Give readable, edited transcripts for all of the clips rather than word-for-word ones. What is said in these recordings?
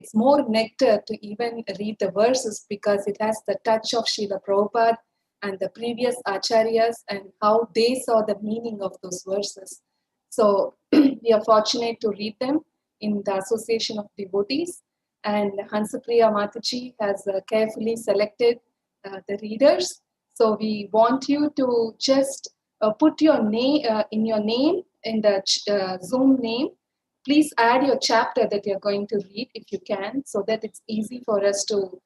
it's more nectar to even read the verses because it has the touch of Srila Prabhupada and the previous acharyas and how they saw the meaning of those verses. So we are fortunate to read them in the Association of Devotees, and Hansapriya Mataji has carefully selected the readers. So we want you to just put your name in the Zoom name. Please add your chapter that you're going to read if you can, so that it's easy for us to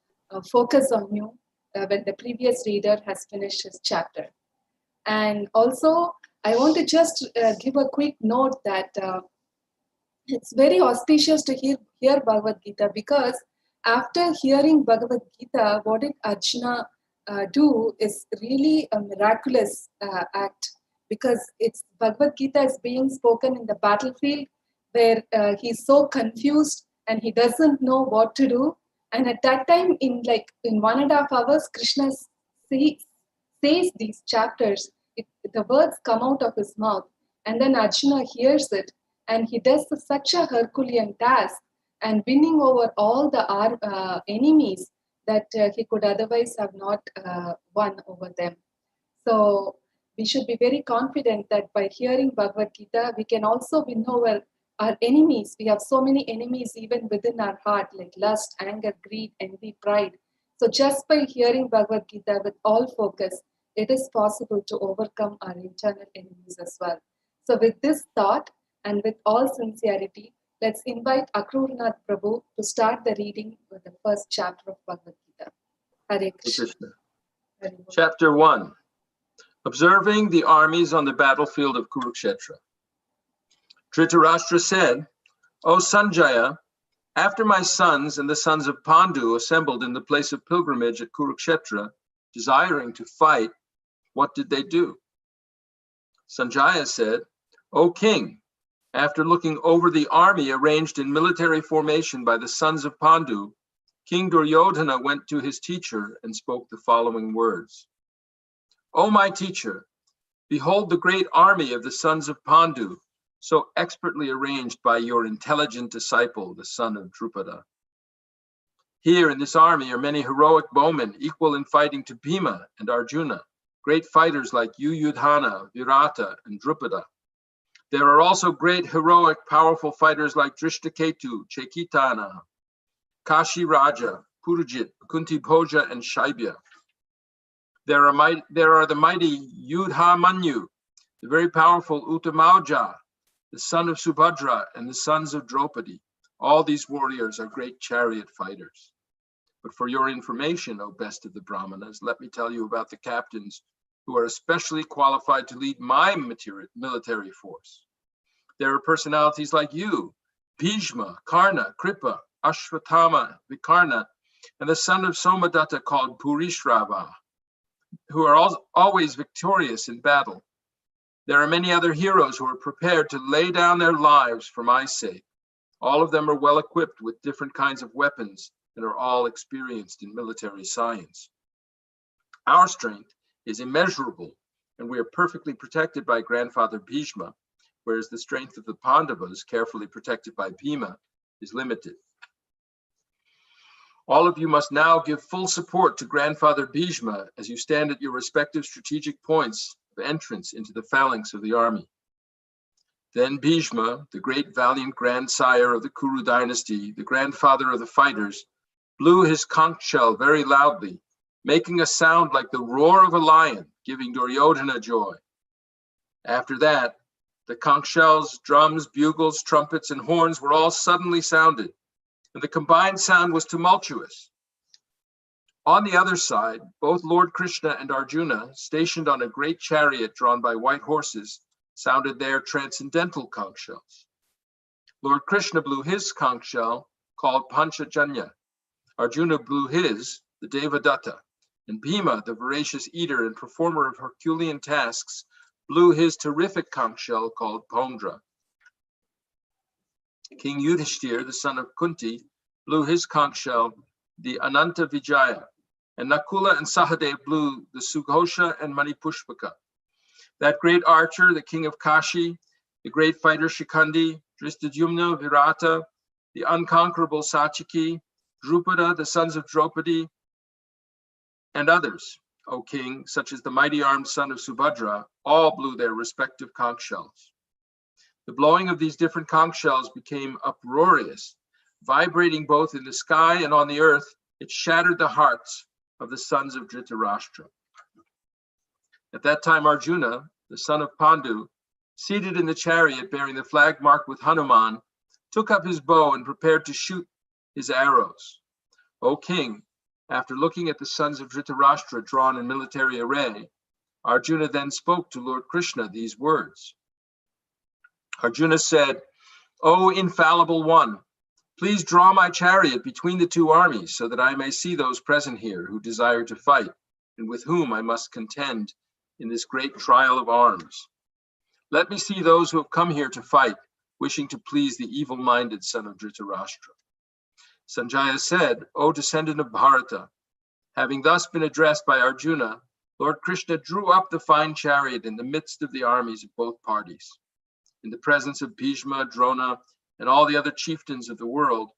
focus on you when the previous reader has finished his chapter. And also, I want to just give a quick note that it's very auspicious to hear Bhagavad Gita, because after hearing Bhagavad Gita, what did Arjuna do is really a miraculous act, because it's Bhagavad Gita is being spoken in the battlefield where he's so confused and he doesn't know what to do. And at that time, in 1.5 hours, Krishna says these chapters. The words come out of his mouth, and then Arjuna hears it, and he does such a Herculean task and winning over all the enemies that he could otherwise have not won over them. So we should be very confident that by hearing Bhagavad Gita, we can also win over our enemies. We have so many enemies even within our heart, like lust, anger, greed, envy, pride. So just by hearing Bhagavad Gita with all focus, it is possible to overcome our internal enemies as well. So with this thought and with all sincerity, let's invite Akrurnath Prabhu to start the reading with the first chapter of Bhagavad Gita. Hare Krishna. Chapter 1. Observing the armies on the battlefield of Kurukshetra. Dhritarashtra said, O Sanjaya, after my sons and the sons of Pandu assembled in the place of pilgrimage at Kurukshetra, desiring to fight, what did they do? Sanjaya said, O king, after looking over the army arranged in military formation by the sons of Pandu, King Duryodhana went to his teacher and spoke the following words. O my teacher, behold the great army of the sons of Pandu, so expertly arranged by your intelligent disciple, the son of Drupada. Here in this army are many heroic bowmen, equal in fighting to Bhima and Arjuna, great fighters like Yuyudhana, Virata, and Drupada. There are also great, heroic, powerful fighters like Drishtaketu, Chekitana, Kashi Raja, Purujit, Kuntibhoja, and Shaibya. There are the mighty Yudhamanyu, the very powerful Uttamauja, the son of Subhadra, and the sons of Draupadi. All these warriors are great chariot fighters. But for your information, O best of the Brahmanas, let me tell you about the captains who are especially qualified to lead my military force. There are personalities like you, Bhishma, Karna, Kripa, Ashwatthama, Vikarna, and the son of Somadatta called Purishrava, who are always victorious in battle. There are many other heroes who are prepared to lay down their lives for my sake. All of them are well equipped with different kinds of weapons and are all experienced in military science. Our strength is immeasurable, and we are perfectly protected by grandfather Bhishma, whereas the strength of the Pandavas, carefully protected by Bhima, is limited. All of you must now give full support to grandfather Bhishma as you stand at your respective strategic points of entrance into the phalanx of the army. Then Bhishma, the great valiant grandsire of the Kuru dynasty, the grandfather of the fighters, blew his conch shell very loudly, making a sound like the roar of a lion, giving Duryodhana joy. After that, the conch shells, drums, bugles, trumpets, and horns were all suddenly sounded, and the combined sound was tumultuous. On the other side, both Lord Krishna and Arjuna, stationed on a great chariot drawn by white horses, sounded their transcendental conch shells. Lord Krishna blew his conch shell, called Panchajanya. Arjuna blew his, the Devadatta, and Bhima, the voracious eater and performer of Herculean tasks, blew his terrific conch shell called Pondra. King Yudhishthir, the son of Kunti, blew his conch shell, the Ananta Vijaya, and Nakula and Sahadev blew the Sughosha and Manipushpaka. That great archer, the king of Kashi, the great fighter Shikhandi, Drishtadyumna, Virata, the unconquerable Satyaki, Drupada, the sons of Draupadi, and others, O king, such as the mighty armed son of Subhadra, all blew their respective conch shells. The blowing of these different conch shells became uproarious, vibrating both in the sky and on the earth. It shattered the hearts of the sons of Dhritarashtra. At that time, Arjuna, the son of Pandu, seated in the chariot bearing the flag marked with Hanuman, took up his bow and prepared to shoot his arrows. O king, after looking at the sons of Dhritarashtra drawn in military array, Arjuna then spoke to Lord Krishna these words. Arjuna said, O infallible one, please draw my chariot between the two armies so that I may see those present here who desire to fight and with whom I must contend in this great trial of arms. Let me see those who have come here to fight, wishing to please the evil-minded son of Dhritarashtra. Sanjaya said, O descendant of Bharata, having thus been addressed by Arjuna, Lord Krishna drew up the fine chariot in the midst of the armies of both parties. In the presence of Bhishma, Drona, and all the other chieftains of the world,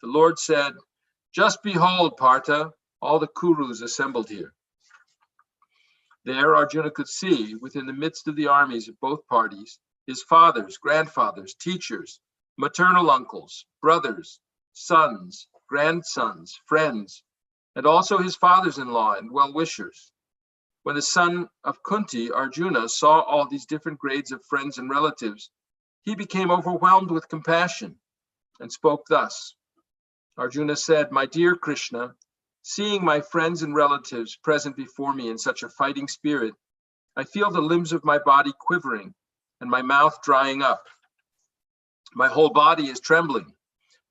the Lord said, Just behold, Partha, all the Kurus assembled here. There Arjuna could see, within the midst of the armies of both parties, his fathers, grandfathers, teachers, maternal uncles, brothers, sons, grandsons, friends, and also his fathers-in-law and well-wishers. When the son of Kunti, Arjuna, saw all these different grades of friends and relatives, he became overwhelmed with compassion and spoke thus. Arjuna said, My dear Krishna, seeing my friends and relatives present before me in such a fighting spirit, I feel the limbs of my body quivering and my mouth drying up. My whole body is trembling.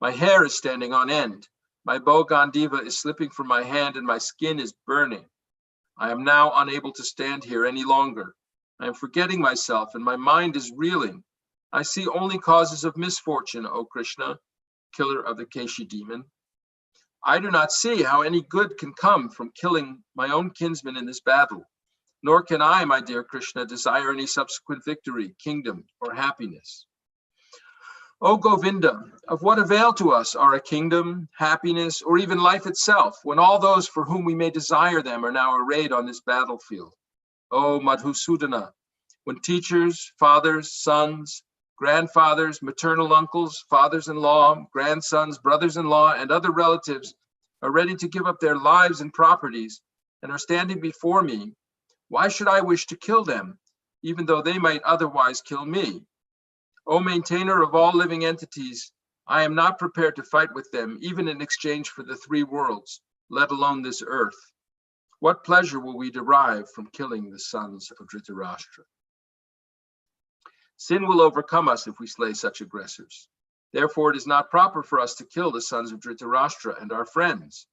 My hair is standing on end. My bow Gandiva is slipping from my hand and my skin is burning. I am now unable to stand here any longer. I am forgetting myself and my mind is reeling. I see only causes of misfortune, O Krishna, killer of the Keshi demon. I do not see how any good can come from killing my own kinsmen in this battle, nor can I, my dear Krishna, desire any subsequent victory, kingdom, or happiness. O Govinda, of what avail to us are a kingdom, happiness, or even life itself, when all those for whom we may desire them are now arrayed on this battlefield? O Madhusudana, when teachers, fathers, sons, grandfathers, maternal uncles, fathers-in-law, grandsons, brothers-in-law, and other relatives are ready to give up their lives and properties and are standing before me, why should I wish to kill them, even though they might otherwise kill me? O maintainer of all living entities, I am not prepared to fight with them, even in exchange for the three worlds, let alone this earth. What pleasure will we derive from killing the sons of Dhritarashtra? Sin will overcome us if we slay such aggressors. Therefore, it is not proper for us to kill the sons of Dhritarashtra and our friends.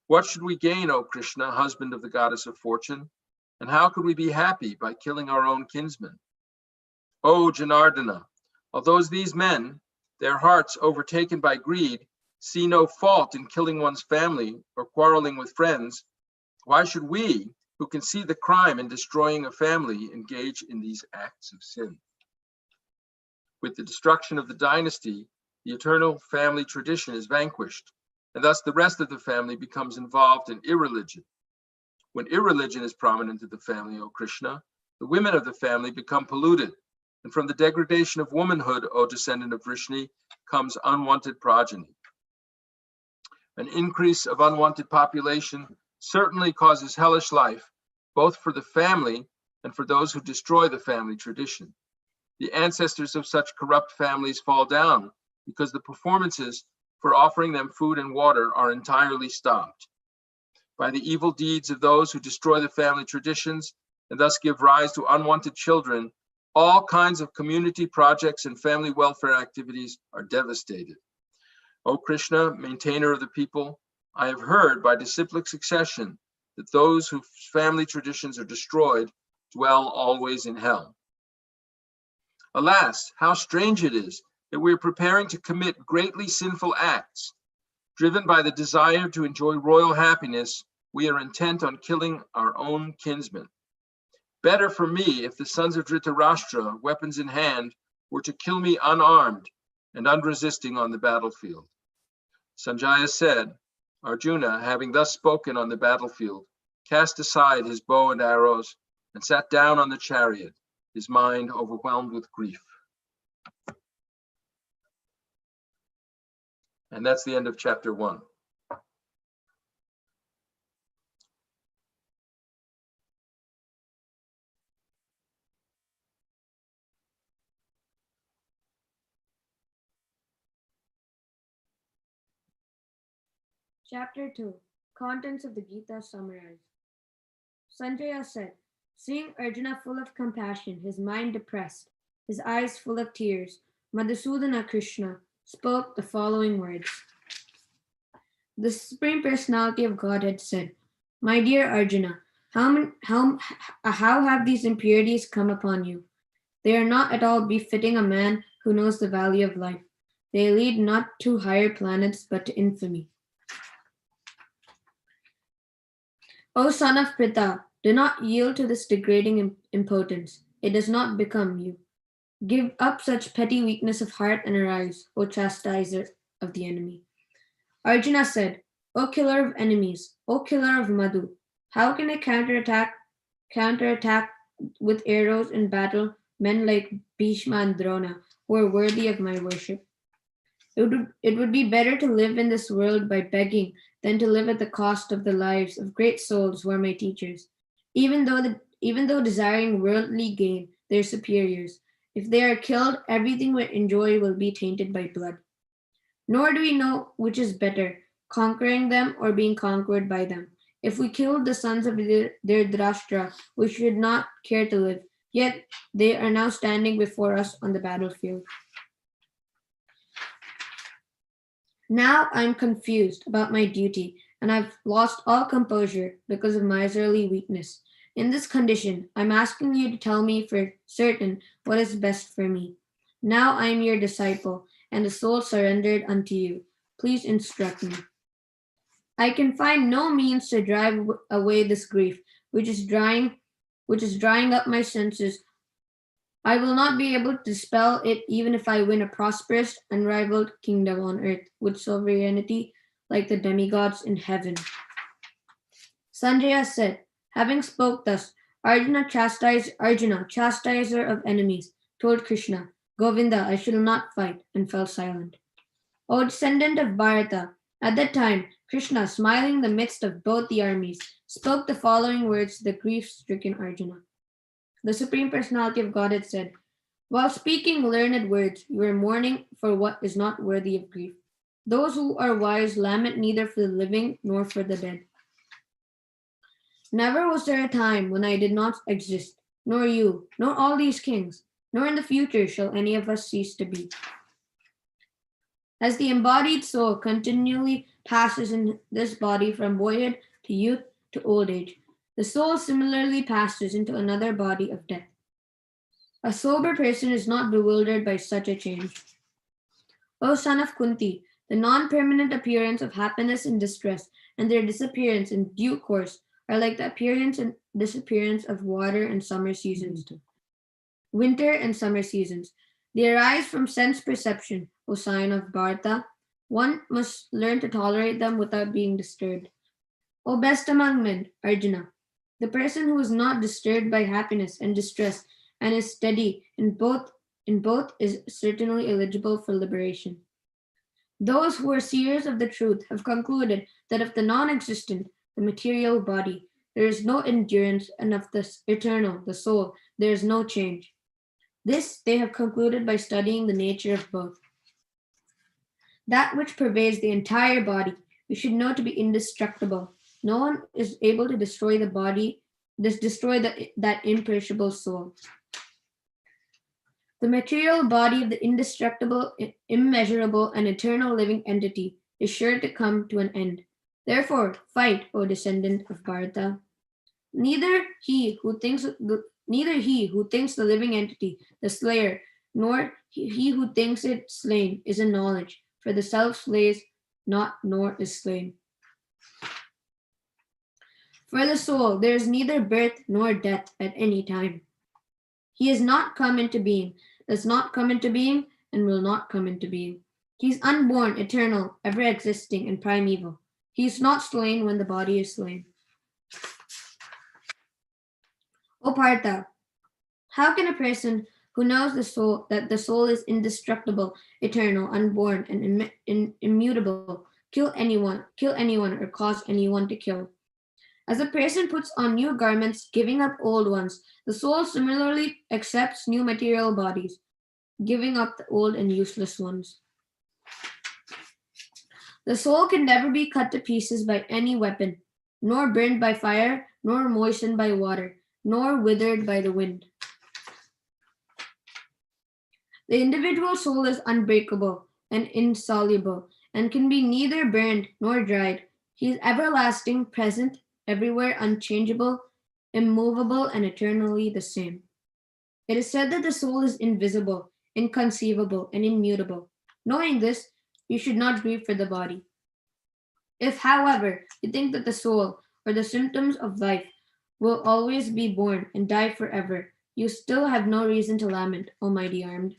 What should we gain, O Krishna, husband of the goddess of fortune? And how could we be happy by killing our own kinsmen? O Janardana, although these men, their hearts overtaken by greed, see no fault in killing one's family or quarreling with friends, why should we, who can see the crime in destroying a family, engage in these acts of sin? With the destruction of the dynasty, the eternal family tradition is vanquished, and thus the rest of the family becomes involved in irreligion. When irreligion is prominent in the family, O Krishna, the women of the family become polluted, and from the degradation of womanhood, O descendant of Vrishni, comes unwanted progeny. An increase of unwanted population certainly causes hellish life, both for the family and for those who destroy the family tradition. The ancestors of such corrupt families fall down because the performances for offering them food and water are entirely stopped. By the evil deeds of those who destroy the family traditions and thus give rise to unwanted children, all kinds of community projects and family welfare activities are devastated. O Krishna, maintainer of the people, I have heard by disciplic succession that those whose family traditions are destroyed dwell always in hell. Alas, how strange it is that we are preparing to commit greatly sinful acts. Driven by the desire to enjoy royal happiness, we are intent on killing our own kinsmen. Better for me if the sons of Dhritarashtra, weapons in hand, were to kill me unarmed, and unresisting on the battlefield. Sanjaya said, Arjuna, having thus spoken on the battlefield, cast aside his bow and arrows and sat down on the chariot, his mind overwhelmed with grief. And that's the end of chapter 1. Chapter 2. Contents of the Gita summarized. Sanjaya said, seeing Arjuna full of compassion, his mind depressed, his eyes full of tears, Madhusudana Krishna spoke the following words. The Supreme Personality of Godhead said, my dear Arjuna, how have these impurities come upon you? They are not at all befitting a man who knows the value of life. They lead not to higher planets but to infamy. O son of Pritha, do not yield to this degrading impotence. It does not become you. Give up such petty weakness of heart and arise, O chastiser of the enemy. Arjuna said, O killer of enemies, O killer of Madhu, how can I counterattack with arrows in battle men like Bhishma and Drona, who are worthy of my worship? It would be better to live in this world by begging than to live at the cost of the lives of great souls who are my teachers. Even though desiring worldly gain, they're superiors. If they are killed, everything we enjoy will be tainted by blood. Nor do we know which is better, conquering them or being conquered by them. If we killed the sons of Dhritarashtra, we should not care to live. Yet they are now standing before us on the battlefield. Now I'm confused about my duty, and I've lost all composure because of miserly weakness. In this condition, I'm asking you to tell me for certain what is best for me. Now I am your disciple, and the soul surrendered unto you. Please instruct me. I can find no means to drive away this grief, which is drying up my senses. I will not be able to dispel it even if I win a prosperous, unrivaled kingdom on earth with sovereignty like the demigods in heaven. Sanjaya said, having spoke thus, Arjuna, chastiser of enemies, told Krishna, Govinda, I shall not fight, and fell silent. O descendant of Bharata, at that time, Krishna, smiling in the midst of both the armies, spoke the following words to the grief-stricken Arjuna. The Supreme Personality of Godhead said, while speaking learned words, you are mourning for what is not worthy of grief. Those who are wise lament neither for the living nor for the dead. Never was there a time when I did not exist, nor you, nor all these kings, nor in the future shall any of us cease to be. As the embodied soul continually passes in this body from boyhood to youth to old age, the soul similarly passes into another body of death. A sober person is not bewildered by such a change. O son of Kunti, the non-permanent appearance of happiness and distress and their disappearance in due course are like the appearance and disappearance of water and summer seasons, winter and summer seasons. They arise from sense perception, O scion of Bharata. One must learn to tolerate them without being disturbed. O best among men, Arjuna, the person who is not disturbed by happiness and distress and is steady in both is certainly eligible for liberation. Those who are seers of the truth have concluded that of the non-existent, the material body, there is no endurance, and of the eternal, the soul, there is no change. This they have concluded by studying the nature of both. That which pervades the entire body, we should know to be indestructible. No one is able to destroy the body, that imperishable soul. The material body of the indestructible, immeasurable, and eternal living entity is sure to come to an end. Therefore, fight, O descendant of Bharata. Neither he who thinks the living entity, the slayer, nor he who thinks it slain is in knowledge, for the self slays not nor is slain. For the soul, there is neither birth nor death at any time. He has not come into being, does not come into being, and will not come into being. He is unborn, eternal, ever existing, and primeval. He is not slain when the body is slain. O Partha, how can a person who knows that the soul is indestructible, eternal, unborn, and immutable, kill anyone, or cause anyone to kill? As a person puts on new garments, giving up old ones, the soul similarly accepts new material bodies, giving up the old and useless ones. The soul can never be cut to pieces by any weapon, nor burned by fire, nor moistened by water, nor withered by the wind. The individual soul is unbreakable and insoluble, and can be neither burned nor dried. He is everlasting, present, everywhere, unchangeable, immovable, and eternally the same. It is said that the soul is invisible, inconceivable, and immutable. Knowing this, you should not grieve for the body. If, however, you think that the soul, or the symptoms of life, will always be born and die forever, you still have no reason to lament, O mighty armed.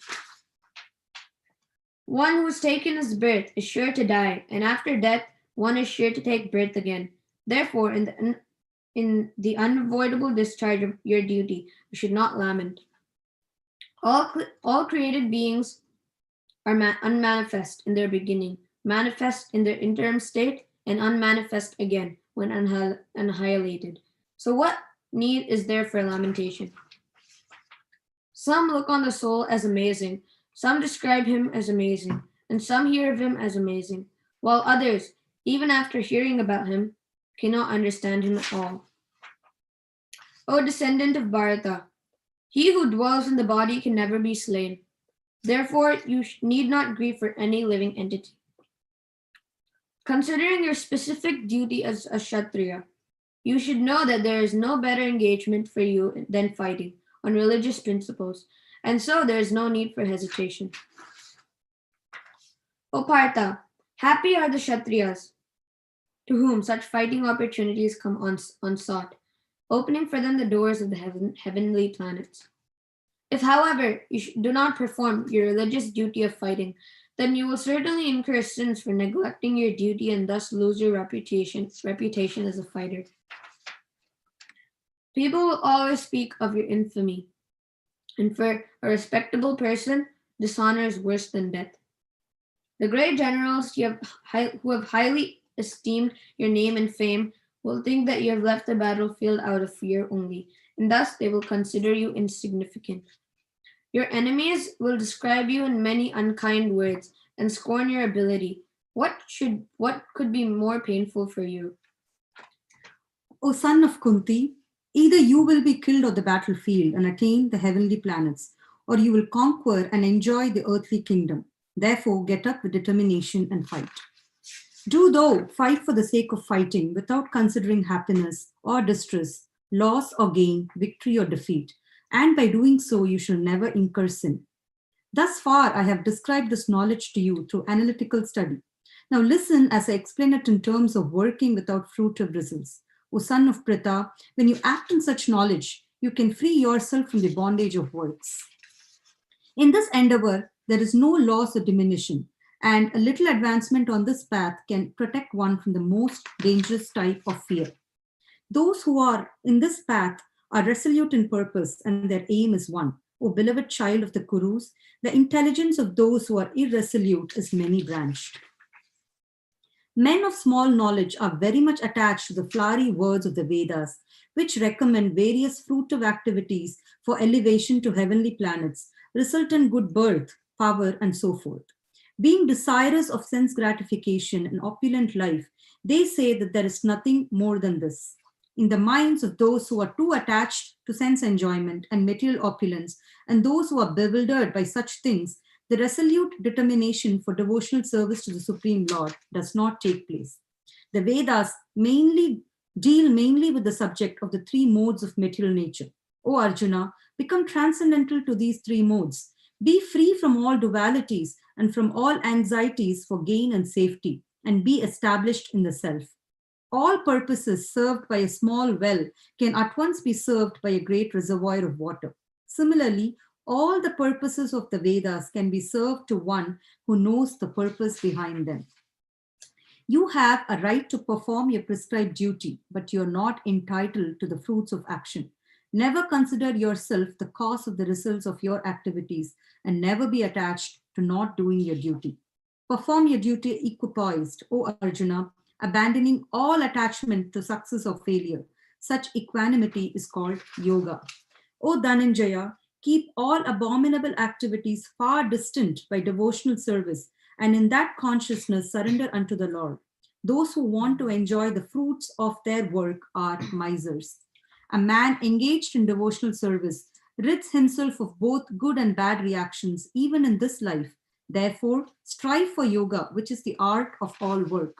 One who has taken his birth is sure to die, and after death, one is sure to take birth again. Therefore, in the unavoidable discharge of your duty, you should not lament. All created beings are unmanifest in their beginning, manifest in their interim state, and unmanifest again when annihilated. So what need is there for lamentation? Some look on the soul as amazing, some describe him as amazing, and some hear of him as amazing, while others, even after hearing about him, cannot understand him at all. O descendant of Bharata, he who dwells in the body can never be slain. Therefore, you need not grieve for any living entity. Considering your specific duty as a Kshatriya, you should know that there is no better engagement for you than fighting on religious principles, and so there is no need for hesitation. O Partha, happy are the Kshatriyas to whom such fighting opportunities come unsought, opening for them the doors of the heavenly planets. If, however, you do not perform your religious duty of fighting, then you will certainly incur sins for neglecting your duty and thus lose your reputation as a fighter. People will always speak of your infamy, and for a respectable person, dishonor is worse than death. The great generals who have highly esteemed your name and fame will think that you have left the battlefield out of fear only, and thus they will consider you insignificant. Your enemies will describe you in many unkind words and scorn your ability. What could be more painful for you? O son of Kunti, either you will be killed on the battlefield and attain the heavenly planets, or you will conquer and enjoy the earthly kingdom. Therefore, get up with determination and fight. Do thou fight for the sake of fighting without considering happiness or distress, loss or gain, victory or defeat, and by doing so you shall never incur sin. Thus far, I have described this knowledge to you through analytical study. Now listen as I explain it in terms of working without fruitive results. O son of Pritha, when you act in such knowledge, you can free yourself from the bondage of works. In this endeavor, there is no loss or diminution, and a little advancement on this path can protect one from the most dangerous type of fear. Those who are in this path are resolute in purpose, and their aim is one. O beloved child of the Kurus, the intelligence of those who are irresolute is many-branched. Men of small knowledge are very much attached to the flowery words of the Vedas, which recommend various fruitive activities for elevation to heavenly planets, result in good birth, power, and so forth. Being desirous of sense gratification and opulent life, they say that there is nothing more than this. In the minds of those who are too attached to sense enjoyment and material opulence, and those who are bewildered by such things, the resolute determination for devotional service to the Supreme Lord does not take place. The Vedas deal mainly with the subject of the three modes of material nature. O Arjuna, become transcendental to these three modes. Be free from all dualities and from all anxieties for gain and safety, and be established in the self. All purposes served by a small well can at once be served by a great reservoir of water. Similarly, All the purposes of the Vedas can be served to one who knows the purpose behind them. You have a right to perform your prescribed duty, but you are not entitled to the fruits of action. Never consider yourself the cause of the results of your activities, and never be attached to not doing your duty. Perform your duty equipoised, O Arjuna, abandoning all attachment to success or failure. Such equanimity is called yoga. O Dhananjaya, keep all abominable activities far distant by devotional service, and in that consciousness surrender unto the Lord. Those who want to enjoy the fruits of their work are misers. A man engaged in devotional service rids himself of both good and bad reactions, even in this life. Therefore, strive for yoga, which is the art of all work.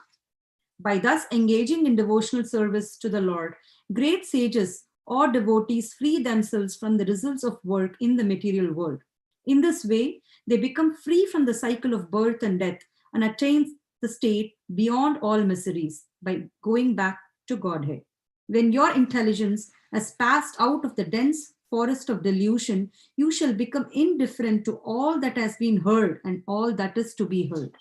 By thus engaging in devotional service to the Lord, great sages or devotees free themselves from the results of work in the material world. In this way, they become free from the cycle of birth and death and attain the state beyond all miseries by going back to Godhead. When your intelligence has passed out of the dense forest of delusion, you shall become indifferent to all that has been heard and all that is to be heard.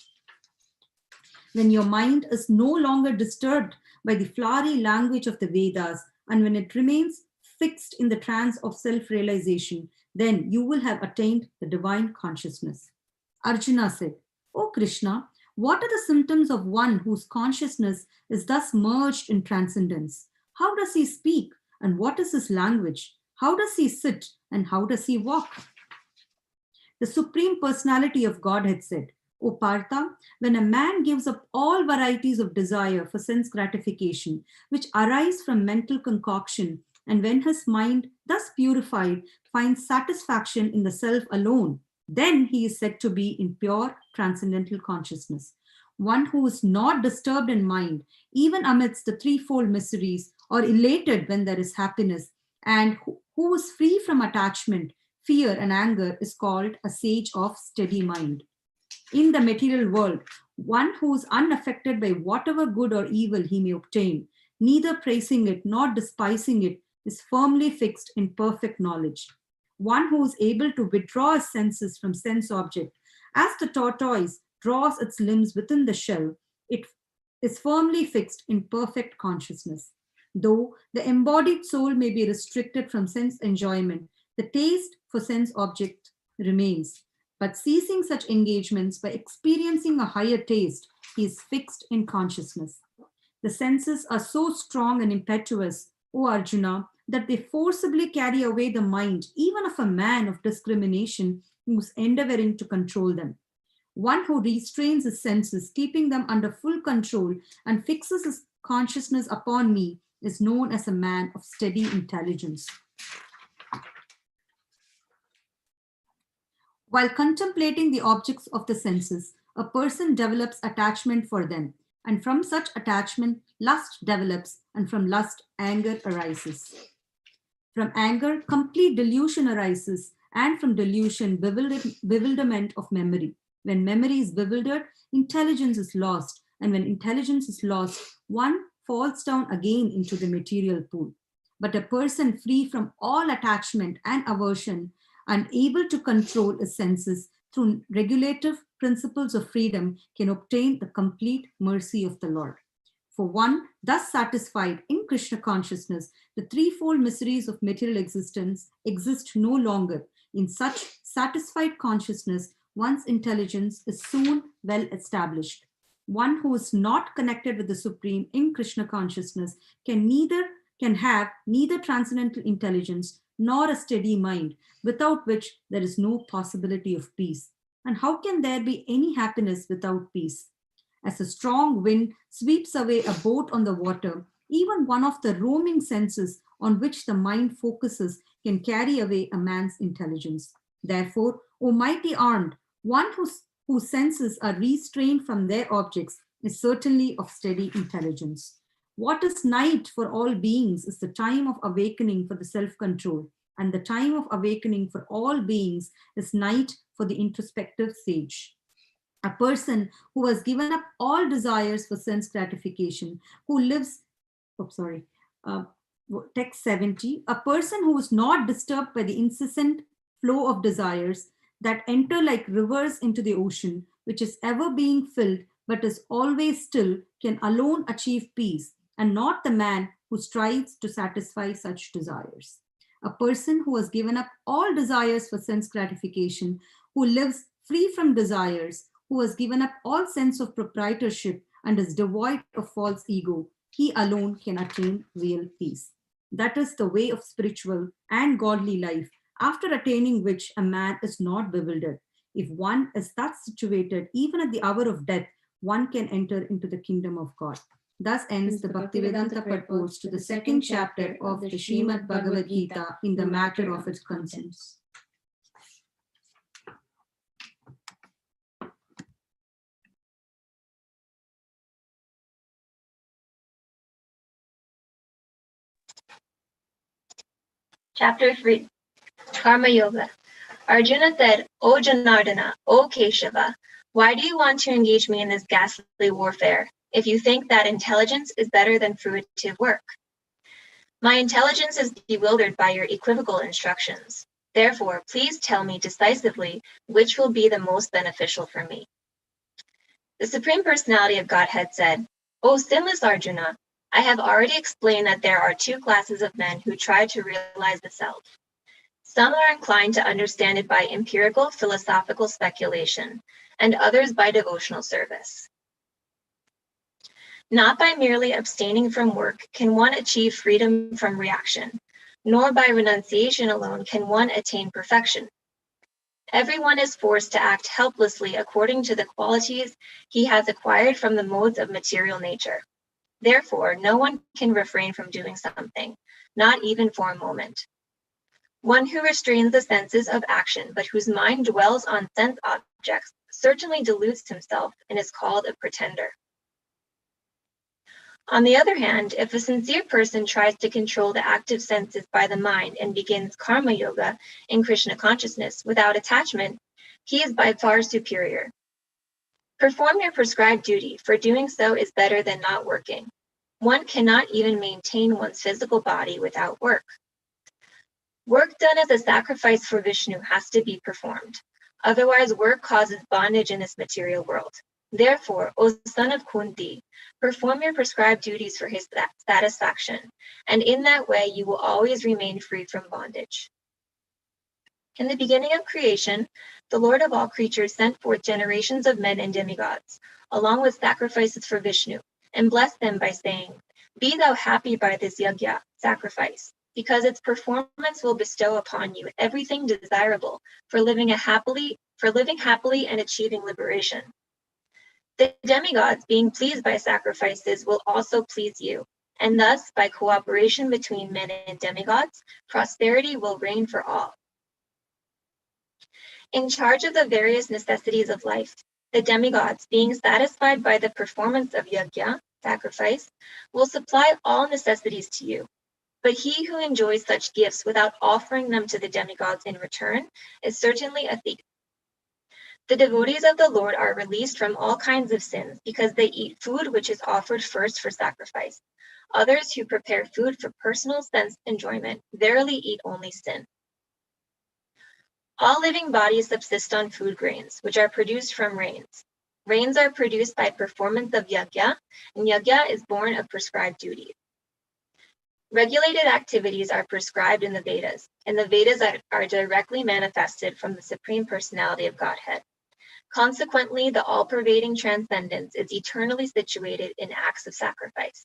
When your mind is no longer disturbed by the flowery language of the Vedas, and when it remains fixed in the trance of self-realization, then you will have attained the divine consciousness. Arjuna said, O Krishna, what are the symptoms of one whose consciousness is thus merged in transcendence? How does he speak, and what is his language? How does he sit, and how does he walk? The Supreme Personality of Godhead said, O Partha, when a man gives up all varieties of desire for sense gratification, which arise from mental concoction, and when his mind, thus purified, finds satisfaction in the self alone, then he is said to be in pure transcendental consciousness. One who is not disturbed in mind, even amidst the threefold miseries, or elated when there is happiness, and who is free from attachment, fear, and anger, is called a sage of steady mind. In the material world, one who is unaffected by whatever good or evil he may obtain, neither praising it nor despising it, is firmly fixed in perfect knowledge. One who is able to withdraw his senses from sense object, as the tortoise draws its limbs within the shell, it is firmly fixed in perfect consciousness. Though the embodied soul may be restricted from sense enjoyment, the taste for sense object remains. But ceasing such engagements by experiencing a higher taste, he is fixed in consciousness. The senses are so strong and impetuous, O Arjuna, that they forcibly carry away the mind, even of a man of discrimination who is endeavoring to control them. One who restrains his senses, keeping them under full control, and fixes his consciousness upon me, is known as a man of steady intelligence. While contemplating the objects of the senses, a person develops attachment for them, and from such attachment, lust develops, and from lust, anger arises. From anger, complete delusion arises, and from delusion, bewilderment of memory. When memory is bewildered, intelligence is lost, and when intelligence is lost, one falls down again into the material pool. But a person free from all attachment and aversion, and able to control his senses through regulative principles of freedom, can obtain the complete mercy of the Lord. For one thus satisfied in Krishna consciousness, the threefold miseries of material existence exist no longer. In such satisfied consciousness, one's intelligence is soon well established. One who is not connected with the Supreme in Krishna consciousness can have neither transcendental intelligence nor a steady mind, without which there is no possibility of peace. And how can there be any happiness without peace? As a strong wind sweeps away a boat on the water, even one of the roaming senses on which the mind focuses can carry away a man's intelligence. Therefore, O mighty armed, one whose senses are restrained from their objects is certainly of steady intelligence. What is night for all beings is the time of awakening for the self-control, and the time of awakening for all beings is night for the introspective sage. A person who has given up all desires for sense gratification, who lives, text 70, a person who is not disturbed by the incessant flow of desires that enter like rivers into the ocean, which is ever being filled but is always still, can alone achieve peace, and not the man who strives to satisfy such desires. A person who has given up all desires for sense gratification, who lives free from desires, who has given up all sense of proprietorship and is devoid of false ego, he alone can attain real peace. That is the way of spiritual and godly life, after attaining which a man is not bewildered. If one is thus situated, even at the hour of death, one can enter into the kingdom of God. Thus ends the Bhaktivedanta purport to the second chapter of the Srimad Bhagavad Gita in the matter of its contents. Chapter 3, Karma Yoga. Arjuna said, O Janardana, O Keshava, why do you want to engage me in this ghastly warfare, if you think that intelligence is better than fruitive work? My intelligence is bewildered by your equivocal instructions. Therefore, please tell me decisively which will be the most beneficial for me. The Supreme Personality of Godhead said, O sinless Arjuna, I have already explained that there are two classes of men who try to realize the self. Some are inclined to understand it by empirical philosophical speculation, and others by devotional service. Not by merely abstaining from work can one achieve freedom from reaction, nor by renunciation alone can one attain perfection. Everyone is forced to act helplessly according to the qualities he has acquired from the modes of material nature. Therefore, no one can refrain from doing something, not even for a moment. One who restrains the senses of action, but whose mind dwells on sense objects, certainly deludes himself and is called a pretender. On the other hand, if a sincere person tries to control the active senses by the mind and begins karma yoga in Krishna consciousness without attachment, he is by far superior. Perform your prescribed duty, for doing so is better than not working. One cannot even maintain one's physical body without work. Work done as a sacrifice for Vishnu has to be performed. Otherwise, work causes bondage in this material world. Therefore, O son of Kunti, perform your prescribed duties for his satisfaction, and in that way you will always remain free from bondage. In the beginning of creation, the Lord of all creatures sent forth generations of men and demigods, along with sacrifices for Vishnu, and blessed them by saying, Be thou happy by this yajna, sacrifice, because its performance will bestow upon you everything desirable for living happily and achieving liberation. The demigods, being pleased by sacrifices, will also please you, and thus, by cooperation between men and demigods, prosperity will reign for all. In charge of the various necessities of life, the demigods, being satisfied by the performance of yajna, sacrifice, will supply all necessities to you. But he who enjoys such gifts without offering them to the demigods in return is certainly a thief. The devotees of the Lord are released from all kinds of sins because they eat food which is offered first for sacrifice. Others who prepare food for personal sense enjoyment verily eat only sin. All living bodies subsist on food grains, which are produced from rains. Rains are produced by performance of yajna, and yajna is born of prescribed duties. Regulated activities are prescribed in the Vedas, and the Vedas are directly manifested from the Supreme Personality of Godhead. Consequently, the all-pervading transcendence is eternally situated in acts of sacrifice.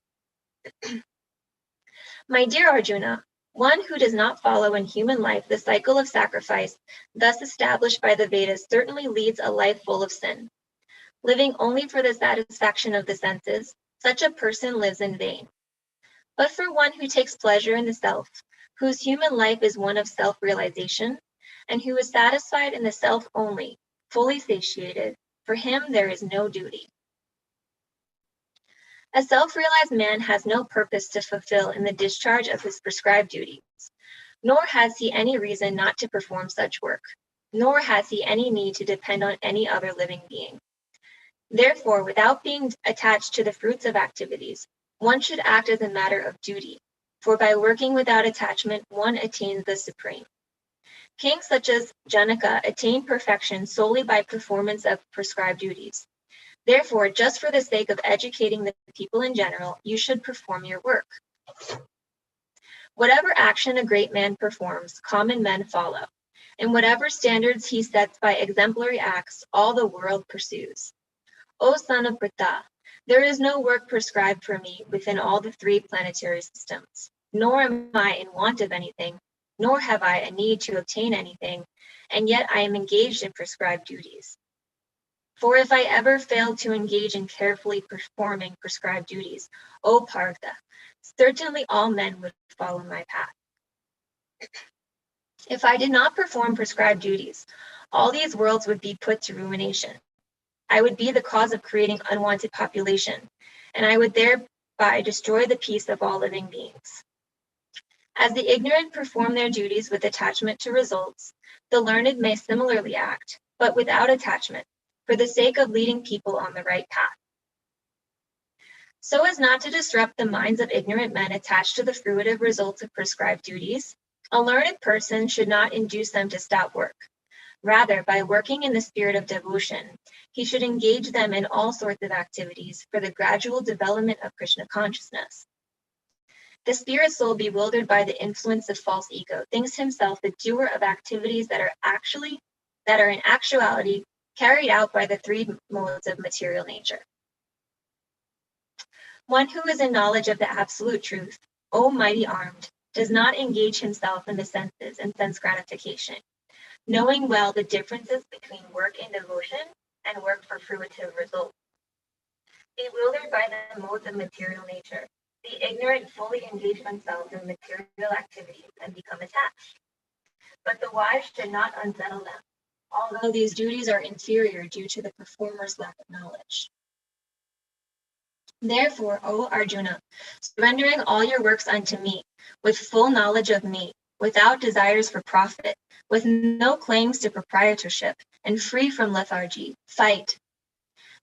My dear Arjuna, one who does not follow in human life the cycle of sacrifice thus established by the Vedas certainly leads a life full of sin. Living only for the satisfaction of the senses, such a person lives in vain. But for one who takes pleasure in the self, whose human life is one of self-realization, and who is satisfied in the self only, fully satiated, for him there is no duty. A self-realized man has no purpose to fulfill in the discharge of his prescribed duties, nor has he any reason not to perform such work, nor has he any need to depend on any other living being. Therefore, without being attached to the fruits of activities, one should act as a matter of duty, for by working without attachment, one attains the supreme. Kings such as Janaka attained perfection solely by performance of prescribed duties. Therefore, just for the sake of educating the people in general, you should perform your work. Whatever action a great man performs, common men follow, and whatever standards he sets by exemplary acts, all the world pursues. O son of Pritha, there is no work prescribed for me within all the 3 planetary systems, nor am I in want of anything, nor have I a need to obtain anything, and yet I am engaged in prescribed duties. For if I ever failed to engage in carefully performing prescribed duties, O Partha, certainly all men would follow my path. If I did not perform prescribed duties, all these worlds would be put to ruination. I would be the cause of creating unwanted population, and I would thereby destroy the peace of all living beings. As the ignorant perform their duties with attachment to results, the learned may similarly act, but without attachment, for the sake of leading people on the right path. So as not to disrupt the minds of ignorant men attached to the fruitive results of prescribed duties, a learned person should not induce them to stop work. Rather, by working in the spirit of devotion, he should engage them in all sorts of activities for the gradual development of Krishna consciousness. The spirit soul, bewildered by the influence of false ego, thinks himself the doer of activities that are in actuality carried out by the 3 modes of material nature. One who is in knowledge of the absolute truth, O mighty armed, does not engage himself in the senses and sense gratification, knowing well the differences between work in devotion and work for fruitive results. Bewildered by the modes of material nature, the ignorant fully engage themselves in material activities and become attached. But the wise should not unsettle them, although these duties are inferior due to the performer's lack of knowledge. Therefore, O Arjuna, surrendering all your works unto me, with full knowledge of me, without desires for profit, with no claims to proprietorship, and free from lethargy, fight.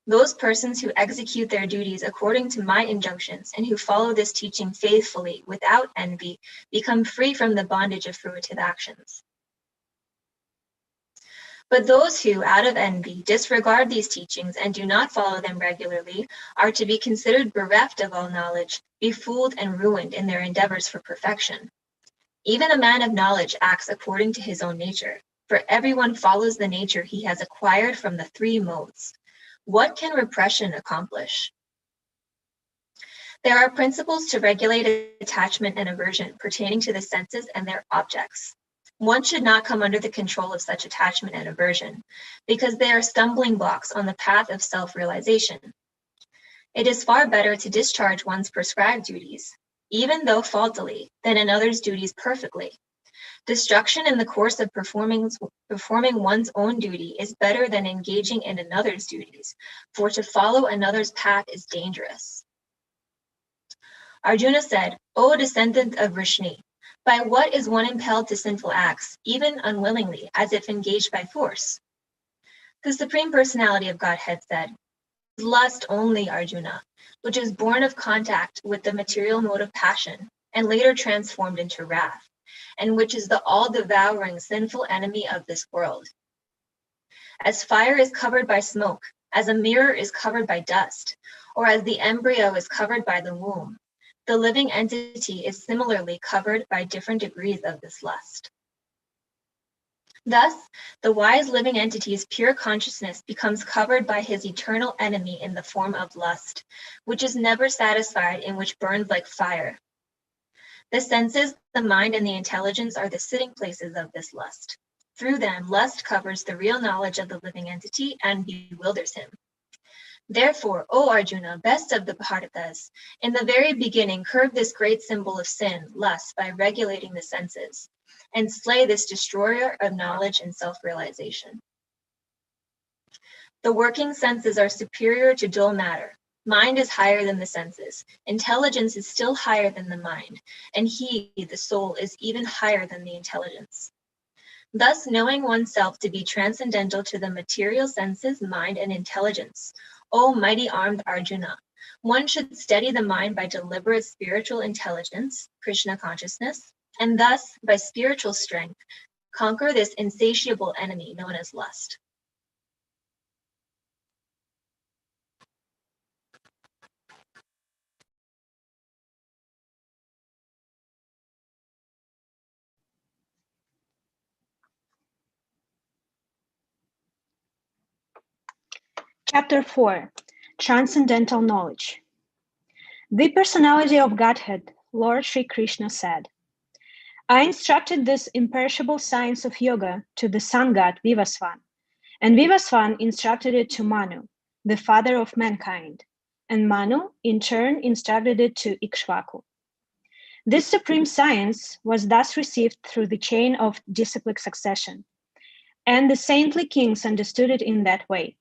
Those persons who execute their duties according to my injunctions and who follow this teaching faithfully without envy become free from the bondage of fruitive actions. But those who, out of envy, disregard these teachings and do not follow them regularly are to be considered bereft of all knowledge, befooled and ruined in their endeavors for perfection. Even a man of knowledge acts according to his own nature, for everyone follows the nature he has acquired from the 3 modes. What can repression accomplish? There are principles to regulate attachment and aversion pertaining to the senses and their objects. One should not come under the control of such attachment and aversion, because they are stumbling blocks on the path of self-realization. It is far better to discharge one's prescribed duties, even though faultily, than another's duties perfectly. Destruction in the course of performing one's own duty is better than engaging in another's duties, for to follow another's path is dangerous. Arjuna said, O descendant of Vrishni, by what is one impelled to sinful acts, even unwillingly, as if engaged by force? The Supreme Personality of Godhead said, lust only, Arjuna, which is born of contact with the material mode of passion, and later transformed into wrath, and which is the all-devouring sinful enemy of this world. As fire is covered by smoke, as a mirror is covered by dust, or as the embryo is covered by the womb, the living entity is similarly covered by different degrees of this lust. Thus, the wise living entity's pure consciousness becomes covered by his eternal enemy in the form of lust, which is never satisfied and which burns like fire. The senses, the mind, and the intelligence are the sitting places of this lust. Through them, lust covers the real knowledge of the living entity and bewilders him. Therefore, O Arjuna, best of the Bharatas, in the very beginning curb this great symbol of sin, lust, by regulating the senses, and slay this destroyer of knowledge and self-realization. The working senses are superior to dull matter. Mind is higher than the senses. Intelligence is still higher than the mind, and he, the soul, is even higher than the intelligence. Thus, knowing oneself to be transcendental to the material senses, mind, and intelligence, O mighty armed Arjuna, one should steady the mind by deliberate spiritual intelligence, Krishna consciousness, and thus, by spiritual strength, conquer this insatiable enemy known as lust. Chapter 4. Transcendental Knowledge. The personality of Godhead, Lord Sri Krishna said, I instructed this imperishable science of yoga to the sun god Vivasvan, and Vivasvan instructed it to Manu, the father of mankind, and Manu in turn instructed it to Ikshvaku. This supreme science was thus received through the chain of disciplic succession, and the saintly kings understood it in that way.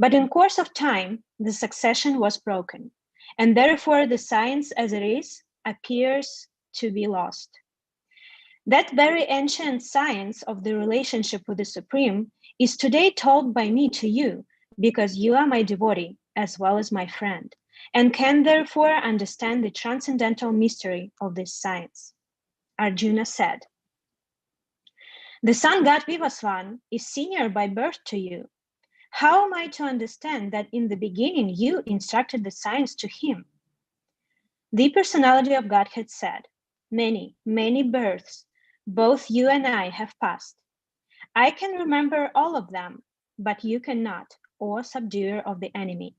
But in course of time, the succession was broken, and therefore the science as it is appears to be lost. That very ancient science of the relationship with the Supreme is today told by me to you, because you are my devotee as well as my friend, and can therefore understand the transcendental mystery of this science. Arjuna said, the sun god Vivasvan is senior by birth to you. How am I to understand that in the beginning you instructed the science to him? The personality of Godhead said, many, many births, both you and I have passed. I can remember all of them, but you cannot, O subduer of the enemy.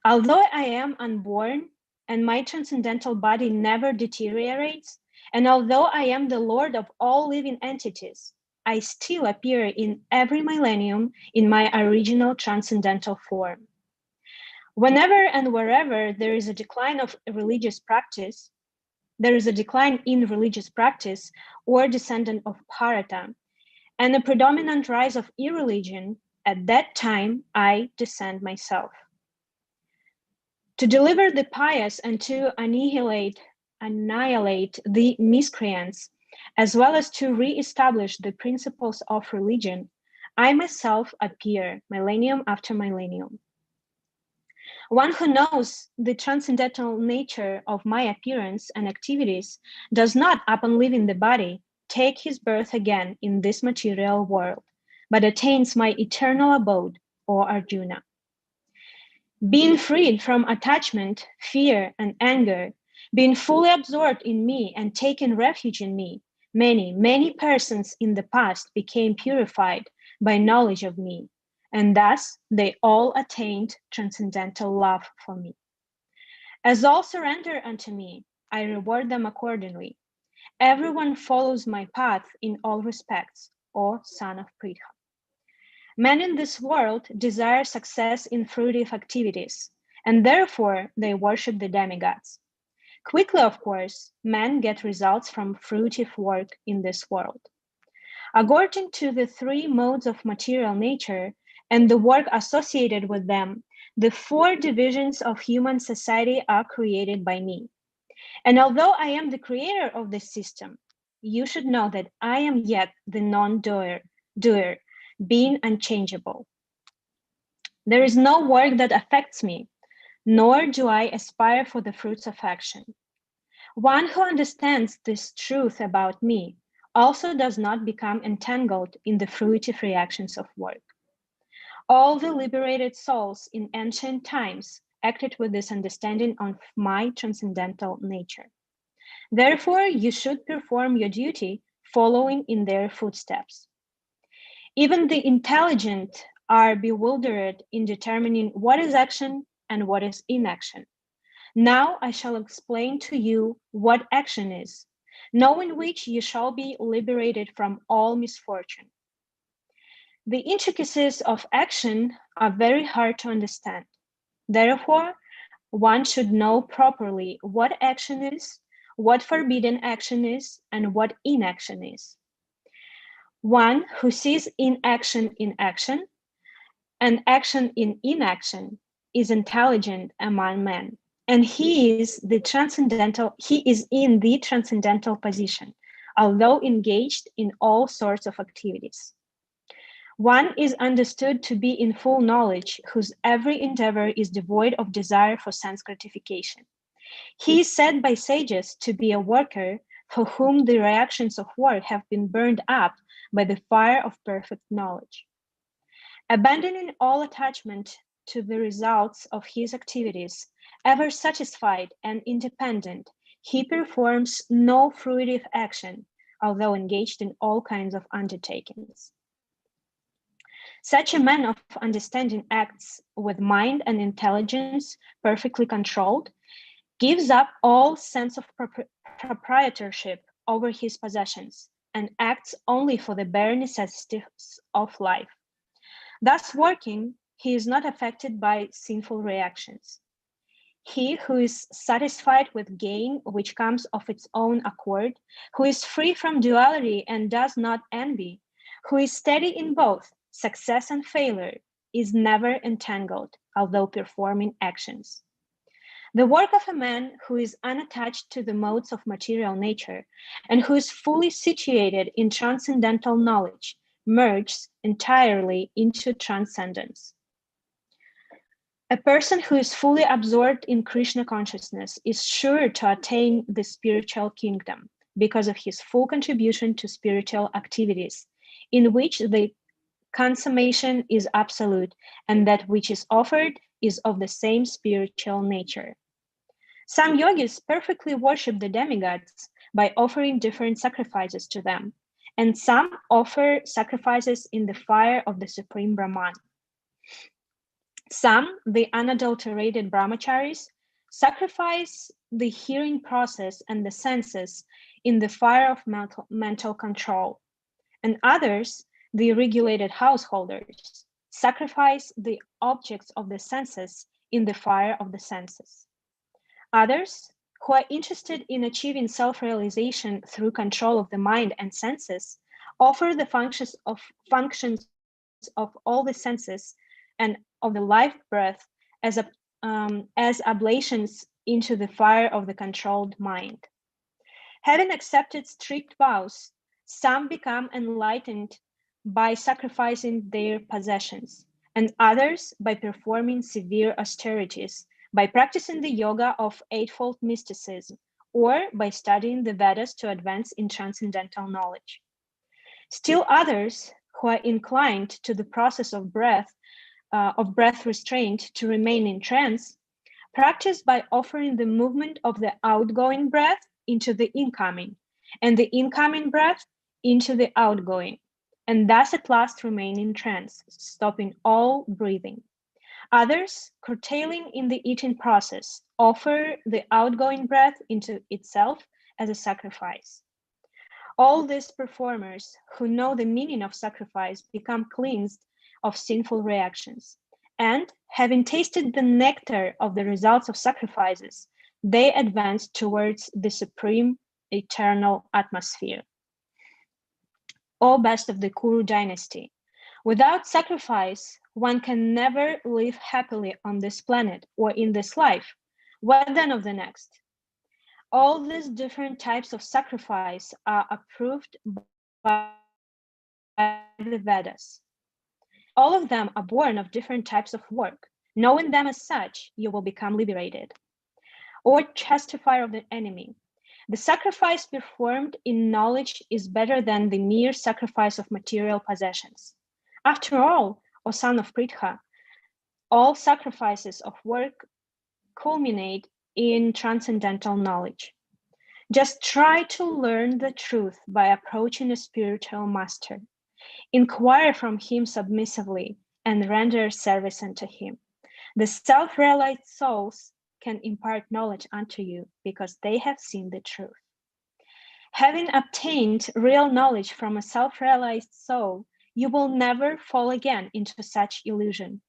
Although I am unborn and my transcendental body never deteriorates, and although I am the Lord of all living entities, I still appear in every millennium in my original transcendental form. Whenever and wherever there is a decline of religious practice, there is a decline in religious practice or descendant of Bharata, and a predominant rise of irreligion, at that time I descend myself. To deliver the pious and to annihilate the miscreants, as well as to re-establish the principles of religion, I myself appear millennium after millennium. One who knows the transcendental nature of my appearance and activities does not, upon leaving the body, take his birth again in this material world, but attains my eternal abode, O Arjuna. Being freed from attachment, fear, and anger, being fully absorbed in me and taking refuge in me, many, many persons in the past became purified by knowledge of me, and thus they all attained transcendental love for me. As all surrender unto me, I reward them accordingly. Everyone follows my path in all respects, O son of Pritha. Men in this world desire success in fruitive activities, and therefore they worship the demigods. Quickly, of course, men get results from fruitive work in this world. According to the three modes of material nature and the work associated with them, the four divisions of human society are created by me. And although I am the creator of this system, you should know that I am yet the non-doer, being unchangeable. There is no work that affects me, nor do I aspire for the fruits of action. One who understands this truth about me also does not become entangled in the fruitive reactions of work. All the liberated souls in ancient times acted with this understanding of my transcendental nature. Therefore, you should perform your duty following in their footsteps. Even the intelligent are bewildered in determining what is action and what is inaction. Now I shall explain to you what action is, knowing which you shall be liberated from all misfortune. The intricacies of action are very hard to understand. Therefore, one should know properly what action is, what forbidden action is, and what inaction is. One who sees inaction in action and action in inaction is intelligent among men, and he is in the transcendental position, although engaged in all sorts of activities. One is understood to be in full knowledge, whose every endeavor is devoid of desire for sense gratification. He is said by sages to be a worker for whom the reactions of work have been burned up by the fire of perfect knowledge. Abandoning all attachment to the results of his activities, ever satisfied and independent, he performs no fruitive action, although engaged in all kinds of undertakings. Such a man of understanding acts with mind and intelligence perfectly controlled, gives up all sense of proprietorship over his possessions, and acts only for the bare necessities of life. Thus working, he is not affected by sinful reactions. He who is satisfied with gain which comes of its own accord, who is free from duality and does not envy, who is steady in both success and failure, is never entangled, although performing actions. The work of a man who is unattached to the modes of material nature and who is fully situated in transcendental knowledge merges entirely into transcendence. A person who is fully absorbed in Krishna consciousness is sure to attain the spiritual kingdom because of his full contribution to spiritual activities, in which the consummation is absolute and that which is offered is of the same spiritual nature. Some yogis perfectly worship the demigods by offering different sacrifices to them, and some offer sacrifices in the fire of the Supreme Brahman. Some, the unadulterated brahmacharis, sacrifice the hearing process and the senses in the fire of mental control, and others, the regulated householders, sacrifice the objects of the senses in the fire of the senses. Others, who are interested in achieving self-realization through control of the mind and senses, offer the functions of all the senses and of the life breath as oblations into the fire of the controlled mind. Having accepted strict vows, some become enlightened by sacrificing their possessions, and others by performing severe austerities, by practicing the yoga of eightfold mysticism, or by studying the Vedas to advance in transcendental knowledge. Still others, who are inclined to the process of breath restraint to remain in trance, practice by offering the movement of the outgoing breath into the incoming, and the incoming breath into the outgoing, and thus at last remain in trance, stopping all breathing. Others, curtailing in the eating process, offer the outgoing breath into itself as a sacrifice. All these performers who know the meaning of sacrifice become cleansed of sinful reactions, and having tasted the nectar of the results of sacrifices, they advance towards the supreme eternal atmosphere. O best of the Kuru dynasty, without sacrifice, one can never live happily on this planet or in this life. What then of the next? All these different types of sacrifice are approved by the Vedas. All of them are born of different types of work. Knowing them as such, you will become liberated. Or justifier of the enemy. The sacrifice performed in knowledge is better than the mere sacrifice of material possessions. After all, O son of Pritha, all sacrifices of work culminate in transcendental knowledge. Just try to learn the truth by approaching a spiritual master. Inquire from him submissively and render service unto him. The self-realized souls can impart knowledge unto you because they have seen the truth. Having obtained real knowledge from a self-realized soul, you will never fall again into such illusion.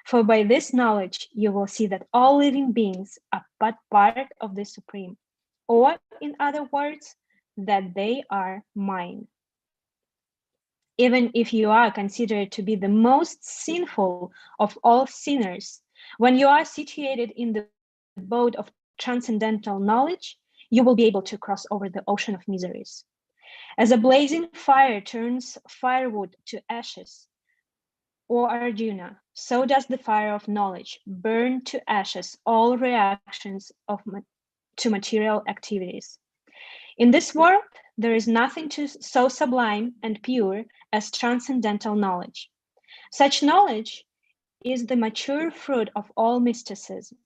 For by this knowledge, you will see that all living beings are but part of the Supreme, or in other words, that they are mine. Even if you are considered to be the most sinful of all sinners, when you are situated in the abode of transcendental knowledge, you will be able to cross over the ocean of miseries. As a blazing fire turns firewood to ashes, O Arjuna, so does the fire of knowledge burn to ashes all reactions to material activities. In this world, there is nothing so sublime and pure as transcendental knowledge. Such knowledge is the mature fruit of all mysticism,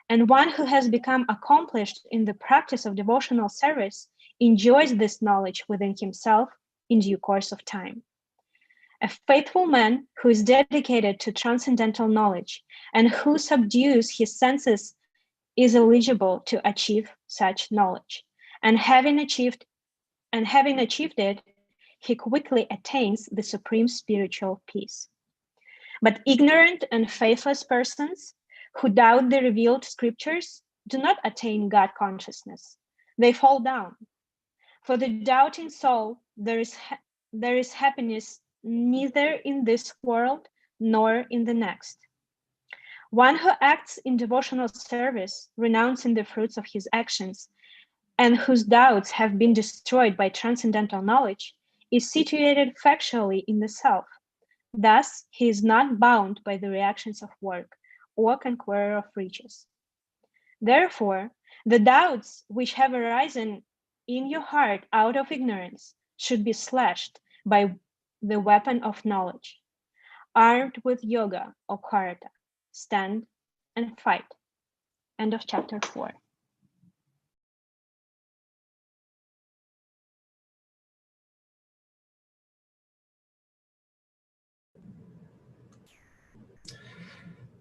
and one who has become accomplished in the practice of devotional service enjoys this knowledge within himself in due course of time. A faithful man who is dedicated to transcendental knowledge and who subdues his senses is eligible to achieve such knowledge, and having achieved it, he quickly attains the supreme spiritual peace. But ignorant and faithless persons who doubt the revealed scriptures do not attain God consciousness. They fall down. For the doubting soul, there is happiness neither in this world nor in the next. One who acts in devotional service, renouncing the fruits of his actions, and whose doubts have been destroyed by transcendental knowledge, is situated factually in the self. Thus, he is not bound by the reactions of work or conqueror of riches. Therefore, the doubts which have arisen in your heart out of ignorance should be slashed by the weapon of knowledge. Armed with yoga or karata, stand and fight. End of chapter 4.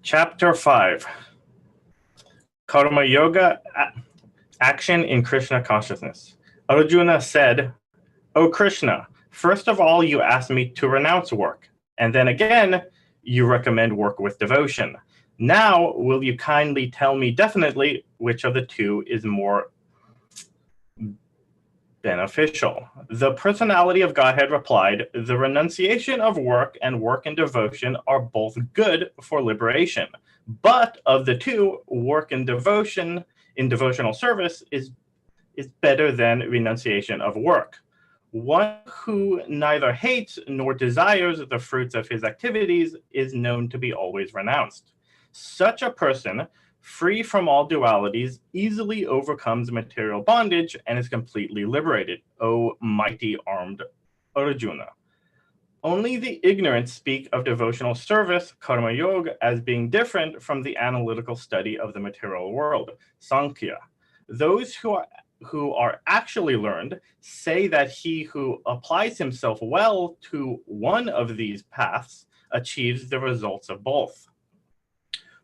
Chapter 5. Karma Yoga, Action in Krishna Consciousness. Arjuna said, "O Krishna, first of all you asked me to renounce work, and then again you recommend work with devotion. Now will you kindly tell me definitely which of the two is more beneficial?" The personality of Godhead replied, "The renunciation of work and work in devotion are both good for liberation. But of the two, work in devotion, in devotional service is better than renunciation of work. One who neither hates nor desires the fruits of his activities is known to be always renounced. Such a person, free from all dualities, easily overcomes material bondage and is completely liberated, O mighty armed Arjuna. Only the ignorant speak of devotional service, karma yoga, as being different from the analytical study of the material world, Sankhya. Those who are actually learned say that he who applies himself well to one of these paths achieves the results of both.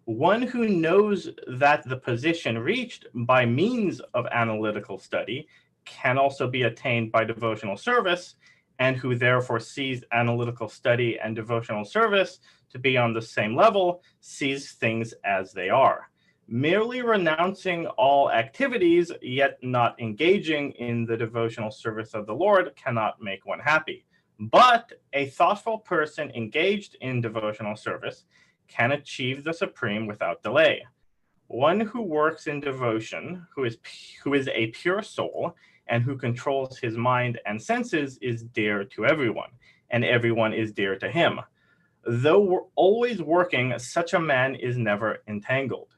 One who knows that the position reached by means of analytical study can also be attained by devotional service, and who therefore sees analytical study and devotional service to be on the same level, sees things as they are. Merely renouncing all activities, yet not engaging in the devotional service of the Lord, cannot make one happy. But a thoughtful person engaged in devotional service can achieve the supreme without delay. One who works in devotion, who is a pure soul, and who controls his mind and senses is dear to everyone, and everyone is dear to him. Though we're always working, such a man is never entangled.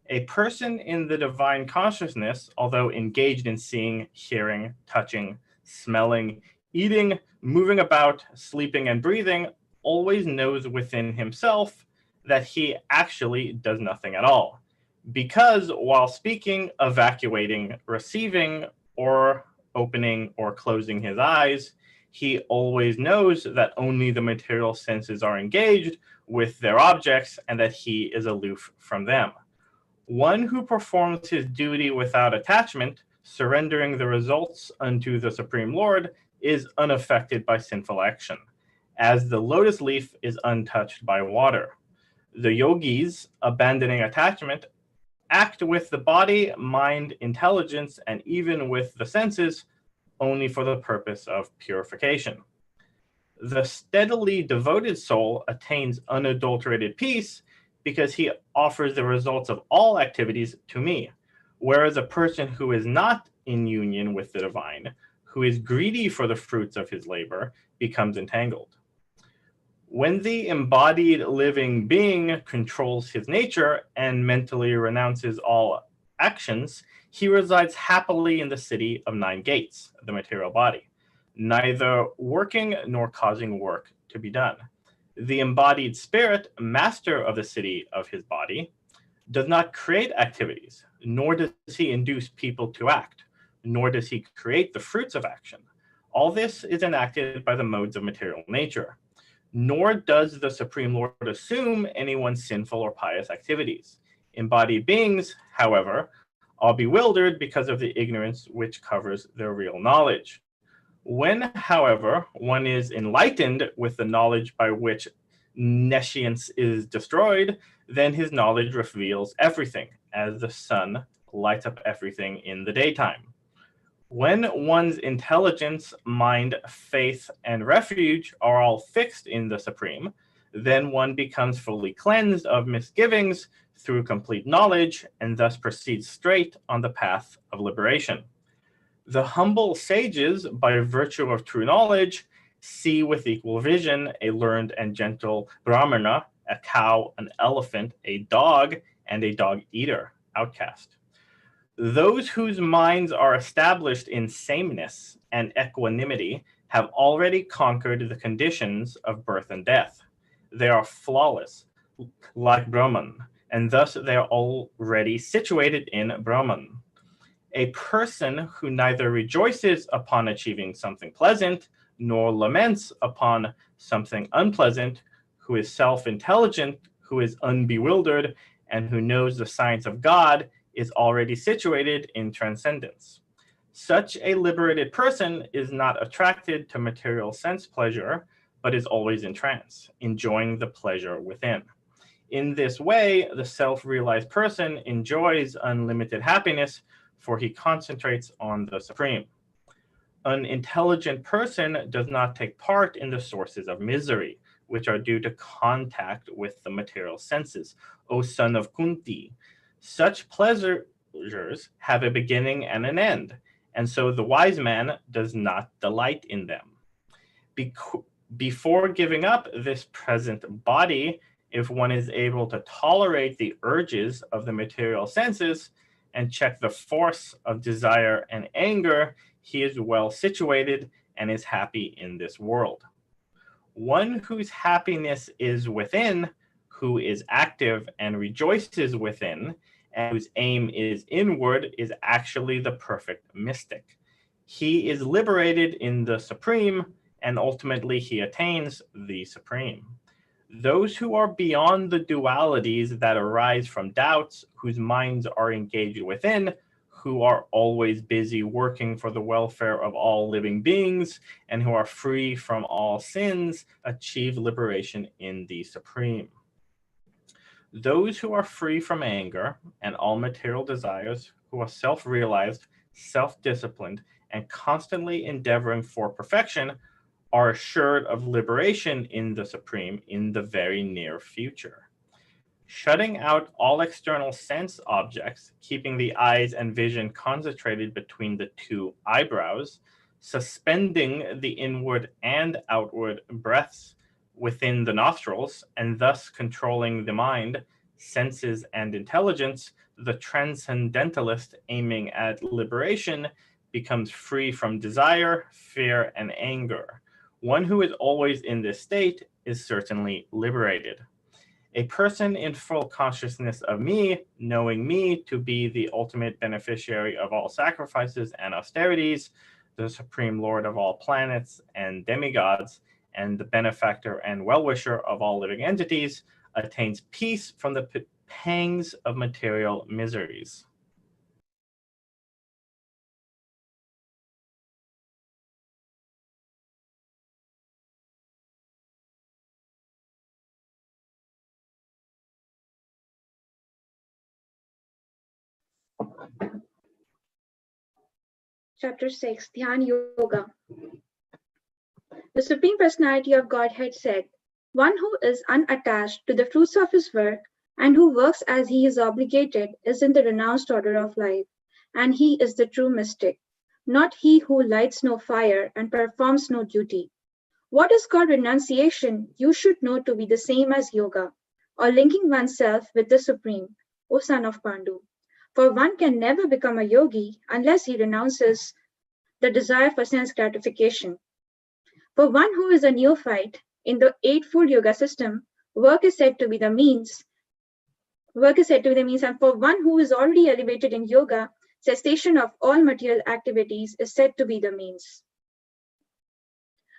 A person in the divine consciousness, although engaged in seeing, hearing, touching, smelling, eating, moving about, sleeping, and breathing, always knows within himself that he actually does nothing at all. Because while speaking, evacuating, receiving, or opening or closing his eyes, he always knows that only the material senses are engaged with their objects and that he is aloof from them. One who performs his duty without attachment, surrendering the results unto the Supreme Lord, is unaffected by sinful action, as the lotus leaf is untouched by water. The yogis, abandoning attachment, act with the body, mind, intelligence, and even with the senses only for the purpose of purification. The steadily devoted soul attains unadulterated peace because he offers the results of all activities to me, whereas a person who is not in union with the divine, who is greedy for the fruits of his labor, becomes entangled. When the embodied living being controls his nature and mentally renounces all actions, He resides happily in the city of 9 gates, the material body, neither working nor causing work to be done. The embodied spirit, master of the city of his body, does not create activities, nor does he induce people to act, nor does he create the fruits of action. All this is enacted by the modes of material nature. Nor does the Supreme Lord assume anyone's sinful or pious activities. Embodied beings, however, are bewildered because of the ignorance which covers their real knowledge. When, however, one is enlightened with the knowledge by which nescience is destroyed, then his knowledge reveals everything, as the sun lights up everything in the daytime. When one's intelligence, mind, faith, and refuge are all fixed in the Supreme, then one becomes fully cleansed of misgivings through complete knowledge, and thus proceeds straight on the path of liberation. The humble sages, by virtue of true knowledge, see with equal vision a learned and gentle brahmana, a cow, an elephant, a dog, and a dog-eater, outcast. Those whose minds are established in sameness and equanimity have already conquered the conditions of birth and death. They are flawless, like Brahman, and thus they are already situated in Brahman. A person who neither rejoices upon achieving something pleasant, nor laments upon something unpleasant, who is self-intelligent, who is unbewildered, and who knows the science of God, is already situated in transcendence. Such a liberated person is not attracted to material sense pleasure, but is always in trance, enjoying the pleasure within. In this way, the self-realized person enjoys unlimited happiness, for he concentrates on the Supreme. An intelligent person does not take part in the sources of misery, which are due to contact with the material senses. O son of Kunti, such pleasures have a beginning and an end, and so the wise man does not delight in them. Before giving up this present body, if one is able to tolerate the urges of the material senses and check the force of desire and anger, he is well situated and is happy in this world. One whose happiness is within, who is active and rejoices within, and whose aim is inward, is actually the perfect mystic. He is liberated in the Supreme, and ultimately he attains the Supreme. Those who are beyond the dualities that arise from doubts, whose minds are engaged within, who are always busy working for the welfare of all living beings, and who are free from all sins, achieve liberation in the Supreme. Those who are free from anger and all material desires, who are self-realized, self-disciplined, and constantly endeavoring for perfection, are assured of liberation in the Supreme in the very near future. Shutting out all external sense objects, keeping the eyes and vision concentrated between the two eyebrows, suspending the inward and outward breaths within the nostrils, and thus controlling the mind, senses, and intelligence, the transcendentalist aiming at liberation becomes free from desire, fear, and anger. One who is always in this state is certainly liberated. A person in full consciousness of me, knowing me to be the ultimate beneficiary of all sacrifices and austerities, the Supreme Lord of all planets and demigods, and the benefactor and well-wisher of all living entities, attains peace from the pangs of material miseries. Chapter 6, Dhyan Yoga. The Supreme Personality of Godhead said, "One who is unattached to the fruits of his work and who works as he is obligated is in the renounced order of life, and he is the true mystic, not he who lights no fire and performs no duty. What is called renunciation you should know to be the same as yoga, or linking oneself with the Supreme, O son of Pandu. For one can never become a yogi unless he renounces the desire for sense gratification. For one who is a neophyte in the Eightfold Yoga system, work is said to be the means. And for one who is already elevated in yoga, cessation of all material activities is said to be the means.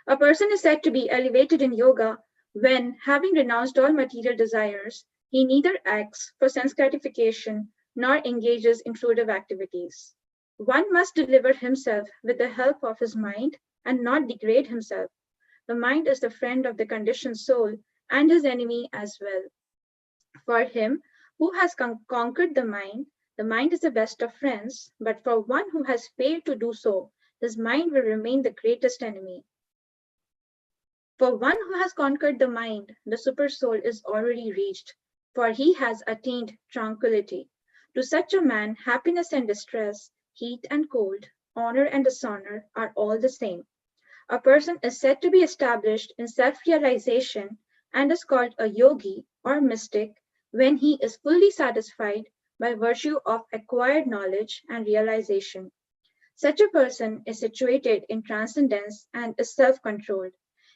A person is said to be elevated in yoga when, having renounced all material desires, he neither acts for sense gratification nor engages in fruitive activities. One must deliver himself with the help of his mind and not degrade himself. The mind is the friend of the conditioned soul and his enemy as well. For him who has conquered the mind is the best of friends, but for one who has failed to do so, his mind will remain the greatest enemy. For one who has conquered the mind, the super soul is already reached, for he has attained tranquility. To such a man, happiness and distress, heat and cold, honor and dishonor are all the same. A person is said to be established in self-realization and is called a yogi or mystic when he is fully satisfied by virtue of acquired knowledge and realization. Such a person is situated in transcendence and is self-controlled.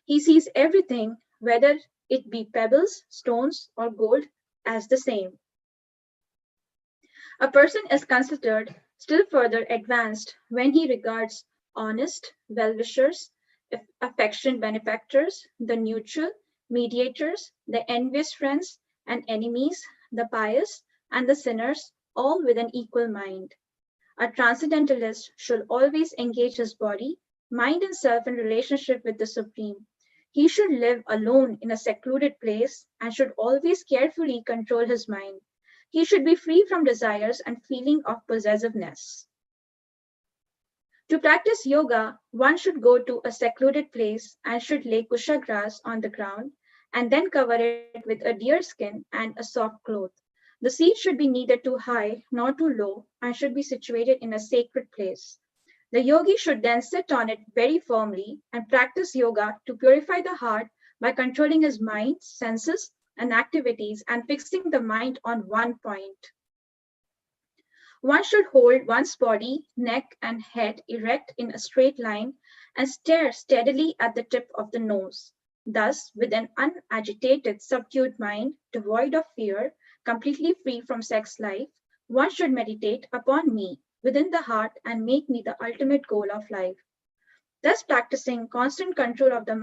He sees everything, whether it be pebbles, stones, or gold, as the same. A person is considered still further advanced when he regards honest well-wishers, affectionate benefactors, the neutral, mediators, the envious friends and enemies, the pious and the sinners, all with an equal mind. A transcendentalist should always engage his body, mind, and self in relationship with the Supreme. He should live alone in a secluded place and should always carefully control his mind. He should be free from desires and feeling of possessiveness. To practice yoga, one should go to a secluded place and should lay kusha grass on the ground and then cover it with a deer skin and a soft cloth. The seat should be neither too high nor too low and should be situated in a sacred place. The yogi should then sit on it very firmly and practice yoga to purify the heart by controlling his mind, senses, and activities and fixing the mind on one point. One should hold one's body, neck, and head erect in a straight line and stare steadily at the tip of the nose. Thus, with an unagitated, subdued mind, devoid of fear, completely free from sex life, one should meditate upon me within the heart and make me the ultimate goal of life. Thus practicing constant control of the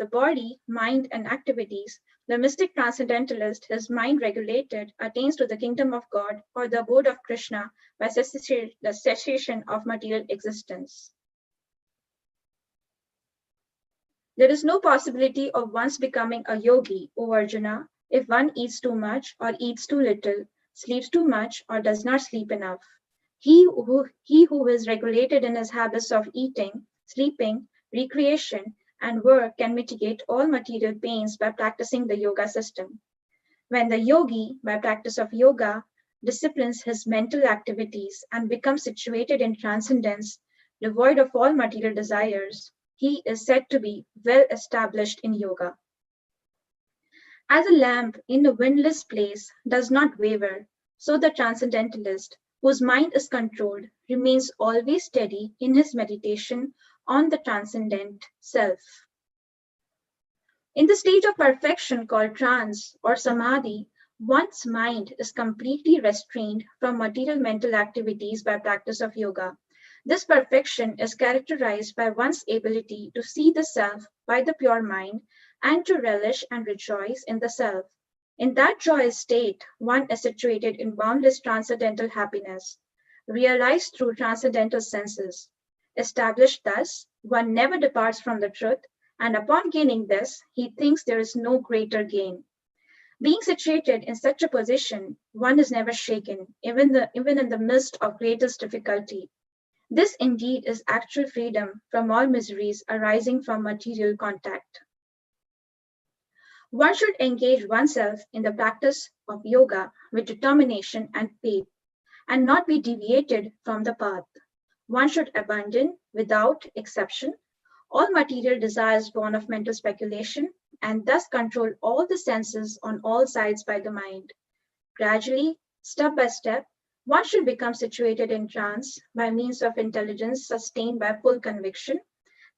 body, mind, and activities, the mystic transcendentalist, his mind regulated, attains to the kingdom of God or the abode of Krishna by the cessation of material existence. There is no possibility of one's becoming a yogi, O Arjuna, if one eats too much or eats too little, sleeps too much or does not sleep enough. He who is regulated in his habits of eating, sleeping, recreation, and work can mitigate all material pains by practicing the yoga system. When the yogi, by practice of yoga, disciplines his mental activities and becomes situated in transcendence, devoid of all material desires, he is said to be well established in yoga. As a lamp in a windless place does not waver, so the transcendentalist, whose mind is controlled, remains always steady in his meditation on the transcendent self. In the stage of perfection called trance or samadhi, one's mind is completely restrained from material mental activities by practice of yoga. This perfection is characterized by one's ability to see the self by the pure mind and to relish and rejoice in the self. In that joyous state, one is situated in boundless transcendental happiness, realized through transcendental senses. Established thus, one never departs from the truth, and upon gaining this, he thinks there is no greater gain. Being situated in such a position, one is never shaken, even in the midst of greatest difficulty. This indeed is actual freedom from all miseries arising from material contact. One should engage oneself in the practice of yoga with determination and faith, and not be deviated from the path. One should abandon, without exception, all material desires born of mental speculation, and thus control all the senses on all sides by the mind. Gradually, step by step, one should become situated in trance by means of intelligence sustained by full conviction,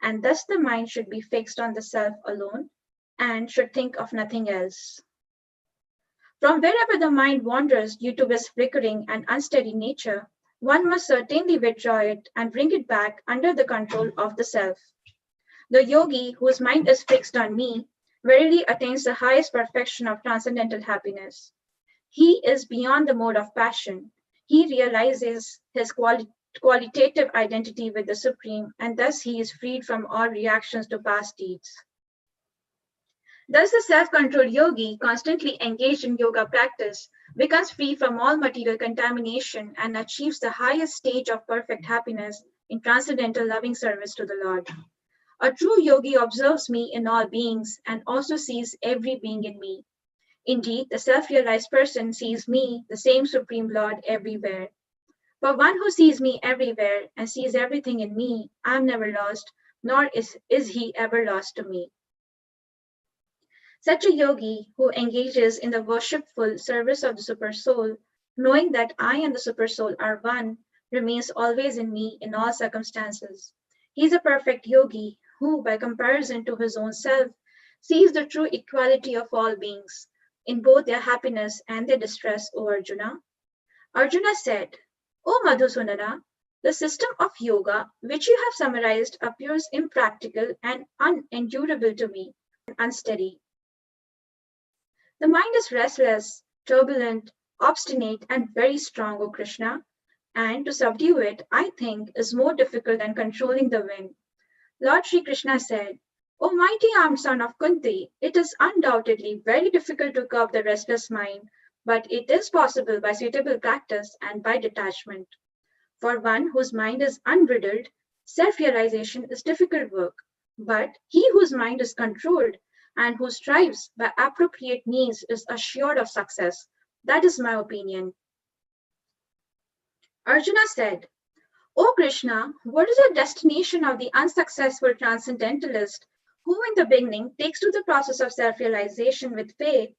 and thus the mind should be fixed on the self alone and should think of nothing else. From wherever the mind wanders due to its flickering and unsteady nature, one must certainly withdraw it and bring it back under the control of the self. The yogi whose mind is fixed on me verily attains the highest perfection of transcendental happiness. He is beyond the mode of passion. He realizes his qualitative identity with the Supreme, and thus he is freed from all reactions to past deeds. Thus, the self-controlled yogi, constantly engaged in yoga practice, becomes free from all material contamination and achieves the highest stage of perfect happiness in transcendental loving service to the Lord. A true yogi observes me in all beings and also sees every being in me. Indeed, the self-realized person sees me, the same Supreme Lord, everywhere. For one who sees me everywhere and sees everything in me, I am never lost, nor is he ever lost to me. Such a yogi who engages in the worshipful service of the Supersoul, knowing that I and the Supersoul are one, remains always in me in all circumstances. He is a perfect yogi who, by comparison to his own self, sees the true equality of all beings, in both their happiness and their distress, O Arjuna. Arjuna said, O Madhusudana, the system of yoga which you have summarized appears impractical and unendurable to me, and unsteady. The mind is restless, turbulent, obstinate, and very strong, O Krishna, and to subdue it, I think, is more difficult than controlling the wind. Lord Sri Krishna said, O mighty armed son of Kunti, it is undoubtedly very difficult to curb the restless mind, but it is possible by suitable practice and by detachment. For one whose mind is unbridled, self-realization is difficult work, but he whose mind is controlled and who strives by appropriate means is assured of success. That is my opinion. Arjuna said, O Krishna, what is the destination of the unsuccessful transcendentalist who in the beginning takes to the process of self-realization with faith,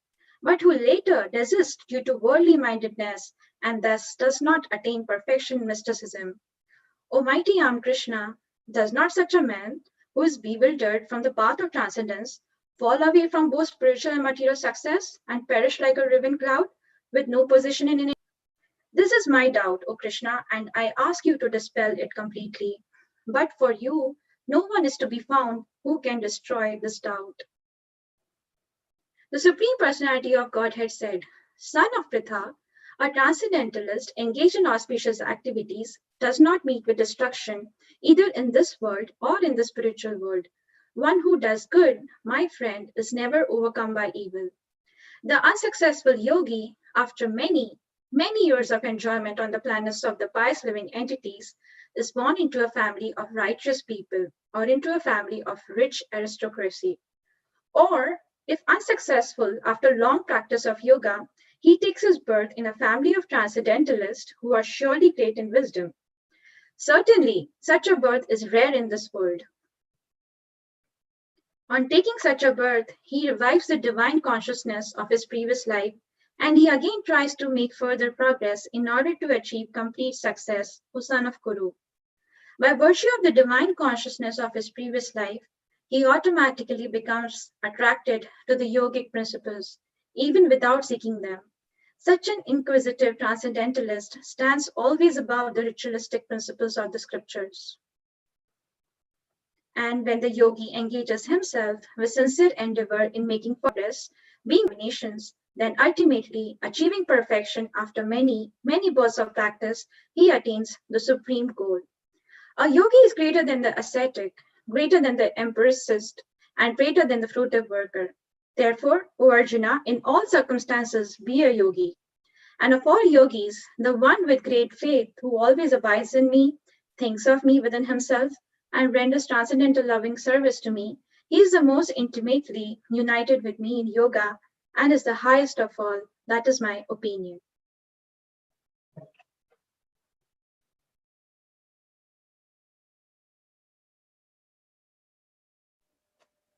but who later desists due to worldly mindedness and thus does not attain perfection in mysticism? O mighty armed Krishna, does not such a man who is bewildered from the path of transcendence fall away from both spiritual and material success and perish like a riven cloud with no position in it? This is my doubt, O Krishna, and I ask you to dispel it completely. But for you, no one is to be found who can destroy this doubt. The Supreme Personality of Godhead said, Son of Pritha, a transcendentalist engaged in auspicious activities does not meet with destruction either in this world or in the spiritual world. One who does good, my friend, is never overcome by evil. The unsuccessful yogi, after many years of enjoyment on the planets of the pious living entities, is born into a family of righteous people or into a family of rich aristocracy. Or, if unsuccessful after long practice of yoga, he takes his birth in a family of transcendentalists who are surely great in wisdom. Certainly, such a birth is rare in this world. On taking such a birth, he revives the divine consciousness of his previous life, and he again tries to make further progress in order to achieve complete success, O son of Kuru. By virtue of the divine consciousness of his previous life, he automatically becomes attracted to the yogic principles, even without seeking them. Such an inquisitive transcendentalist stands always above the ritualistic principles of the scriptures. And when the yogi engages himself with sincere endeavor in making progress, being nations, then ultimately achieving perfection after many births of practice, he attains the supreme goal. A yogi is greater than the ascetic, greater than the empiricist, and greater than the fruitive worker. Therefore, O Arjuna, in all circumstances, be a yogi. And of all yogis, the one with great faith who always abides in me, thinks of me within himself, and renders transcendental loving service to me, he is the most intimately united with me in yoga and is the highest of all. That is my opinion.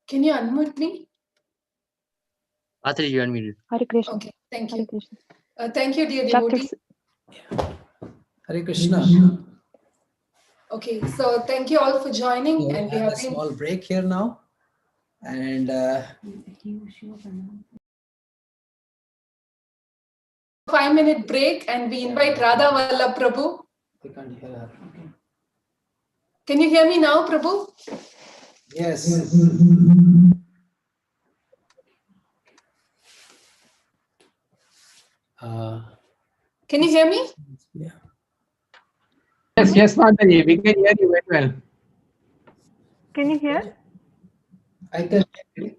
Can you unmute me? Mataji, you unmuted. Hare Krishna. Okay, thank Hare you. Krishna. Thank you, dear Chapter devotee. Hare Krishna. Okay, so thank you all for joining, We and we have a have been small break here now, and 5-minute break, and we invite Radha Vallabh Prabhu. we can't hear her. Can you hear me now, Prabhu? Yes. Can you hear me? Yeah. Yes, Mataji, we can hear you very well. Can you hear? I can hear you.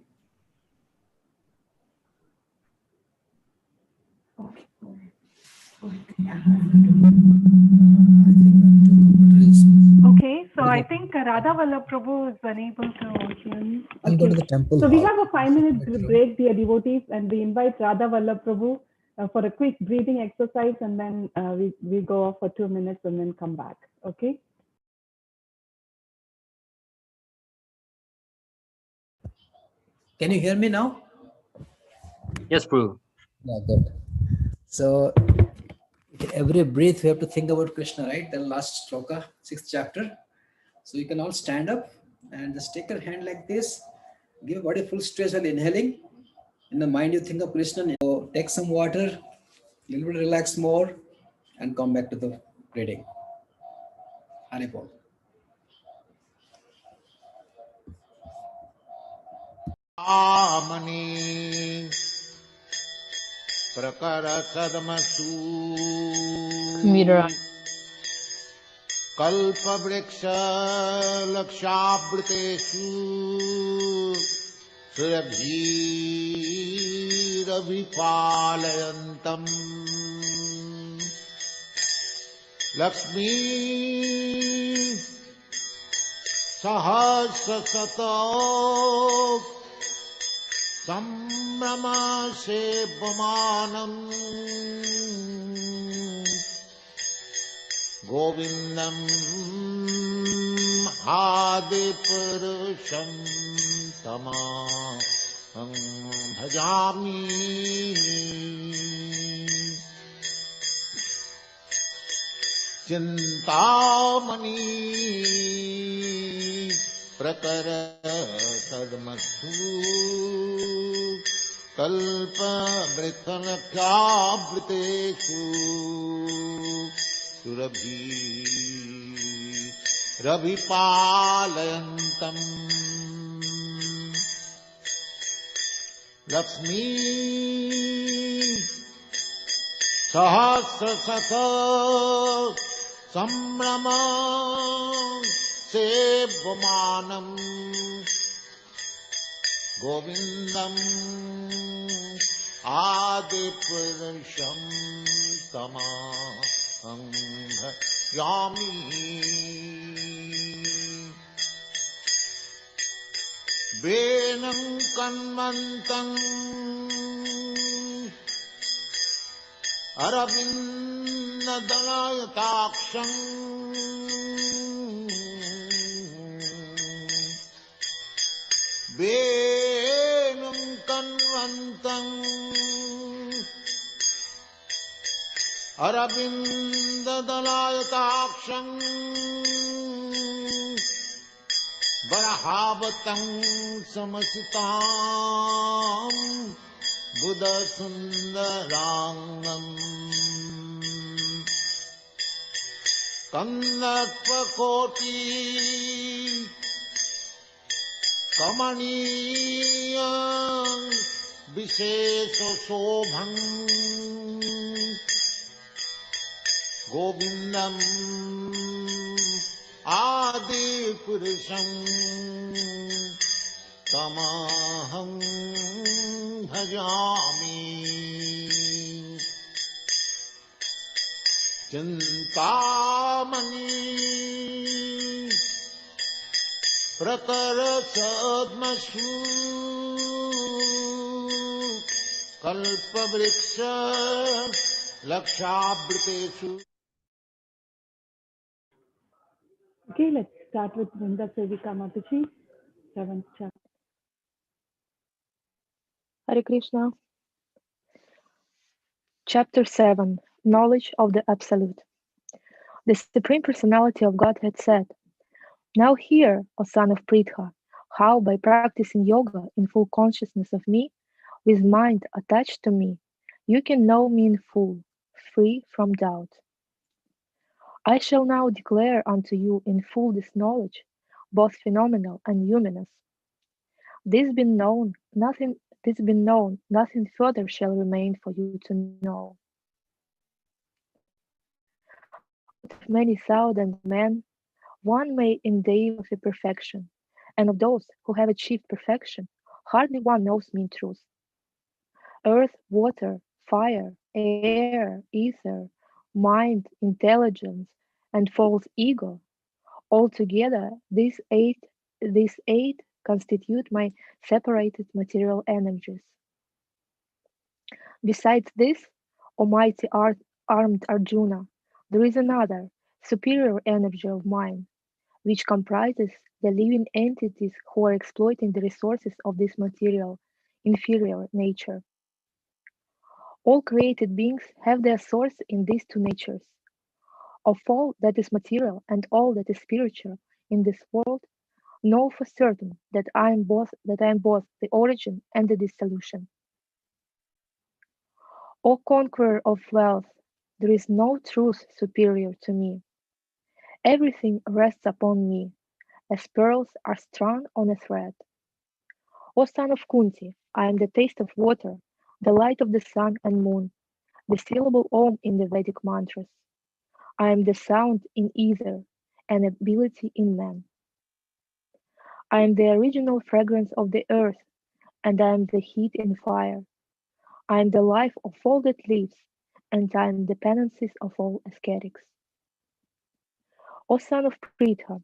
Okay, so I think Radha Vallabh Prabhu is unable to hear me. I'll go to the temple. So we hall. have a 5-minute break, dear devotees, and we invite Radha Vallabh Prabhu for a quick breathing exercise, and then we go off for 2 minutes and then come back. Okay? Can you hear me now? Yes, Prabhu. Yeah, good. So every breath we have to think about Krishna, right? The last sloka, 6th chapter. So you can all stand up and just take your hand like this. Give your body full stretch while inhaling. In the mind you think of Krishna. So take some water, a little bit relax more, and come back to the reading. Haribol. Amani prakara sadmasu kalpa vriksha lakshabritesu surabhirabhipalayantam Lakshmi sahasrasata Sambrama Sevamanam Govindam Adipurusham Tamaham Bhajami Chintamani Prakara Sadmasu Kalpa Vritanakyabritesu Surabhi Rabhipalayantam Lakshmi Sahasrasata Sambrama Sevamanam Govindam Adipurusham Tamaham Bhajami Venam Kanmantam Aravinda Dalayataksham Venam Kanvantam Aravinda Dalayataksham Varahavatam Samasitam Buddha Sundarangam Kandakpakoti Kamaniya Vishesha Shobham Govindam Adi Purusham Tamaham Bhajami Chintamani Prakara Sadmasu Kalpa Vriksha Lakshabritesu. Okay, let's start with Vrinda Sevika Mataji, 7th chapter. Hare Krishna. Chapter 7 Knowledge of the Absolute. The Supreme Personality of Godhead said, "Now hear, O son of Pritha, how by practicing yoga in full consciousness of me, with mind attached to me, you can know me in full, free from doubt. I shall now declare unto you in full this knowledge, both phenomenal and numinous. This being known, nothing further shall remain for you to know. Out of many thousand men, one may endeavor for perfection, and of those who have achieved perfection, hardly one knows me in truth. Earth, water, fire, air, ether, mind, intelligence, and false ego, altogether these eight constitute my separated material energies. Besides this, O mighty armed Arjuna, there is another, superior energy of mine, which comprises the living entities who are exploiting the resources of this material, inferior nature. All created beings have their source in these two natures. Of all that is material and all that is spiritual in this world, know for certain that I am both the origin and the dissolution. O conqueror of wealth, there is no truth superior to me. Everything rests upon me, as pearls are strung on a thread. O son of Kunti, I am the taste of water, the light of the sun and moon, the syllable Om in the Vedic mantras. I am the sound in ether, and ability in man. I am the original fragrance of the earth, and I am the heat in fire. I am the life of all that lives, and I am the penances of all ascetics. O son of Pritha,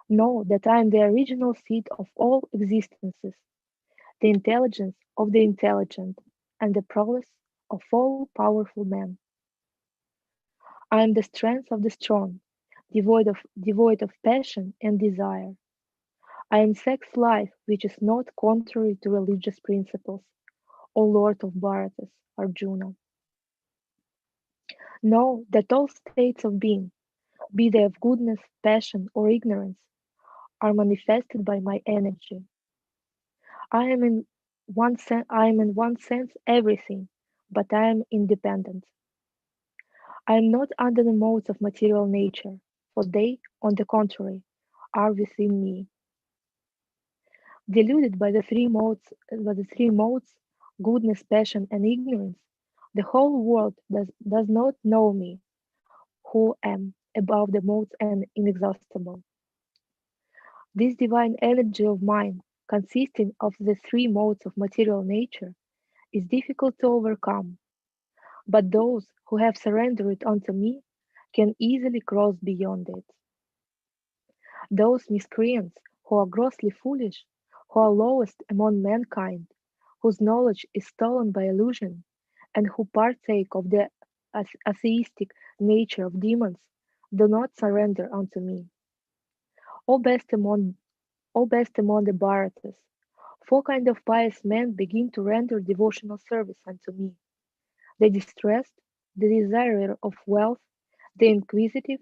know that I am the original seed of all existences, the intelligence of the intelligent, and the prowess of all powerful men. I am the strength of the strong, devoid of passion and desire. I am sex life which is not contrary to religious principles, O Lord of Bharatas, Arjuna. Know that all states of being, be they of goodness, passion, or ignorance, are manifested by my energy. I am in one sense everything, but I am independent. I am not under the modes of material nature, for they, on the contrary, are within me. Deluded by the three modes, goodness, passion, and ignorance, the whole world does not know me, who am above the modes and inexhaustible. This divine energy of mine, consisting of the three modes of material nature, is difficult to overcome, but those who have surrendered unto me can easily cross beyond it. Those miscreants who are grossly foolish, who are lowest among mankind, whose knowledge is stolen by illusion, and who partake of the atheistic nature of demons, do not surrender unto me. O best among the Bharatas, four kinds of pious men begin to render devotional service unto me: the distressed, the desirer of wealth, the inquisitive,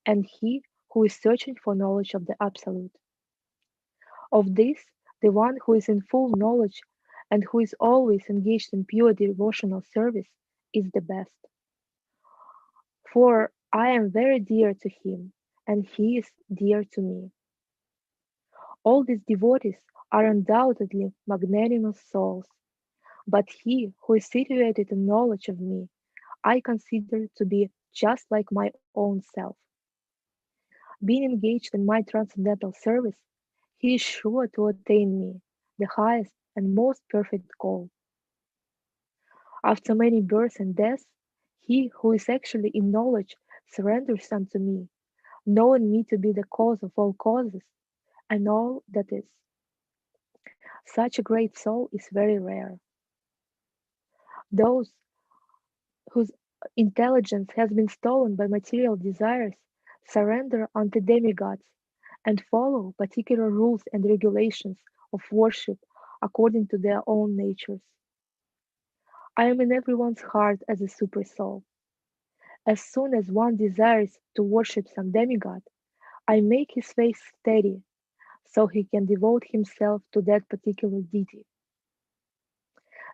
and he who is searching for knowledge of the Absolute. Of this, the one who is in full knowledge and who is always engaged in pure devotional service is the best. For I am very dear to him, and he is dear to me. All these devotees are undoubtedly magnanimous souls, but he who is situated in knowledge of me, I consider to be just like my own self. Being engaged in my transcendental service, he is sure to attain me, the highest and most perfect goal. After many births and deaths, he who is actually in knowledge surrenders unto me, knowing me to be the cause of all causes and all that is. Such a great soul is very rare. Those whose intelligence has been stolen by material desires surrender unto demigods and follow particular rules and regulations of worship according to their own natures. I am in everyone's heart as a super soul. As soon as one desires to worship some demigod, I make his faith steady so he can devote himself to that particular deity.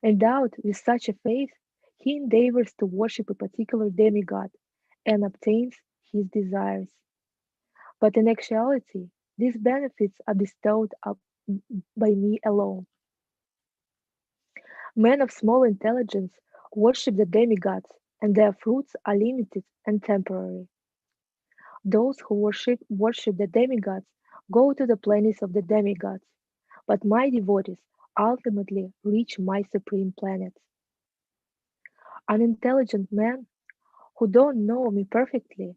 Endowed with such a faith, he endeavors to worship a particular demigod and obtains his desires. But in actuality, these benefits are bestowed by me alone. Men of small intelligence worship the demigods, and their fruits are limited and temporary. Those who worship the demigods go to the planets of the demigods, but my devotees ultimately reach my supreme planets. Unintelligent men who don't know me perfectly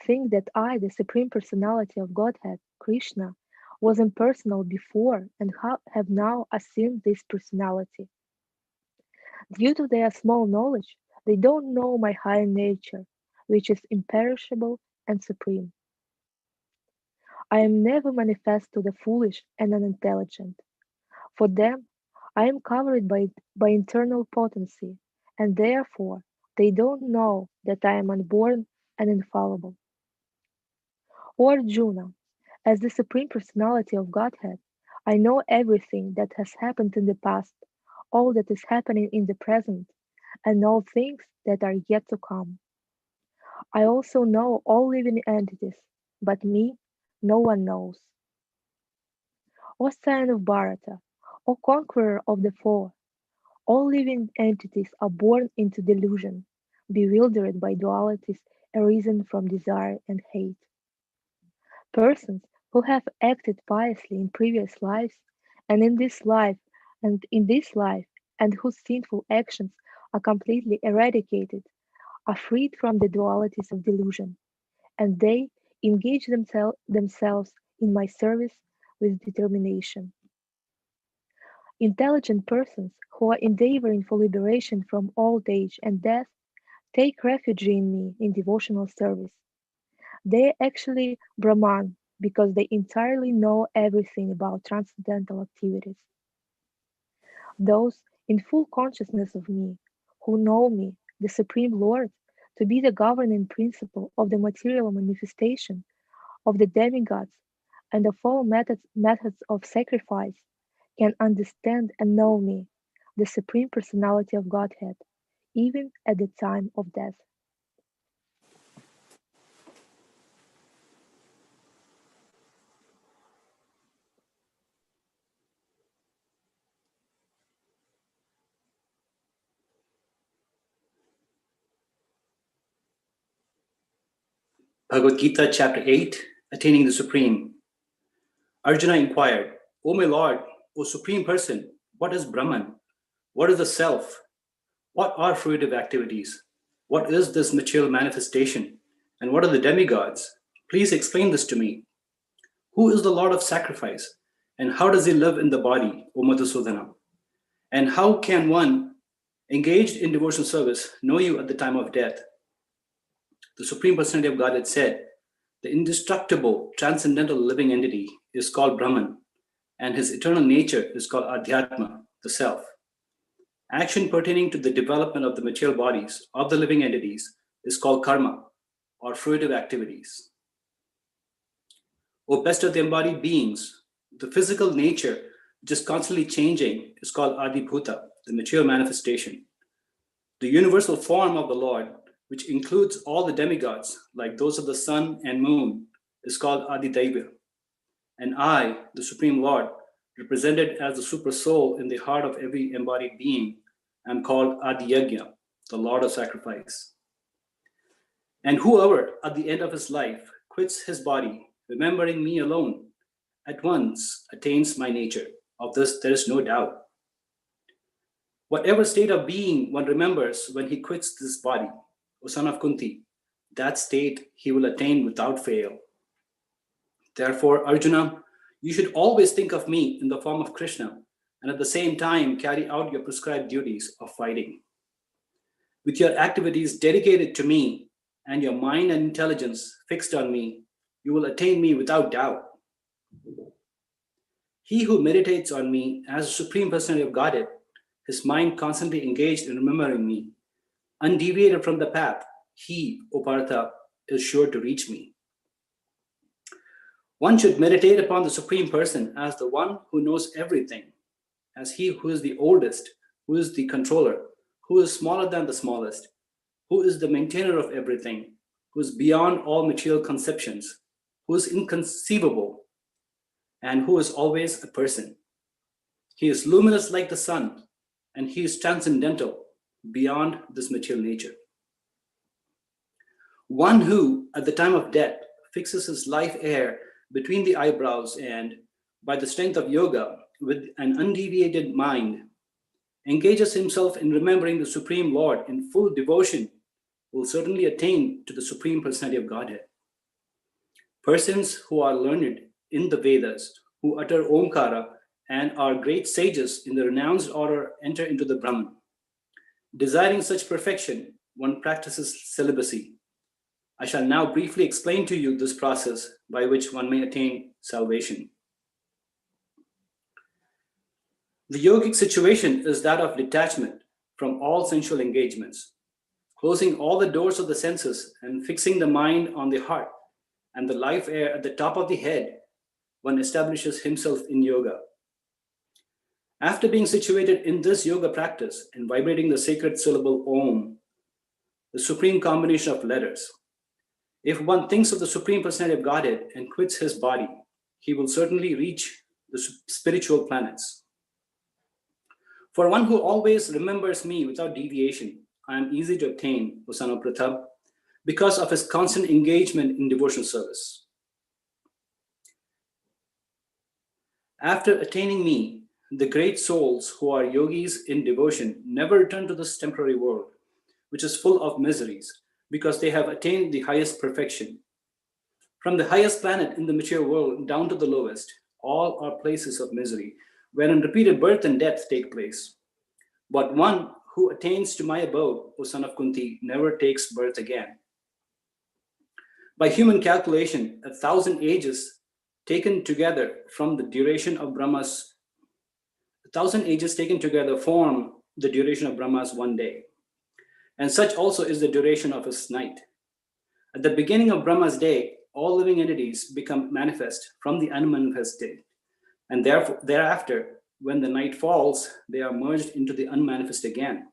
think that I, the Supreme Personality of Godhead, Krishna, was impersonal before and have now assumed this personality. Due to their small knowledge, they don't know my higher nature, which is imperishable and supreme. I am never manifest to the foolish and unintelligent. For them, I am covered by internal potency, and therefore they don't know that I am unborn and infallible. O Arjuna, as the Supreme Personality of Godhead, I know everything that has happened in the past, all that is happening in the present, and all things that are yet to come. I also know all living entities, but me no one knows. O Scion of Bharata, O conqueror of the four, all living entities are born into delusion, bewildered by dualities arisen from desire and hate. Persons who have acted piously in previous lives and in this life and whose sinful actions are completely eradicated are freed from the dualities of delusion, and they engage themselves in my service with determination. Intelligent persons who are endeavoring for liberation from old age and death take refuge in me in devotional service. They are actually Brahman because they entirely know everything about transcendental activities. Those in full consciousness of me, who know me, the Supreme Lord, to be the governing principle of the material manifestation of the demigods and of all methods of sacrifice, can understand and know me, the Supreme Personality of Godhead, even at the time of death. Bhagavad Gita, chapter 8, Attaining the Supreme. Arjuna inquired, O my Lord, O Supreme Person, what is Brahman? What is the self? What are fruitive activities? What is this material manifestation? And what are the demigods? Please explain this to me. Who is the Lord of sacrifice? And how does he live in the body, O Madhusudana? And how can one engaged in devotional service know you at the time of death? The Supreme Personality of Godhead said, the indestructible, transcendental living entity is called Brahman, and his eternal nature is called Adhyatma, the self. Action pertaining to the development of the material bodies of the living entities is called karma, or fruitive activities. O best of the embodied beings, the physical nature, which is constantly changing, is called Adibhuta, the material manifestation. The universal form of the Lord, which includes all the demigods, like those of the sun and moon, is called Adidaiva. And I, the Supreme Lord, represented as the super soul in the heart of every embodied being, am called Adiyagya, the Lord of sacrifice. And whoever, at the end of his life, quits his body, remembering me alone, at once attains my nature. Of this, there is no doubt. Whatever state of being one remembers when he quits this body, O son of Kunti, that state he will attain without fail. Therefore, Arjuna, you should always think of me in the form of Krishna, and at the same time carry out your prescribed duties of fighting. With your activities dedicated to me and your mind and intelligence fixed on me, you will attain me without doubt. He who meditates on me as the Supreme Personality of Godhead his mind constantly engaged in remembering me, undeviated from the path, he, O Partha, is sure to reach me. One should meditate upon the Supreme Person as the one who knows everything, as he who is the oldest, who is the controller, who is smaller than the smallest, who is the maintainer of everything, who is beyond all material conceptions, who is inconceivable, and who is always a person. He is luminous like the sun, and he is transcendental beyond this material nature. One who, at the time of death, fixes his life air between the eyebrows and, by the strength of yoga, with an undeviated mind, engages himself in remembering the Supreme Lord in full devotion, will certainly attain to the Supreme Personality of Godhead. Persons who are learned in the Vedas, who utter Omkara, and are great sages in the renounced order, enter into the Brahman. Desiring such perfection, one practices celibacy. I shall now briefly explain to you this process by which one may attain salvation. The yogic situation is that of detachment from all sensual engagements, closing all the doors of the senses and fixing the mind on the heart and the life air at the top of the head. One establishes himself in yoga. After being situated in this yoga practice and vibrating the sacred syllable Om, the supreme combination of letters, if one thinks of the Supreme Personality of Godhead and quits his body, he will certainly reach the spiritual planets. For one who always remembers me without deviation, I am easy to attain, O son of Pratap, because of his constant engagement in devotional service. After attaining me, the great souls who are yogis in devotion never return to this temporary world, which is full of miseries, because they have attained the highest perfection. From the highest planet in the mature world down to the lowest, all are places of misery, wherein repeated birth and death take place. But one who attains to my abode, O son of Kunti, never takes birth again. By human calculation, 1,000 ages taken together from the duration of Brahma's, 1,000 ages taken together form the duration of Brahma's one day. And such also is the duration of his night. At the beginning of Brahma's day, all living entities become manifest from the unmanifest day. And therefore, thereafter, when the night falls, they are merged into the unmanifest again.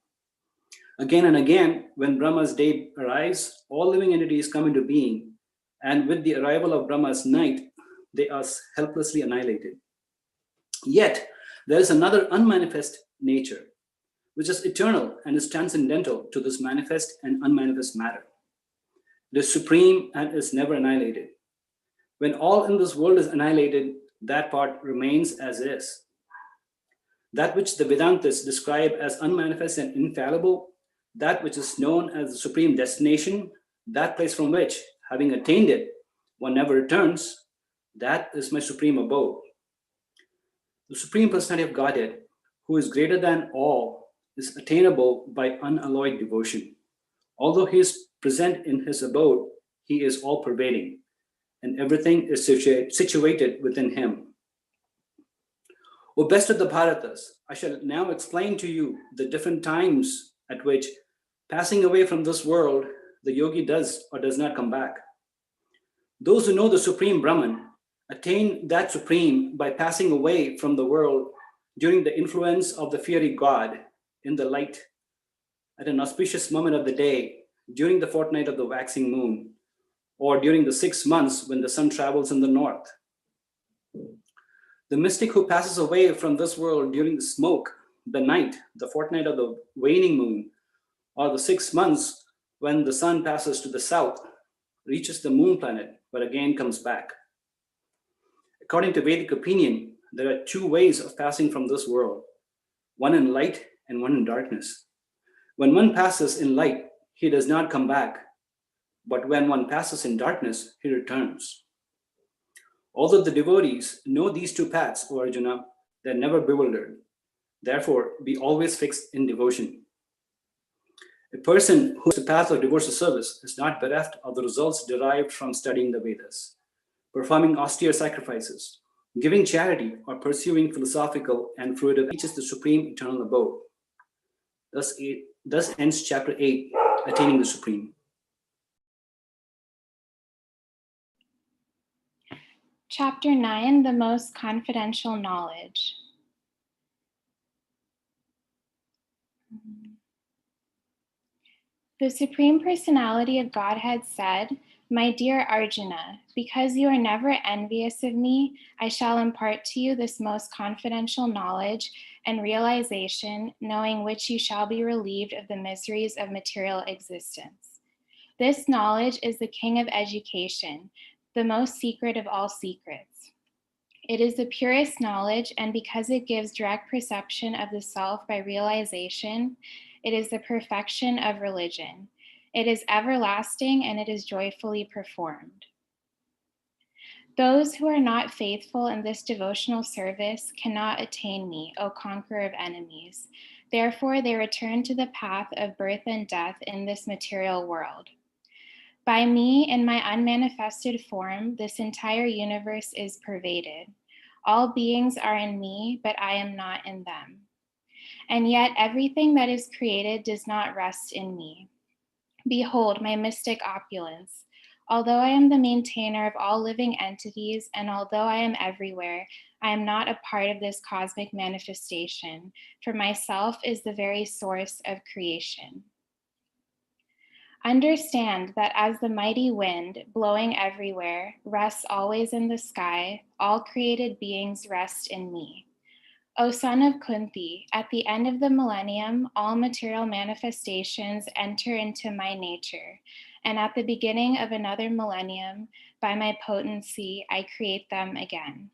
Again and again, when Brahma's day arrives, all living entities come into being. And with the arrival of Brahma's night, they are helplessly annihilated. Yet, there is another unmanifest nature, which is eternal and is transcendental to this manifest and unmanifest matter. It is supreme and is never annihilated. When all in this world is annihilated, that part remains as is. That which the Vedantas describe as unmanifest and infallible, that which is known as the supreme destination, that place from which, having attained it, one never returns, that is my supreme abode. The Supreme Personality of Godhead, who is greater than all, is attainable by unalloyed devotion. Although he is present in his abode, he is all-pervading, and everything is situated within him. O best of the Bharatas, I shall now explain to you the different times at which, passing away from this world, the yogi does or does not come back. Those who know the Supreme Brahman attain that Supreme by passing away from the world during the influence of the fiery god in the light at an auspicious moment of the day, during the fortnight of the waxing moon, or during the 6 months when the sun travels in the north. The mystic who passes away from this world during the smoke, the night, the fortnight of the waning moon, or the 6 months when the sun passes to the south, reaches the moon planet, but again comes back. According to Vedic opinion, there are 2 ways of passing from this world, one in light and one in darkness. When one passes in light, he does not come back, but when one passes in darkness, he returns. Although the devotees know these 2 paths, O Arjuna, they are never bewildered. Therefore, be always fixed in devotion. A person who is the path of devotional service is not bereft of the results derived from studying the Vedas, performing austere sacrifices, giving charity, or pursuing philosophical and fruitive reaches the supreme eternal abode. Thus ends chapter 8, Attaining the Supreme. Chapter 9, The Most Confidential Knowledge. The Supreme Personality of Godhead said, "My dear Arjuna, because you are never envious of me, I shall impart to you this most confidential knowledge and realization, knowing which you shall be relieved of the miseries of material existence. This knowledge is the king of education, the most secret of all secrets. It is the purest knowledge, and because it gives direct perception of the self by realization, it is the perfection of religion. It is everlasting, and it is joyfully performed. Those who are not faithful in this devotional service cannot attain me, O conqueror of enemies. Therefore, they return to the path of birth and death in this material world. By me, in my unmanifested form, this entire universe is pervaded. All beings are in me, but I am not in them. And yet everything that is created does not rest in me. Behold my mystic opulence. Although I am the maintainer of all living entities, and although I am everywhere, I am not a part of this cosmic manifestation, for myself is the very source of creation. Understand that as the mighty wind, blowing everywhere, rests always in the sky, all created beings rest in me. O son of Kunti, at the end of the millennium, all material manifestations enter into my nature, and at the beginning of another millennium, by my potency, I create them again.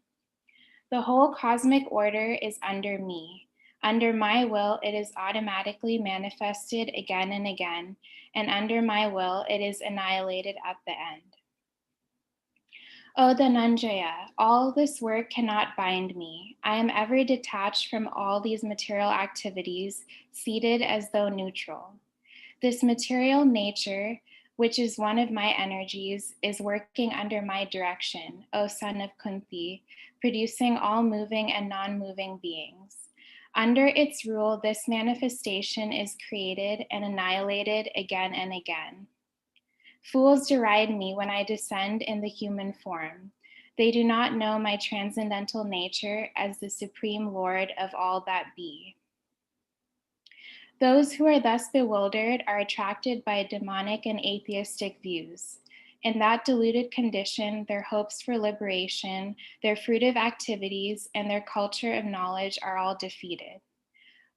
The whole cosmic order is under me. Under my will, it is automatically manifested again and again, and under my will, it is annihilated at the end. O Dhananjaya, all this work cannot bind me. I am ever detached from all these material activities, seated as though neutral. This material nature, which is one of my energies, is working under my direction, O son of Kunti, producing all moving and non-moving beings. Under its rule, this manifestation is created and annihilated again and again. Fools deride me when I descend in the human form. They do not know my transcendental nature as the Supreme Lord of all that be. Those who are thus bewildered are attracted by demonic and atheistic views. In that deluded condition, their hopes for liberation, their fruitive activities, and their culture of knowledge are all defeated.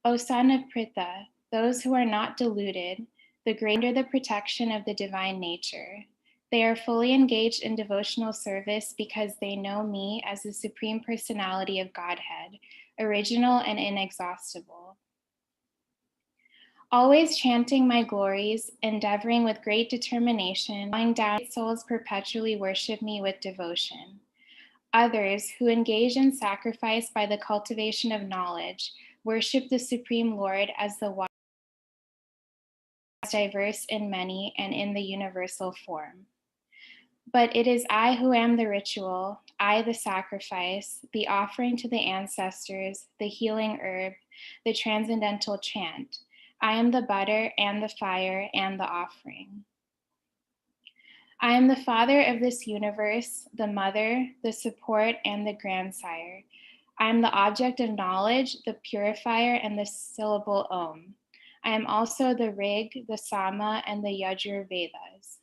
O son of Pritha, those who are not deluded, the greater the protection of the divine nature. They are fully engaged in devotional service because they know me as the Supreme Personality of Godhead, original and inexhaustible. Always chanting my glories, endeavoring with great determination, lying down, souls perpetually worship me with devotion. Others, who engage in sacrifice by the cultivation of knowledge, worship the Supreme Lord as the one diverse in many and in the universal form. But it is I who am the ritual, I the sacrifice, the offering to the ancestors, the healing herb, the transcendental chant. I am the butter and the fire and the offering. I am the father of this universe, the mother, the support, and the grandsire. I am the object of knowledge, the purifier, and the syllable Om. I am also the Rig, the Sama, and the Yajur Vedas.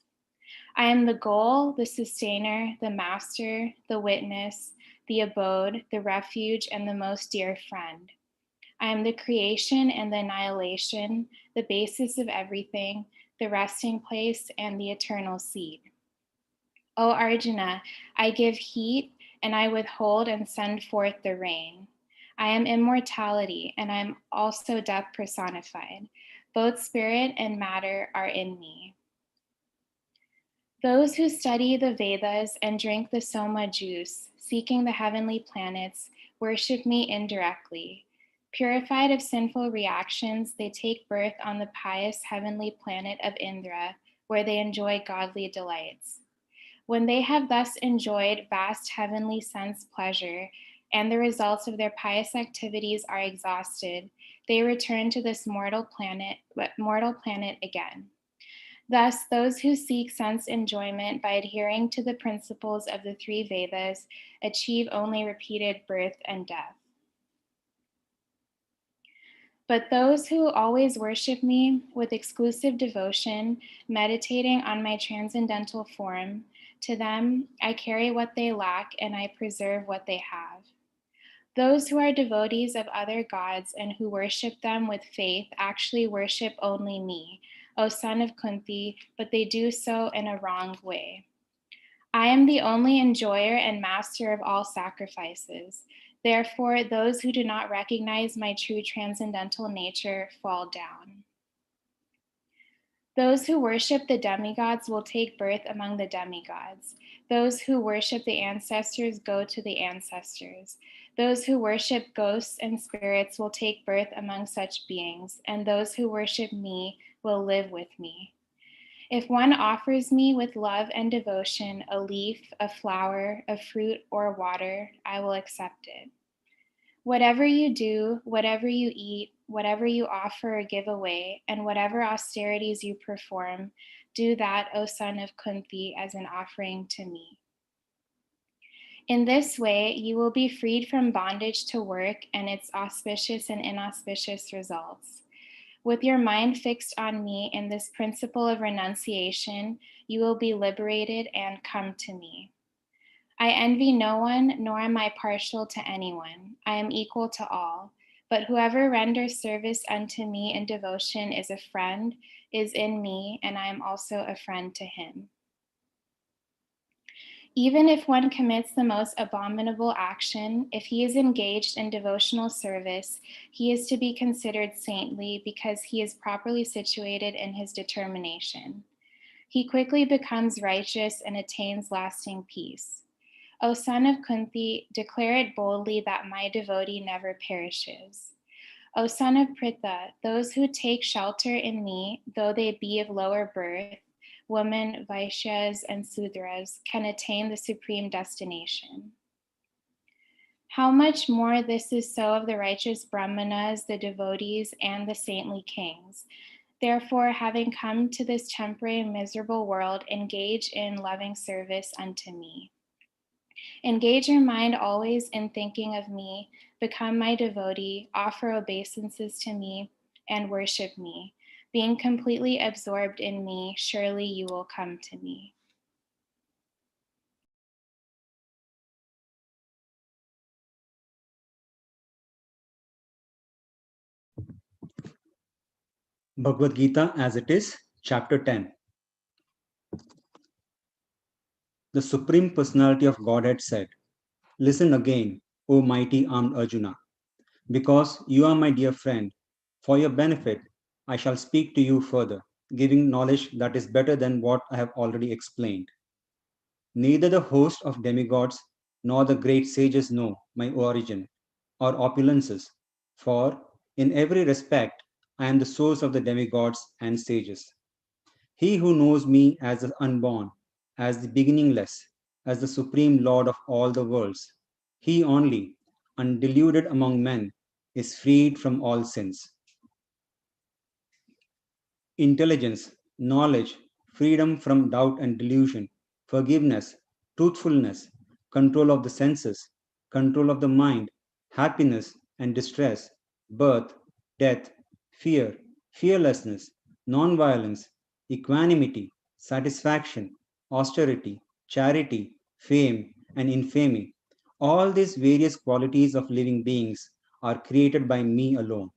I am the goal, the sustainer, the master, the witness, the abode, the refuge, and the most dear friend. I am the creation and the annihilation, the basis of everything, the resting place, and the eternal seed. O Arjuna, I give heat, and I withhold and send forth the rain. I am immortality, and I am also death personified. Both spirit and matter are in me. Those who study the Vedas and drink the Soma juice, seeking the heavenly planets, worship me indirectly. Purified of sinful reactions, they take birth on the pious heavenly planet of Indra, where they enjoy godly delights. When they have thus enjoyed vast heavenly sense pleasure, and the results of their pious activities are exhausted, they return to this mortal planet again. Thus, those who seek sense enjoyment by adhering to the principles of the three Vedas achieve only repeated birth and death. But those who always worship me with exclusive devotion, meditating on my transcendental form, to them I carry what they lack and I preserve what they have. Those who are devotees of other gods and who worship them with faith actually worship only me, O son of Kunti, but they do so in a wrong way. I am the only enjoyer and master of all sacrifices. Therefore, those who do not recognize my true transcendental nature fall down. Those who worship the demigods will take birth among the demigods. Those who worship the ancestors go to the ancestors. Those who worship ghosts and spirits will take birth among such beings, and those who worship me will live with me. If one offers me with love and devotion a leaf, a flower, a fruit, or water, I will accept it. Whatever you do, whatever you eat, whatever you offer or give away, and whatever austerities you perform, do that, O son of Kunti, as an offering to me. In this way, you will be freed from bondage to work and its auspicious and inauspicious results. With your mind fixed on me in this principle of renunciation, you will be liberated and come to me. I envy no one, nor am I partial to anyone. I am equal to all. But whoever renders service unto me in devotion is a friend, is in me, and I am also a friend to him. Even if one commits the most abominable action, if he is engaged in devotional service, he is to be considered saintly because he is properly situated in his determination. He quickly becomes righteous and attains lasting peace. O son of Kunti, declare it boldly that my devotee never perishes. O son of Pritha, those who take shelter in me, though they be of lower birth, women, Vaishyas, and Sudras, can attain the supreme destination. How much more this is so of the righteous Brahmanas, the devotees, and the saintly kings. Therefore, having come to this temporary and miserable world, engage in loving service unto me. Engage your mind always in thinking of me, become my devotee, offer obeisances to me, and worship me. Being completely absorbed in me, surely you will come to me. Bhagavad Gita as it is, chapter 10. The Supreme Personality of Godhead said, "Listen again, O mighty armed Arjuna, because you are my dear friend. For your benefit, I shall speak to you further, giving knowledge that is better than what I have already explained. Neither the host of demigods nor the great sages know my origin or opulences, for in every respect I am the source of the demigods and sages. He who knows me as the unborn, as the beginningless, as the supreme Lord of all the worlds, he only, undeluded among men, is freed from all sins. Intelligence, knowledge, freedom from doubt and delusion, forgiveness, truthfulness, control of the senses, control of the mind, happiness and distress, birth, death, fear, fearlessness, non-violence, equanimity, satisfaction, austerity, charity, fame, and infamy. All these various qualities of living beings are created by me alone.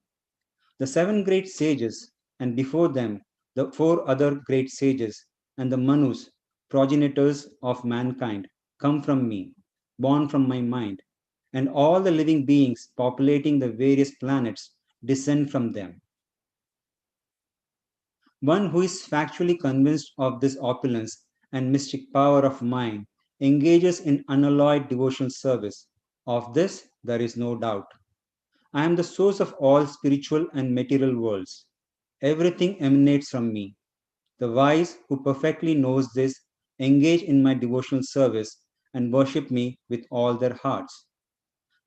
The seven great sages, and before them the four other great sages, and the Manus, progenitors of mankind, come from me, born from my mind, and all the living beings populating the various planets descend from them. One who is factually convinced of this opulence and mystic power of mine engages in unalloyed devotional service. Of this there is no doubt. I am the source of all spiritual and material worlds. Everything emanates from me. The wise who perfectly knows this engage in my devotional service and worship me with all their hearts.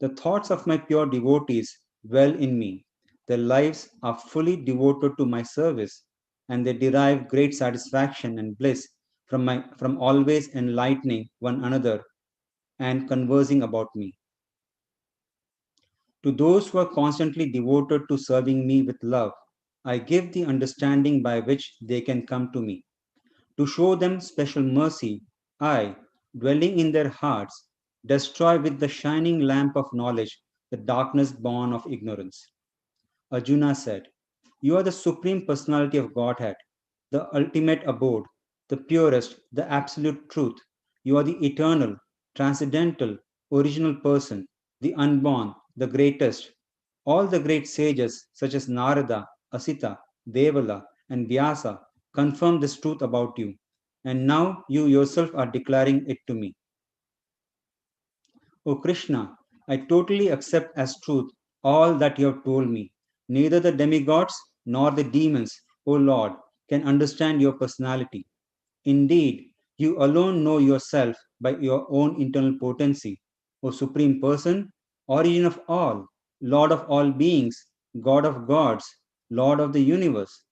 The thoughts of my pure devotees dwell in me. their lives are fully devoted to my service, and they derive great satisfaction and bliss from always enlightening one another and conversing about me. To those who are constantly devoted to serving me with love, I give the understanding by which they can come to me. To show them special mercy, I, dwelling in their hearts, destroy with the shining lamp of knowledge the darkness born of ignorance. Arjuna said, "You are the Supreme Personality of Godhead, the ultimate abode, the purest, the absolute truth. You are the eternal, transcendental, original person, the unborn, the greatest. All the great sages, such as Narada, Asita, Devala, and Vyasa, confirm this truth about you. And now you yourself are declaring it to me. O Krishna, I totally accept as truth all that you have told me. Neither the demigods nor the demons, O Lord, can understand your personality. Indeed, you alone know yourself by your own internal potency, O Supreme Person, origin of all, Lord of all beings, God of gods, Lord of the universe.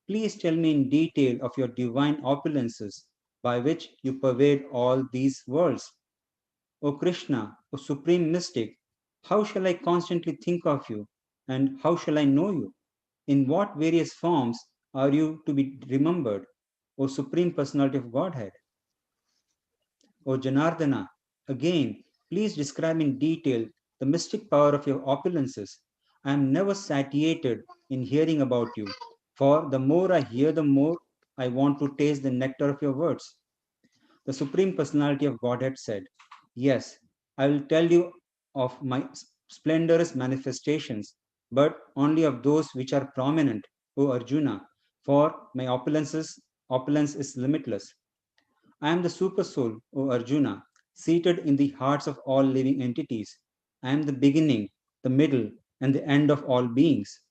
Please tell me in detail of your divine opulences by which you pervade all these worlds. O Krishna, O Supreme Mystic, how shall I constantly think of you, and how shall I know you? In what various forms are you to be remembered, O Supreme Personality of Godhead? O Janardana, again, please describe in detail the mystic power of your opulences. I am never satiated in hearing about you, for the more I hear, the more I want to taste the nectar of your words. The Supreme Personality of Godhead said, "Yes, I will tell you of my splendorous manifestations, but only of those which are prominent, O Arjuna, for my opulence is limitless. I am the Super Soul, O Arjuna, seated in the hearts of all living entities. I am the beginning, the middle, and the end of all beings.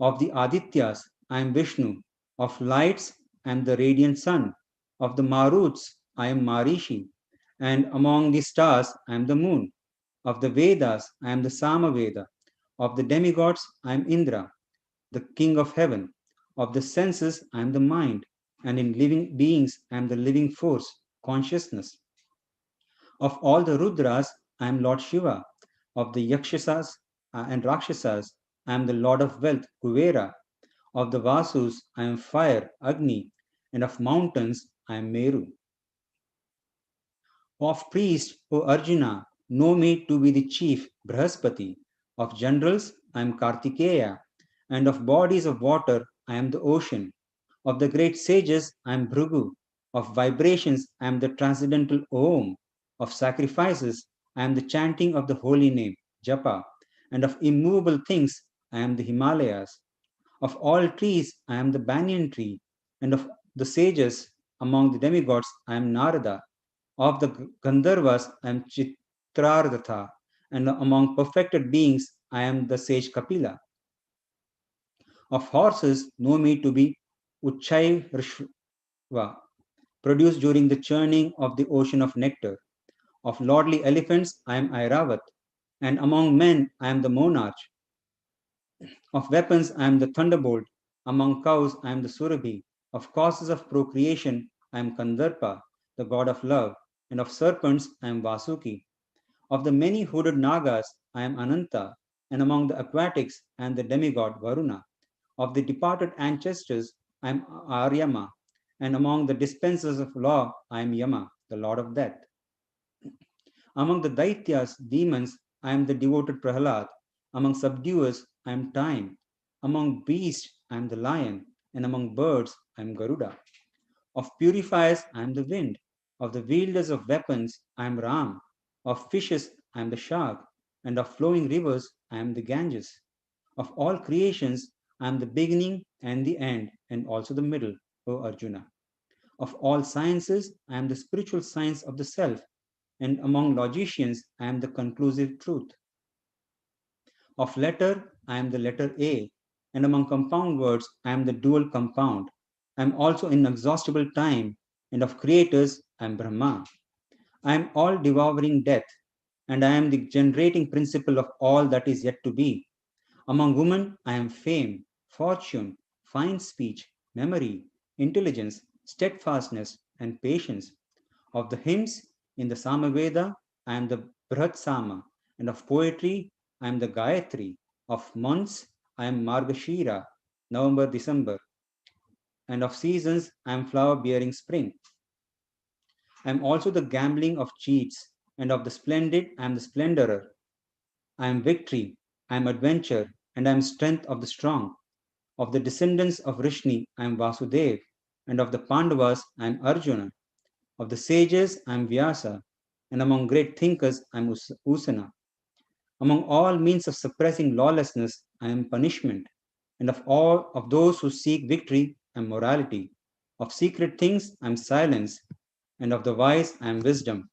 Of the Adityas, I am Vishnu. Of lights, I am the radiant sun. Of the Maruts, I am Marishi. And among the stars, I am the moon. Of the Vedas, I am the Samaveda. Of the demigods, I am Indra, the king of heaven. Of the senses, I am the mind. And in living beings, I am the living force, consciousness. Of all the Rudras, I am Lord Shiva. Of the Yakshasas and Rakshasas, I am the Lord of wealth, Kuvera. Of the Vasus, I am fire, Agni. And of mountains, I am Meru. Of priests, O Arjuna, know me to be the chief, Brahaspati. Of generals, I am Kartikeya. And of bodies of water, I am the ocean. Of the great sages, I am Bhrigu. Of vibrations, I am the transcendental Om. Of sacrifices, I am the chanting of the holy name, Japa. And of immovable things, I am the Himalayas. Of all trees, I am the banyan tree. And of the sages, among the demigods, I am Narada. Of the Gandharvas, I am Chitraratha. And among perfected beings, I am the sage Kapila. Of horses, know me to be Uchai Rishva, produced during the churning of the ocean of nectar. Of lordly elephants, I am Airavat. And among men, I am the monarch. Of weapons, I am the thunderbolt. Among cows, I am the Surabhi. Of causes of procreation, I am Kandarpa, the god of love. And of serpents, I am Vasuki. Of the many hooded Nagas, I am Ananta. And among the aquatics, I am the demigod Varuna. Of the departed ancestors, I am Aryama. And among the dispensers of law, I am Yama, the lord of death. Among the Daityas, demons, I am the devoted Prahalad. Among subduers, I am time. Among beasts, I am the lion. And among birds, I am Garuda. Of purifiers, I am the wind. Of the wielders of weapons, I am Ram. Of fishes, I am the shark. And of flowing rivers, I am the Ganges. Of all creations, I am the beginning and the end, and also the middle, O Arjuna. Of all sciences, I am the spiritual science of the self. And among logicians, I am the conclusive truth. Of letter, I am the letter A, and among compound words, I am the dual compound. I am also inexhaustible time, and of creators, I am Brahma. I am all devouring death, and I am the generating principle of all that is yet to be. Among women, I am fame, fortune, fine speech, memory, intelligence, steadfastness, and patience. Of the hymns in the Samaveda, I am the Brihat Sama, and of poetry, I am the Gayatri. Of months, I am Margashira, November, December, and of seasons, I am flower bearing spring. I am also the gambling of cheats, and of the splendid, I am the splendorer. I am victory, I am adventure, and I am strength of the strong. Of the descendants of Rishni, I am Vasudev, and of the Pandavas, I am Arjuna. Of the sages, I am Vyasa, and among great thinkers, I am Usana. Among all means of suppressing lawlessness, I am punishment, and of all of those who seek victory, I am morality. Of secret things, I am silence, and of the wise, I am wisdom.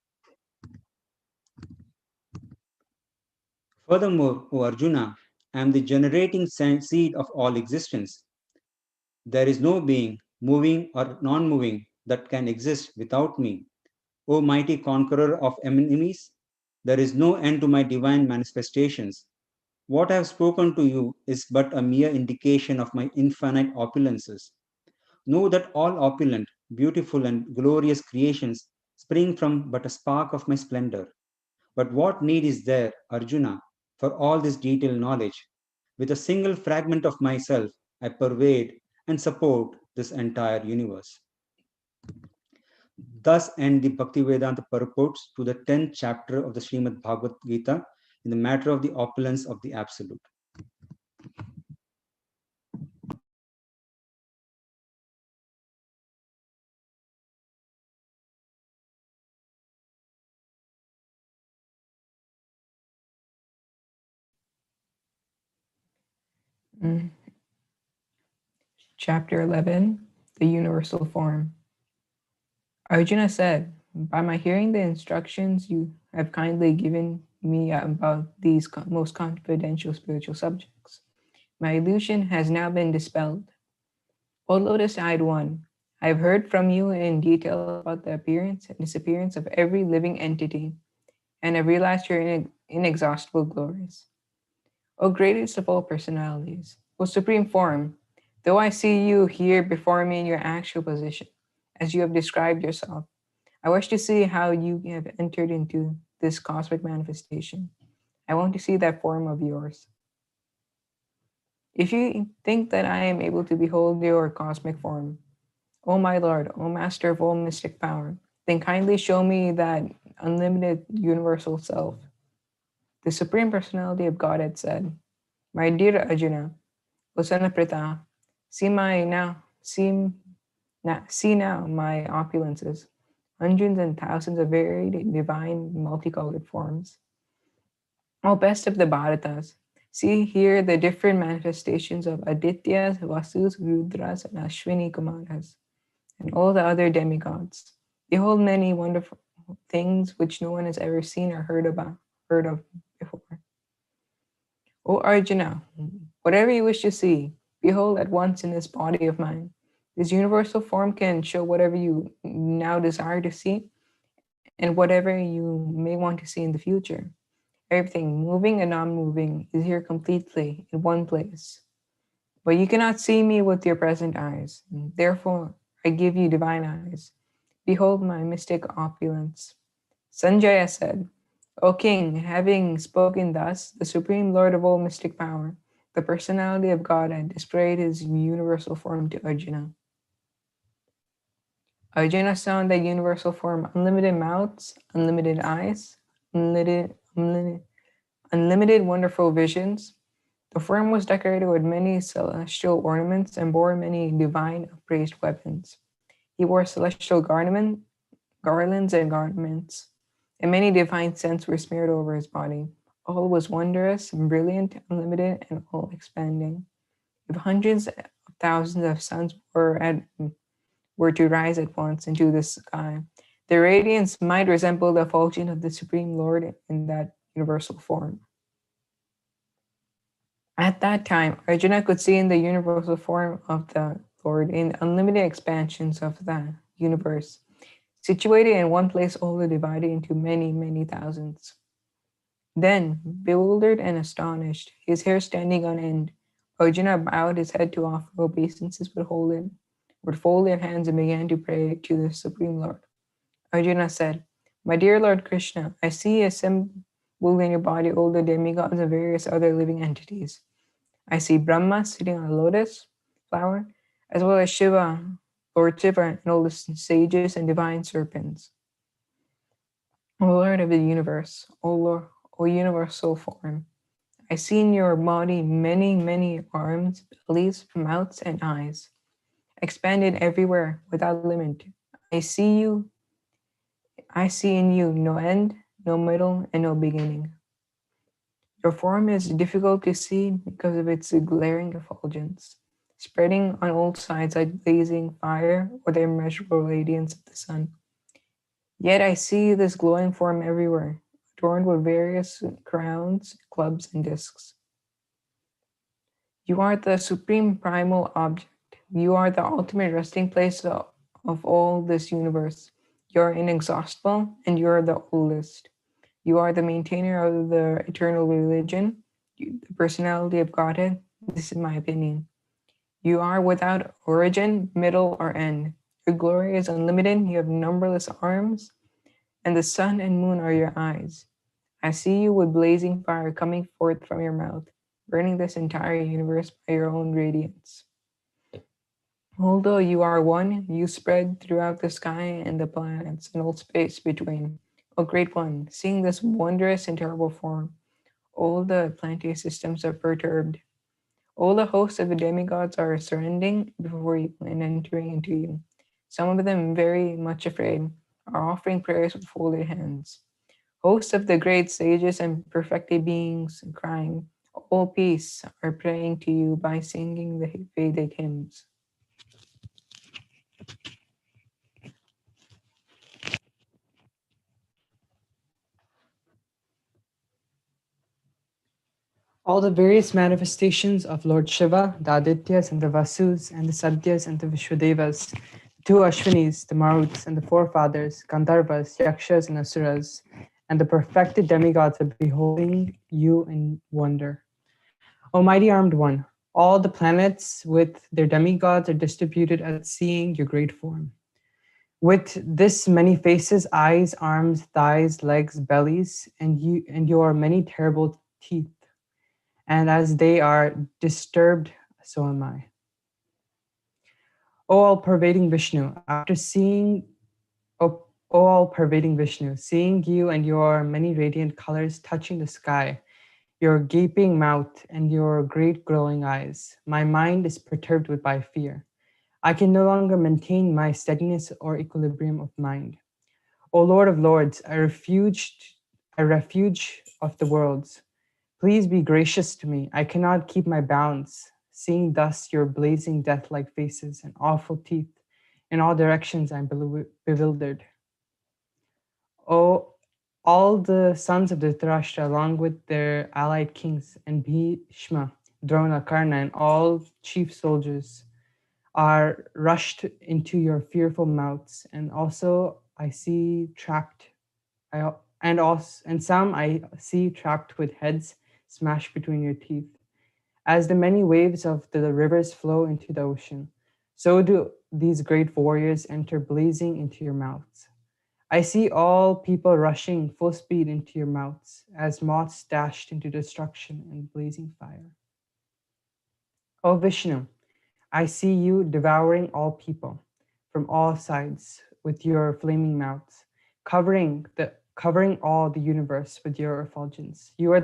Furthermore, O Arjuna, I am the generating seed of all existence. There is no being, moving or non-moving, that can exist without me. O mighty conqueror of enemies, there is no end to my divine manifestations. What I have spoken to you is but a mere indication of my infinite opulences. Know that all opulent, beautiful, and glorious creations spring from but a spark of my splendor. But what need is there, Arjuna, for all this detailed knowledge? With a single fragment of myself, I pervade and support this entire universe. Thus end the Bhaktivedanta purports to the 10th chapter of the Srimad Bhagavad Gita in the matter of the opulence of the Absolute. Chapter 11, the Universal Form. Arjuna said, by my hearing the instructions you have kindly given me about these most confidential spiritual subjects, my illusion has now been dispelled. O lotus-eyed one, I have heard from you in detail about the appearance and disappearance of every living entity, and have realized your inexhaustible glories. O greatest of all personalities, O supreme form, though I see you here before me in your actual position, as you have described yourself, I wish to see how you have entered into this cosmic manifestation. I want to see that form of yours. If you think that I am able to behold your cosmic form, O my Lord, O Master of all mystic power, then kindly show me that unlimited universal self. The Supreme Personality of Godhead said, my dear Arjuna, O son of Pritha, see now my opulences, hundreds and thousands of varied divine multicolored forms. O best of the Bharatas, see here the different manifestations of Adityas, Vasus, Rudras, and Ashwini Kumaras, and all the other demigods. Behold many wonderful things which no one has ever seen or heard of before. O Arjuna, whatever you wish to see, behold at once in this body of mine. This universal form can show whatever you now desire to see and whatever you may want to see in the future. Everything, moving and non-moving, is here completely in one place. But you cannot see me with your present eyes. Therefore, I give you divine eyes. Behold my mystic opulence. Sanjaya said, O king, having spoken thus, the supreme lord of all mystic power, the personality of Godhead, displayed his universal form to Arjuna. Arjuna saw in the universal form unlimited mouths, unlimited eyes, unlimited wonderful visions. The form was decorated with many celestial ornaments and bore many divine upraised weapons. He wore celestial garlands and garments, and many divine scents were smeared over his body. All was wondrous, brilliant, unlimited, and all expanding. If hundreds of thousands of suns were to rise at once into the sky, their radiance might resemble the effulgence of the Supreme Lord in that universal form. At that time, Arjuna could see in the universal form of the Lord in unlimited expansions of the universe, situated in one place, only divided into many, many thousands. Then, bewildered and astonished, his hair standing on end, Arjuna bowed his head to offer obeisances with folded hands and began to pray to the Supreme Lord. Arjuna said, "My dear Lord Krishna, I see assembled in your body all the demigods and various other living entities. I see Brahma sitting on a lotus flower, as well as Shiva, Lord Shiva, and all the sages and divine serpents. O Lord of the universe, O Lord, O universal form, I see in your body many, many arms, bellies, mouths, and eyes, expanded everywhere without limit. I see in you no end, no middle, and no beginning. Your form is difficult to see because of its glaring effulgence, spreading on all sides like blazing fire or the immeasurable radiance of the sun. Yet I see this glowing form everywhere, adorned with various crowns, clubs, and discs. You are the supreme primal object. You are the ultimate resting place of all this universe. You are inexhaustible, and you are the oldest. You are the maintainer of the eternal religion, the personality of Godhead. This is my opinion. You are without origin, middle, or end. Your glory is unlimited. You have numberless arms, and the sun and moon are your eyes. I see you with blazing fire coming forth from your mouth, burning this entire universe by your own radiance. Although you are one, you spread throughout the sky and the planets and all space between. O Great One, seeing this wondrous and terrible form, all the planetary systems are perturbed. All the hosts of the demigods are surrendering before you and entering into you. Some of them, very much afraid, are offering prayers with folded hands. Hosts of the great sages and perfected beings, crying, "All peace," are praying to you by singing the Vedic hymns. All the various manifestations of Lord Shiva, the Adityas and the Vasus and the Sadyas and the Vishwadevas, the two Ashwinis, the Maruts and the forefathers, Gandharvas, Yakshas and Asuras, and the perfected demigods are beholding you in wonder. O mighty armed one, all the planets with their demigods are distributed at seeing your great form. With this many faces, eyes, arms, thighs, legs, bellies, and your many terrible teeth. And as they are disturbed, so am I. O all-pervading Vishnu, after seeing, O all-pervading Vishnu, seeing you and your many radiant colors touching the sky, your gaping mouth and your great glowing eyes, my mind is perturbed by fear. I can no longer maintain my steadiness or equilibrium of mind. O Lord of Lords, I refuge of the worlds. Please be gracious to me. I cannot keep my bounds. Seeing thus your blazing death-like faces and awful teeth, in all directions I'm bewildered. Oh, all the sons of Dhritarashtra, along with their allied kings, and Bhishma, Drona, Karna, and all chief soldiers, are rushed into your fearful mouths, and also I see trapped. And some I see trapped with heads smashed between your teeth. As the many waves of the rivers flow into the ocean, so do these great warriors enter blazing into your mouths. I see all people rushing full speed into your mouths, as moths dashed into destruction and blazing fire. O Vishnu, I see you devouring all people from all sides with your flaming mouths, covering all the universe with your effulgence. You are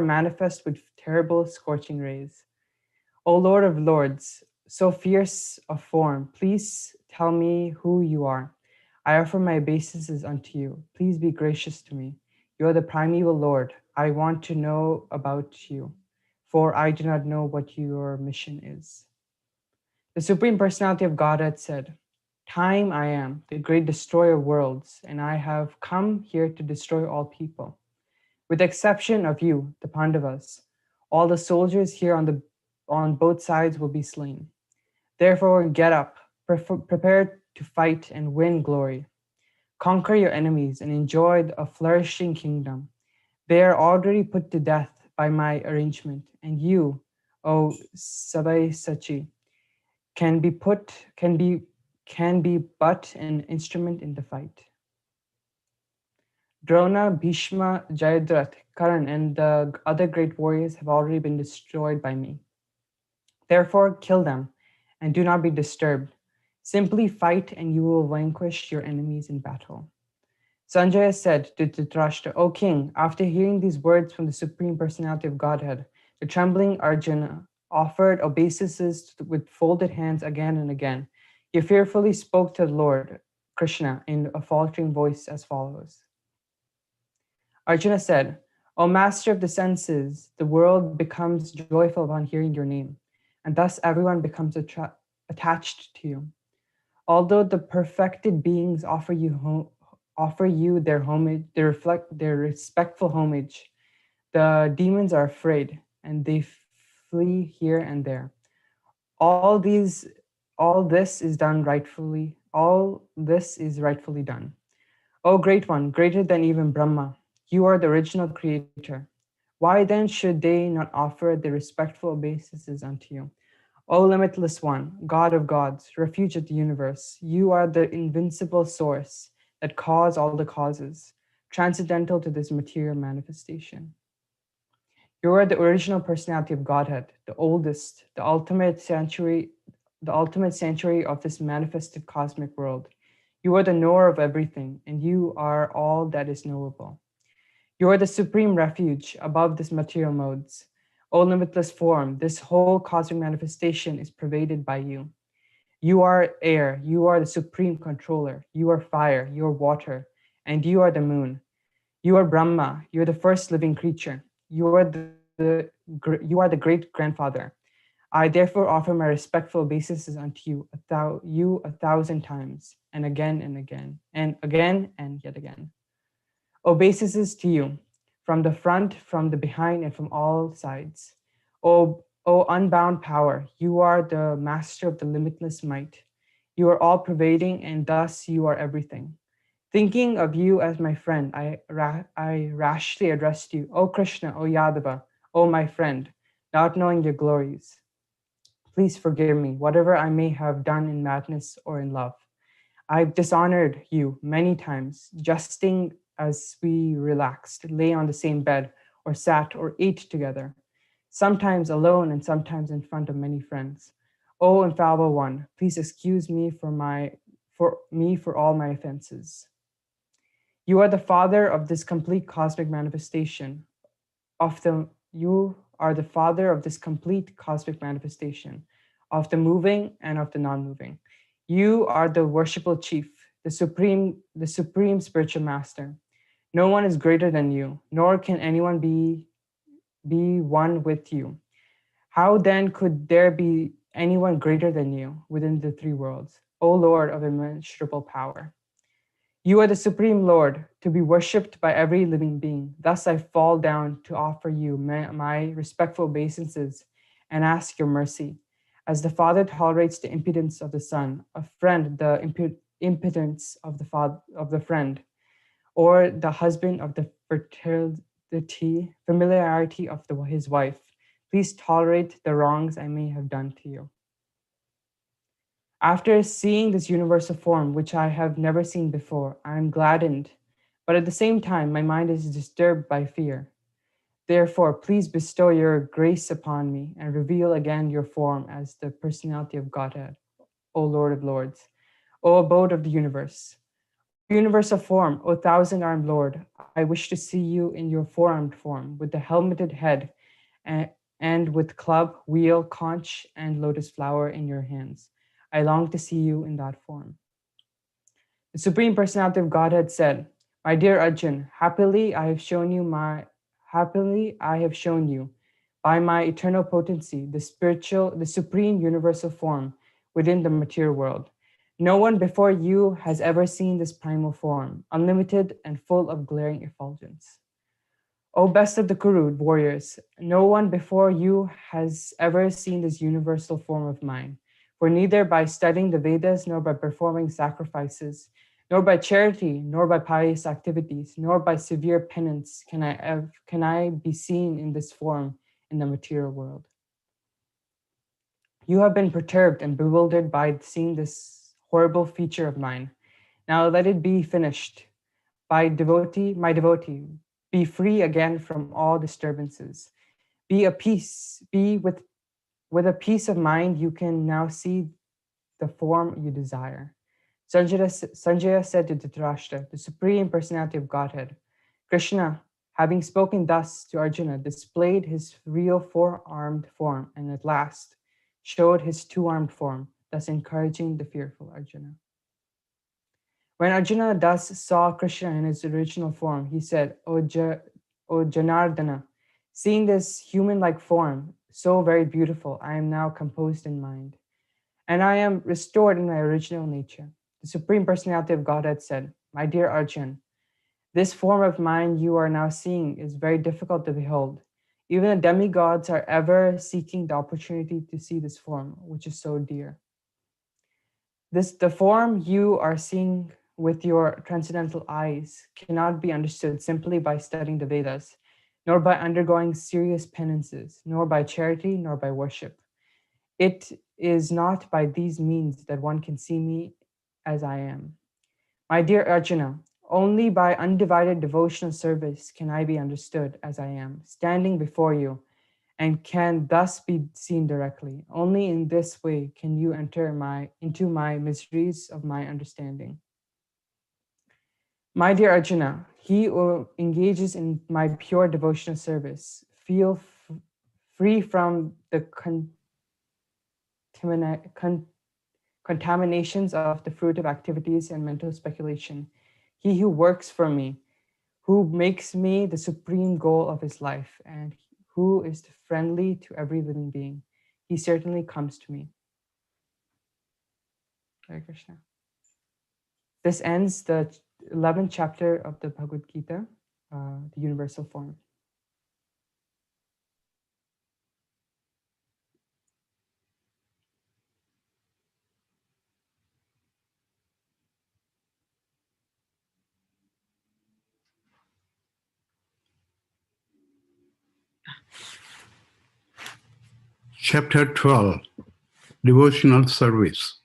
manifest with terrible scorching rays. O Lord of Lords, so fierce of form, please tell me who you are. I offer my obeisances unto you. Please be gracious to me. You are the primeval Lord. I want to know about you, for I do not know what your mission is. The Supreme Personality of Godhead said, "Time I am, the great destroyer of worlds, and I have come here to destroy all people. With the exception of you, the Pandavas, all the soldiers here on both sides will be slain. Therefore, get up, prepare to fight and win glory. conquer your enemies, and enjoy a flourishing kingdom. They are already put to death by my arrangement, and you, O Sabai Sachi, can be but an instrument in the fight. Drona, Bhishma, Jayadratha, Karan, and the other great warriors have already been destroyed by me. Therefore, kill them, and do not be disturbed. Simply fight, and you will vanquish your enemies in battle. Sanjaya said to Dhritarashtra, O king, after hearing these words from the Supreme Personality of Godhead, the trembling Arjuna offered obeisances with folded hands again and again. He fearfully spoke to the Lord Krishna in a faltering voice as follows. Arjuna said, O master of the senses, the world becomes joyful upon hearing your name, and thus everyone becomes attached to you. Although the perfected beings offer you their homage, their respectful homage, the demons are afraid and they flee here and there. All this is rightfully done. O great one, greater than even Brahma, you are the original creator. Why then should they not offer their respectful obeisances unto you? O limitless one, God of gods, refuge of the universe, you are the invincible source that cause all the causes, transcendental to this material manifestation. You are the original personality of Godhead, the oldest, the ultimate sanctuary of this manifested cosmic world. You are the knower of everything, and you are all that is knowable. You are the supreme refuge above this material modes. O limitless form, this whole cosmic manifestation is pervaded by you. You are air, you are the supreme controller, you are fire, you are water, and you are the moon. You are Brahma, you are the first living creature. You are the great grandfather. I therefore offer my respectful obeisances unto you a 1,000 times, and again and again, and again and yet again. Obeisances to you, from the front, from the behind, and from all sides. O unbound power, you are the master of the limitless might. You are all pervading, and thus you are everything. Thinking of you as my friend, I rashly addressed you, O Krishna, O Yadava, O my friend, not knowing your glories. Please forgive me, whatever I may have done in madness or in love. I've dishonored you many times, jesting as we relaxed, lay on the same bed, or sat or ate together, sometimes alone and sometimes in front of many friends. O infallible one, please excuse me for all my offenses. You are the father of this complete cosmic manifestation. You are the father of this complete cosmic manifestation, of the moving and of the non-moving. You are the worshipful chief, the supreme spiritual master. No one is greater than you, nor can anyone be one with you. How then could there be anyone greater than you within the three worlds, O Lord of immeasurable power? You are the supreme Lord, to be worshipped by every living being. Thus I fall down to offer you my respectful obeisances and ask your mercy. As the father tolerates the impudence of the son, a friend the impudence of the friend, or the husband of the familiarity of his wife, please tolerate the wrongs I may have done to you. After seeing this universal form, which I have never seen before, I am gladdened, but at the same time, my mind is disturbed by fear. Therefore, please bestow your grace upon me and reveal again your form as the personality of Godhead, O Lord of Lords, O abode of the universe. Universal form, O thousand-armed Lord, I wish to see you in your four-armed form, with the helmeted head and with club, wheel, conch, and lotus flower in your hands. I long to see you in that form. The Supreme Personality of Godhead said, My dear Arjun, happily I have shown you by my eternal potency, the supreme universal form within the material world. No one before you has ever seen this primal form, unlimited and full of glaring effulgence. O best of the Kuru warriors, no one before you has ever seen this universal form of mine. For neither by studying the Vedas nor by performing sacrifices Nor by charity, nor by pious activities, nor by severe penance can I be seen in this form in the material world. You have been perturbed and bewildered by seeing this horrible feature of mine. Now let it be finished. My devotee, be free again from all disturbances. Be with a peace of mind, you can now see the form you desire. Sanjaya said to Dhritarashtra, the Supreme Personality of Godhead, Krishna, having spoken thus to Arjuna, displayed his real four-armed form and at last showed his two-armed form, thus encouraging the fearful Arjuna. When Arjuna thus saw Krishna in his original form, he said, O Janardana, seeing this human-like form, so very beautiful, I am now composed in mind, and I am restored in my original nature. The Supreme Personality of Godhead said, my dear Arjun, this form of mine you are now seeing is very difficult to behold. Even the demigods are ever seeking the opportunity to see this form, which is so dear. The form you are seeing with your transcendental eyes cannot be understood simply by studying the Vedas, nor by undergoing serious penances, nor by charity, nor by worship. It is not by these means that one can see me as I am. My dear Arjuna, only by undivided devotional service can I be understood as I am, standing before you, and can thus be seen directly. Only in this way can you enter into my mysteries of my understanding. My dear Arjuna, he who engages in my pure devotional service feel free from the contaminations of the fruitive activities and mental speculation. He who works for me, who makes me the supreme goal of his life, and who is friendly to every living being, he certainly comes to me. Hare Krishna. This ends the 11th chapter of the Bhagavad Gita, the universal form. Chapter 12, Devotional Service.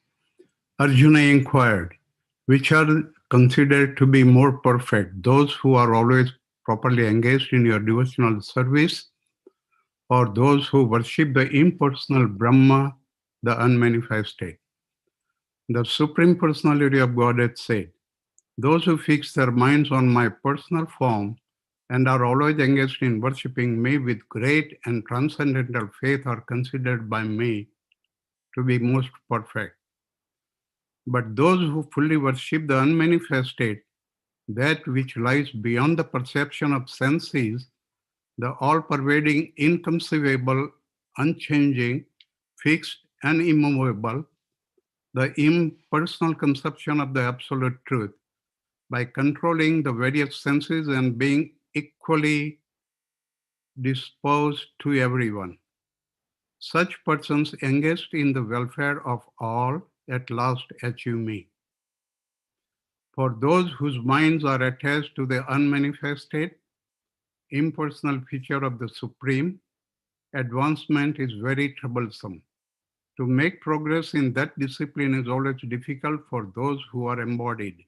Arjuna inquired, which are considered to be more perfect, those who are always properly engaged in your devotional service, or those who worship the impersonal Brahma, the unmanifested? The Supreme Personality of Godhead said, those who fix their minds on my personal form and are always engaged in worshipping me with great and transcendental faith are considered by me to be most perfect. But those who fully worship the unmanifested, that which lies beyond the perception of senses, the all-pervading, inconceivable, unchanging, fixed, and immovable, the impersonal conception of the absolute truth, by controlling the various senses and being equally disposed to everyone. Such persons engaged in the welfare of all at last achieve me. For those whose minds are attached to the unmanifested, impersonal feature of the Supreme, advancement is very troublesome. To make progress in that discipline is always difficult for those who are embodied.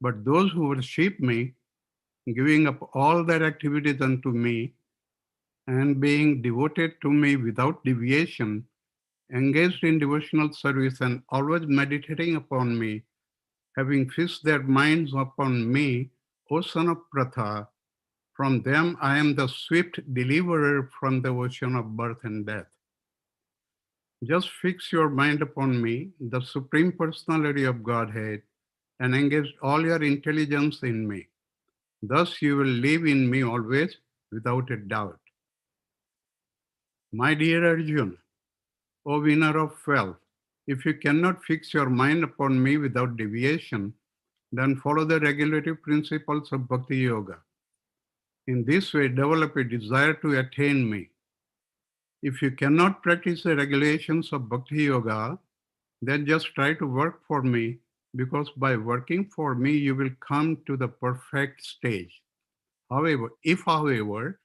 But those who worship me, giving up all their activities unto me, and being devoted to me without deviation, engaged in devotional service and always meditating upon me, having fixed their minds upon me, O son of Pratha, from them I am the swift deliverer from the ocean of birth and death. Just fix your mind upon me, the Supreme Personality of Godhead, and engage all your intelligence in me. Thus you will live in me always without a doubt. My dear Arjuna, O winner of wealth, if you cannot fix your mind upon me without deviation, then follow the regulative principles of Bhakti Yoga. In this way, develop a desire to attain me. If you cannot practice the regulations of Bhakti Yoga, then just try to work for me because by working for me, you will come to the perfect stage. However, if, however,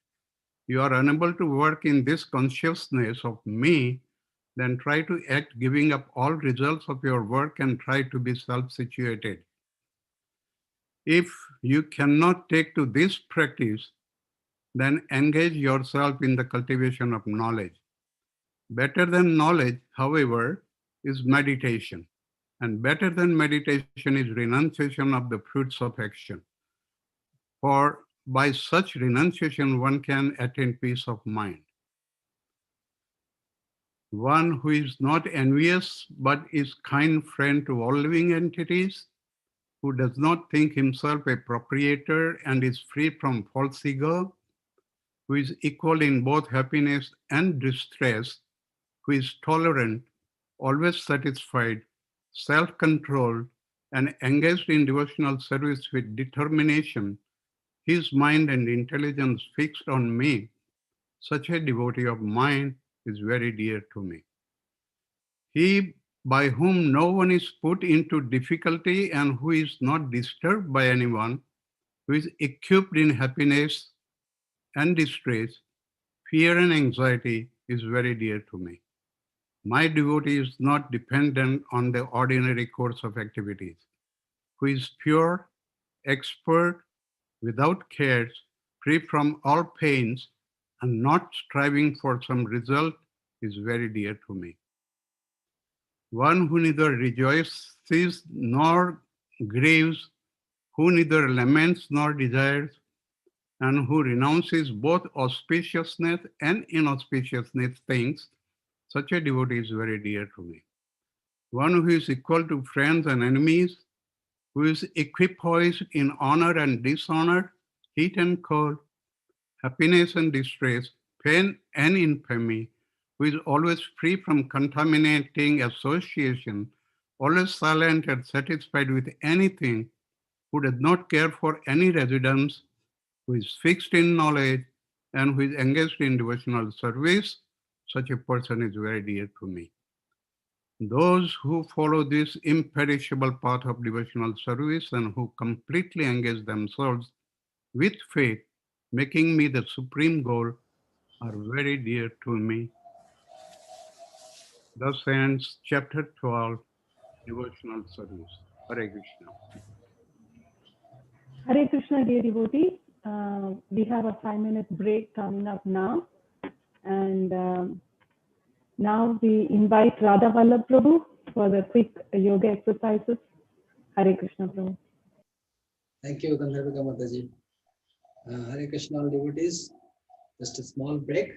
you are unable to work in this consciousness of me, then try to act giving up all results of your work and try to be self-situated. If you cannot take to this practice, then engage yourself in the cultivation of knowledge. Better than knowledge, however, is meditation. And better than meditation is renunciation of the fruits of action. For by such renunciation, one can attain peace of mind. One who is not envious, but is kind friend to all living entities, who does not think himself a proprietor and is free from false ego, who is equal in both happiness and distress, who is tolerant, always satisfied, self-controlled, and engaged in devotional service with determination, his mind and intelligence fixed on me, such a devotee of mine is very dear to me. He by whom no one is put into difficulty and who is not disturbed by anyone, who is equipped in happiness and distress, fear and anxiety is very dear to me. My devotee is not dependent on the ordinary course of activities, who is pure, expert, without cares, free from all pains, and not striving for some result is very dear to me. One who neither rejoices nor grieves, who neither laments nor desires, and who renounces both auspiciousness and inauspiciousness things, such a devotee is very dear to me. One who is equal to friends and enemies, who is equipoised in honor and dishonor, heat and cold, happiness and distress, pain and infamy, who is always free from contaminating association, always silent and satisfied with anything, who does not care for any residence, who is fixed in knowledge, and who is engaged in devotional service, such a person is very dear to me. Those who follow this imperishable path of devotional service and who completely engage themselves with faith, making me the supreme goal, are very dear to me. Thus ends chapter 12, Devotional Service. Hare Krishna. Hare Krishna, dear devotees. We have a 5-minute break coming up now. And now we invite Radha Vallabh Prabhu for the quick yoga exercises. Hare Krishna, Prabhu. Thank you, Gandharvika Mataji. Hare Krishna, all devotees. Just a small break.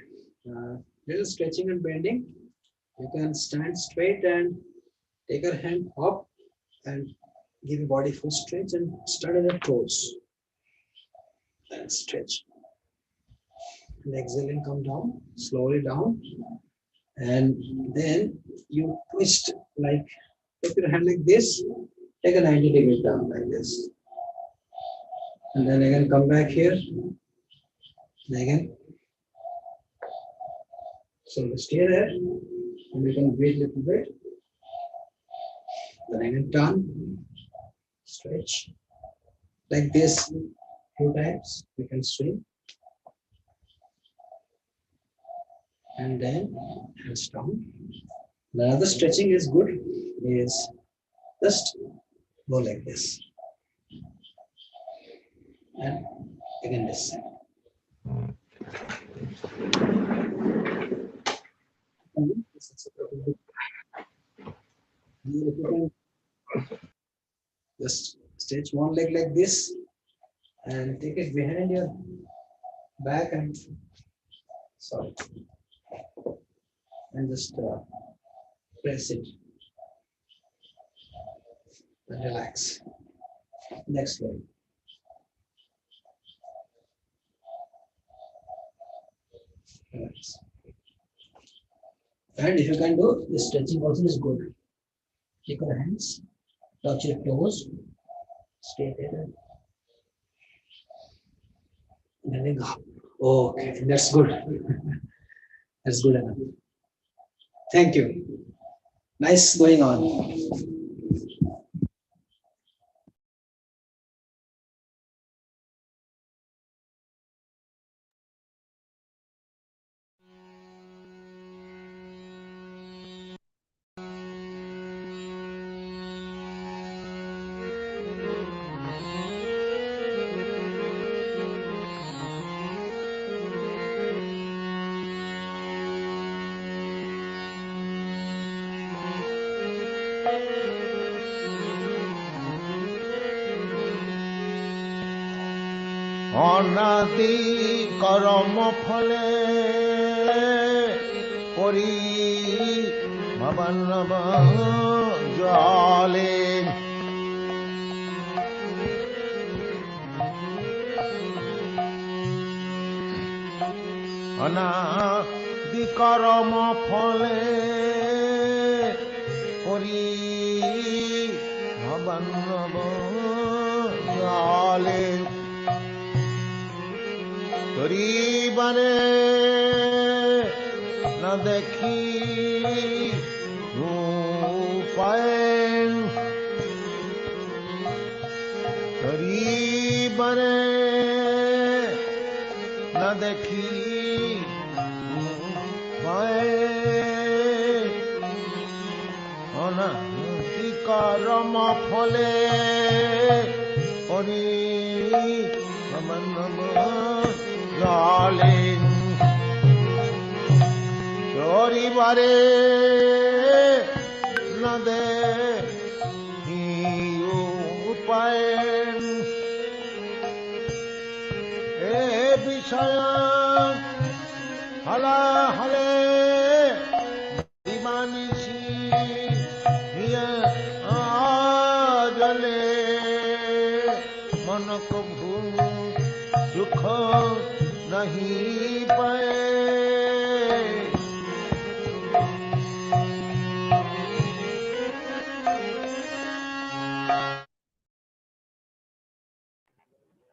Little stretching and bending. You can stand straight and take your hand up and give your body full stretch and start at the toes. And stretch. And exhale and come down, slowly down. And then you twist, like, take your hand like this, take a 90 degrees down like this. And then again come back here. And again. So stay there. And we can breathe a little bit. Then again turn, stretch. Like this, 2 times, we can swing. And then hands down. The other stretching is good, is just go like this. And again this side. Just stretch one leg like this and take it behind your back and sorry. And just press it and relax. Next leg. Relax. And if you can do, the stretching also is good. Take your hands, touch your toes, stay there. And then go. Okay, that's good. That's good enough. Thank you. Nice going on. অনাদি কর্ম ফলে করি ভবানব জলে অনাদি কর্ম ফলে করি ভবানব জলে তরিবারে না দেখি রূপায় তরিবারে না দেখি রূপায় অনাদি কর্ম ফলে করি জলে চরিবারে না দেখি উপায় এ বিষয় হলা হলে দিবানিছি জলে মন কভু সুখ नहीं पाए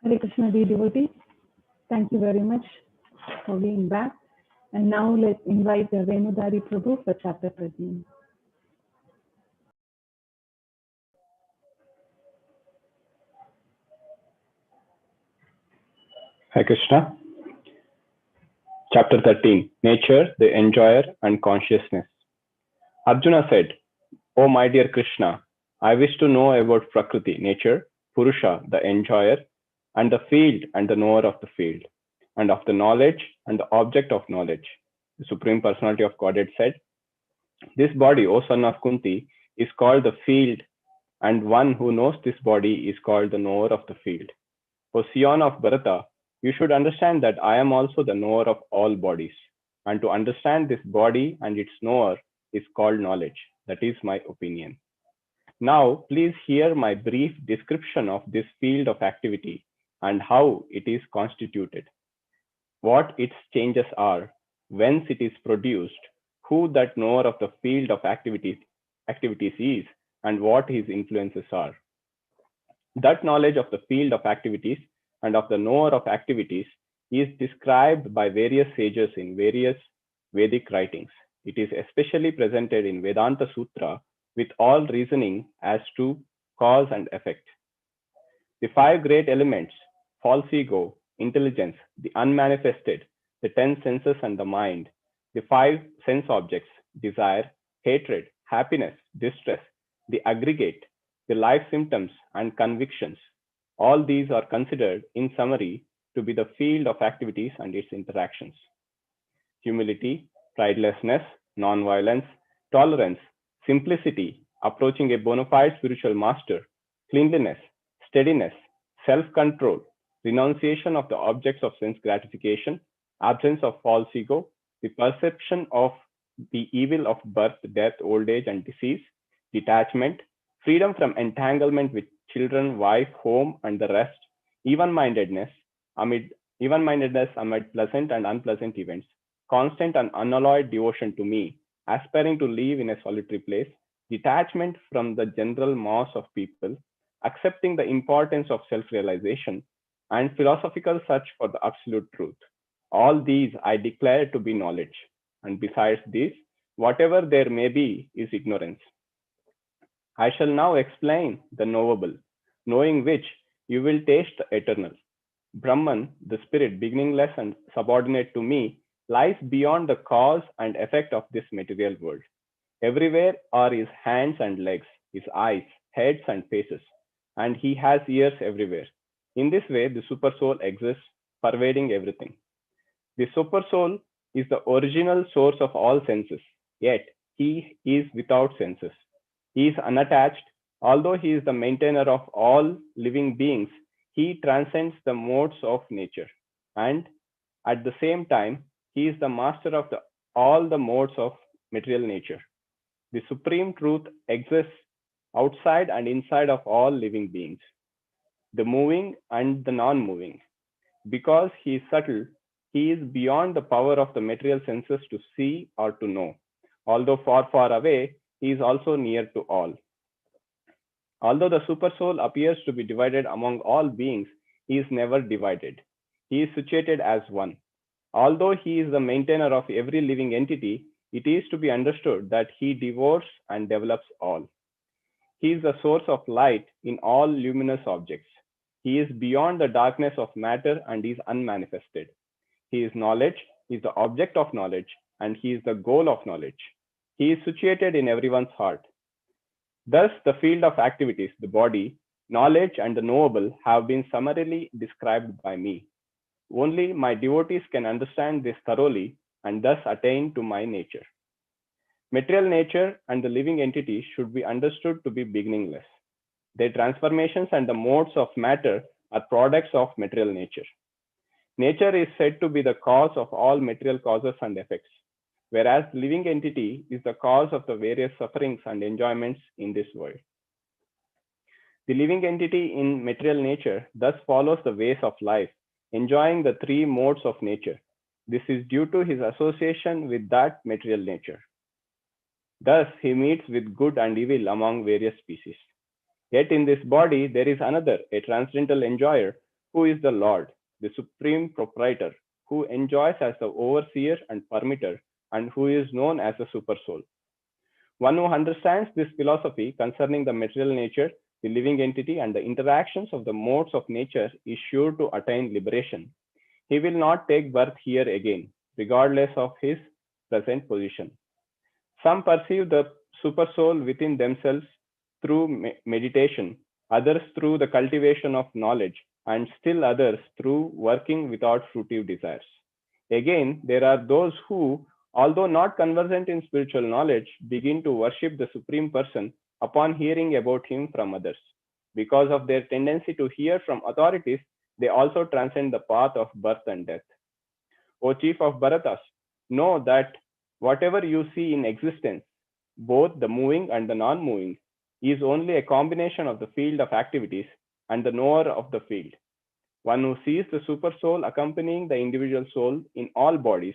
Hare Krishna, dear devotee. Thank you very much for being back. And now let's invite the Venudari Prabhu for chapter 13. Hare Krishna. Chapter 13, Nature, the Enjoyer and Consciousness. Arjuna said, "O my dear Krishna, I wish to know about Prakriti, nature, Purusha, the enjoyer, and the field and the knower of the field, and of the knowledge and the object of knowledge." The Supreme Personality of Godhead said, "This body, O son of Kunti, is called the field, and one who knows this body is called the knower of the field. O scion of Bharata, you should understand that I am also the knower of all bodies, and to understand this body and its knower is called knowledge. That is my opinion. Now, please hear my brief description of this field of activity and how it is constituted, what its changes are, whence it is produced, who that knower of the field of activities is, and what his influences are. That knowledge of the field of activities and of the knower of activities is described by various sages in various Vedic writings. It is especially presented in Vedanta Sutra with all reasoning as to cause and effect. The five great elements, false ego, intelligence, the unmanifested, the 10 senses and the mind, the five sense objects, desire, hatred, happiness, distress, the aggregate, the life symptoms and convictions, all these are considered in summary to be the field of activities and its interactions. Humility, pridelessness, non-violence, tolerance, simplicity, approaching a bona fide spiritual master, cleanliness, steadiness, self-control, renunciation of the objects of sense gratification, absence of false ego, the perception of the evil of birth, death, old age, and disease, detachment, freedom from entanglement with children, wife, home, and the rest, even-mindedness amid pleasant and unpleasant events, constant and unalloyed devotion to me, aspiring to live in a solitary place, detachment from the general mass of people, accepting the importance of self-realization, and philosophical search for the absolute truth. All these I declare to be knowledge, and besides this, whatever there may be is ignorance. I shall now explain the knowable, knowing which you will taste the eternal. Brahman, the spirit beginningless and subordinate to me, lies beyond the cause and effect of this material world. Everywhere are his hands and legs, his eyes, heads and faces, and he has ears everywhere. In this way, the supersoul exists, pervading everything. The supersoul is the original source of all senses, yet he is without senses. He is unattached. Although he is the maintainer of all living beings, he transcends the modes of nature, and at the same time, he is the master of all the modes of material nature. The supreme truth exists outside and inside of all living beings, the moving and the non-moving. Because he is subtle, he is beyond the power of the material senses to see or to know. Although far, far away, he is also near to all. Although the supersoul appears to be divided among all beings, he is never divided. He is situated as one. Although he is the maintainer of every living entity, it is to be understood that he devours and develops all. He is the source of light in all luminous objects. He is beyond the darkness of matter and is unmanifested. He is knowledge, he is the object of knowledge, and he is the goal of knowledge. He is situated in everyone's heart. Thus, the field of activities, the body, knowledge, and the knowable have been summarily described by me. Only my devotees can understand this thoroughly and thus attain to my nature. Material nature and the living entity should be understood to be beginningless. Their transformations and the modes of matter are products of material nature. Nature is said to be the cause of all material causes and effects, whereas the living entity is the cause of the various sufferings and enjoyments in this world. The living entity in material nature thus follows the ways of life, enjoying the three modes of nature. This is due to his association with that material nature. Thus, he meets with good and evil among various species. Yet in this body, there is another, a transcendental enjoyer, who is the Lord, the supreme proprietor, who enjoys as the overseer and permitter, and who is known as the supersoul. One who understands this philosophy concerning the material nature, the living entity, and the interactions of the modes of nature is sure to attain liberation. He will not take birth here again, regardless of his present position. Some perceive the supersoul within themselves through meditation, others through the cultivation of knowledge, and still others through working without fruitive desires. Again, there are those who, although not conversant in spiritual knowledge, begin to worship the Supreme Person upon hearing about him from others. Because of their tendency to hear from authorities, they also transcend the path of birth and death. O Chief of Bharatas, know that whatever you see in existence, both the moving and the non-moving, is only a combination of the field of activities and the knower of the field. One who sees the super soul accompanying the individual soul in all bodies,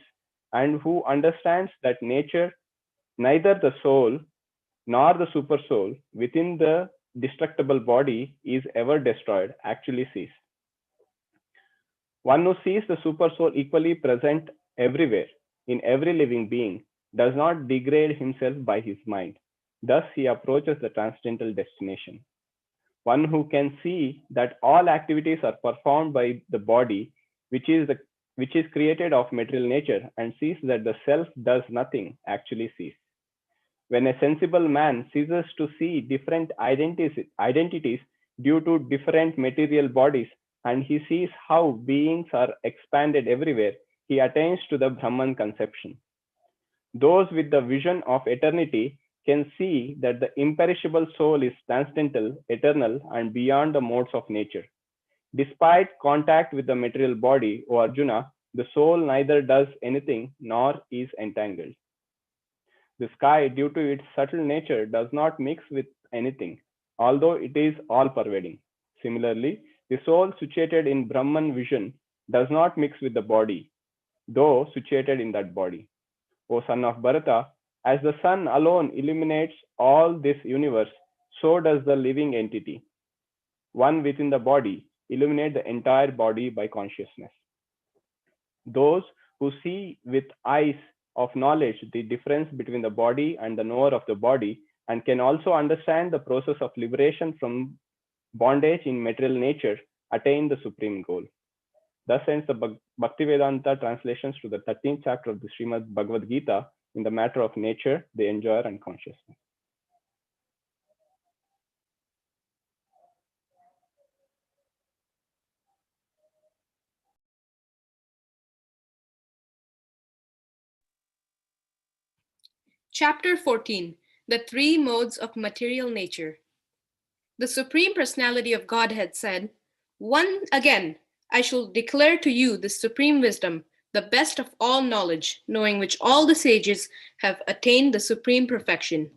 and who understands that nature, neither the soul nor the super soul within the destructible body is ever destroyed, actually sees. One who sees the super soul equally present everywhere, in every living being, does not degrade himself by his mind. Thus, he approaches the transcendental destination. One who can see that all activities are performed by the body, which is created of material nature, and sees that the self does nothing, actually sees. When a sensible man ceases to see different identities due to different material bodies, and he sees how beings are expanded everywhere, he attains to the Brahman conception. Those with the vision of eternity can see that the imperishable soul is transcendental, eternal, and beyond the modes of nature. Despite contact with the material body, O Arjuna, the soul neither does anything nor is entangled. The sky, due to its subtle nature, does not mix with anything, although it is all-pervading. Similarly, the soul situated in Brahman vision does not mix with the body, though situated in that body. O son of Bharata, as the sun alone illuminates all this universe, so does the living entity, one within the body, illuminate the entire body by consciousness. Those who see with eyes of knowledge the difference between the body and the knower of the body, and can also understand the process of liberation from bondage in material nature, attain the supreme goal. Thus ends the Bhaktivedanta translations to the 13th chapter of the Srimad Bhagavad Gita in the matter of nature, the enjoyer, and consciousness. Chapter 14, The Three Modes of Material Nature. The Supreme Personality of Godhead said, Again, I shall declare to you the supreme wisdom, the best of all knowledge, knowing which all the sages have attained the supreme perfection.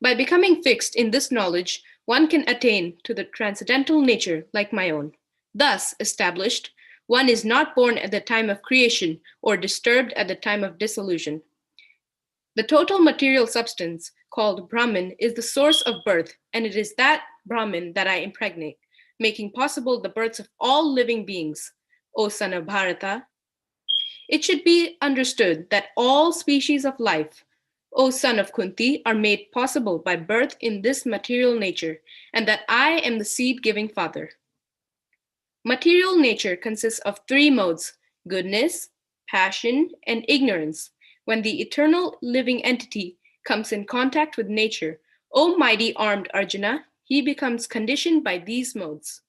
By becoming fixed in this knowledge, one can attain to the transcendental nature like my own. Thus established, one is not born at the time of creation or disturbed at the time of dissolution. The total material substance, called Brahman, is the source of birth, and it is that Brahman that I impregnate, making possible the births of all living beings. O son of Bharata, it should be understood that all species of life, O son of Kunti, are made possible by birth in this material nature, and that I am the seed-giving father. Material nature consists of three modes: goodness, passion, and ignorance. When the eternal living entity comes in contact with nature, O mighty armed Arjuna, he becomes conditioned by these modes.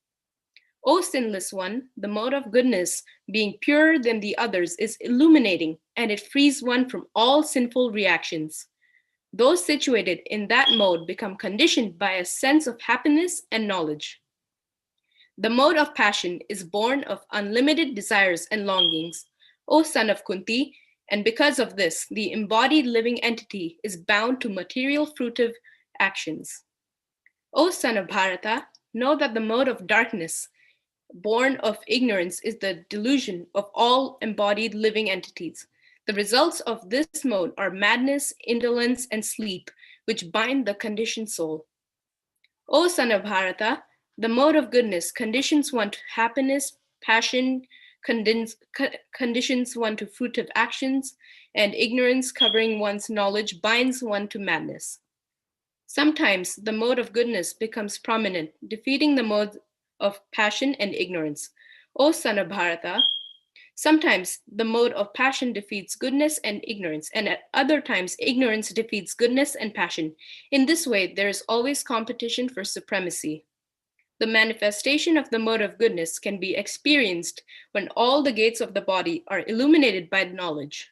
O sinless one, the mode of goodness, being purer than the others, is illuminating, and it frees one from all sinful reactions. Those situated in that mode become conditioned by a sense of happiness and knowledge. The mode of passion is born of unlimited desires and longings, O son of Kunti, and because of this, the embodied living entity is bound to material fruitive actions. O son of Bharata, know that the mode of darkness, born of ignorance, is the delusion of all embodied living entities. The results of this mode are madness, indolence, and sleep, which bind the conditioned soul. O son of Bharata, the mode of goodness conditions one to happiness, passion conditions one to fruitive actions, and ignorance covering one's knowledge binds one to madness. Sometimes the mode of goodness becomes prominent, defeating the mode of passion and ignorance. O son of Bharata, sometimes the mode of passion defeats goodness and ignorance, and at other times ignorance defeats goodness and passion. In this way, there is always competition for supremacy. The manifestation of the mode of goodness can be experienced when all the gates of the body are illuminated by knowledge.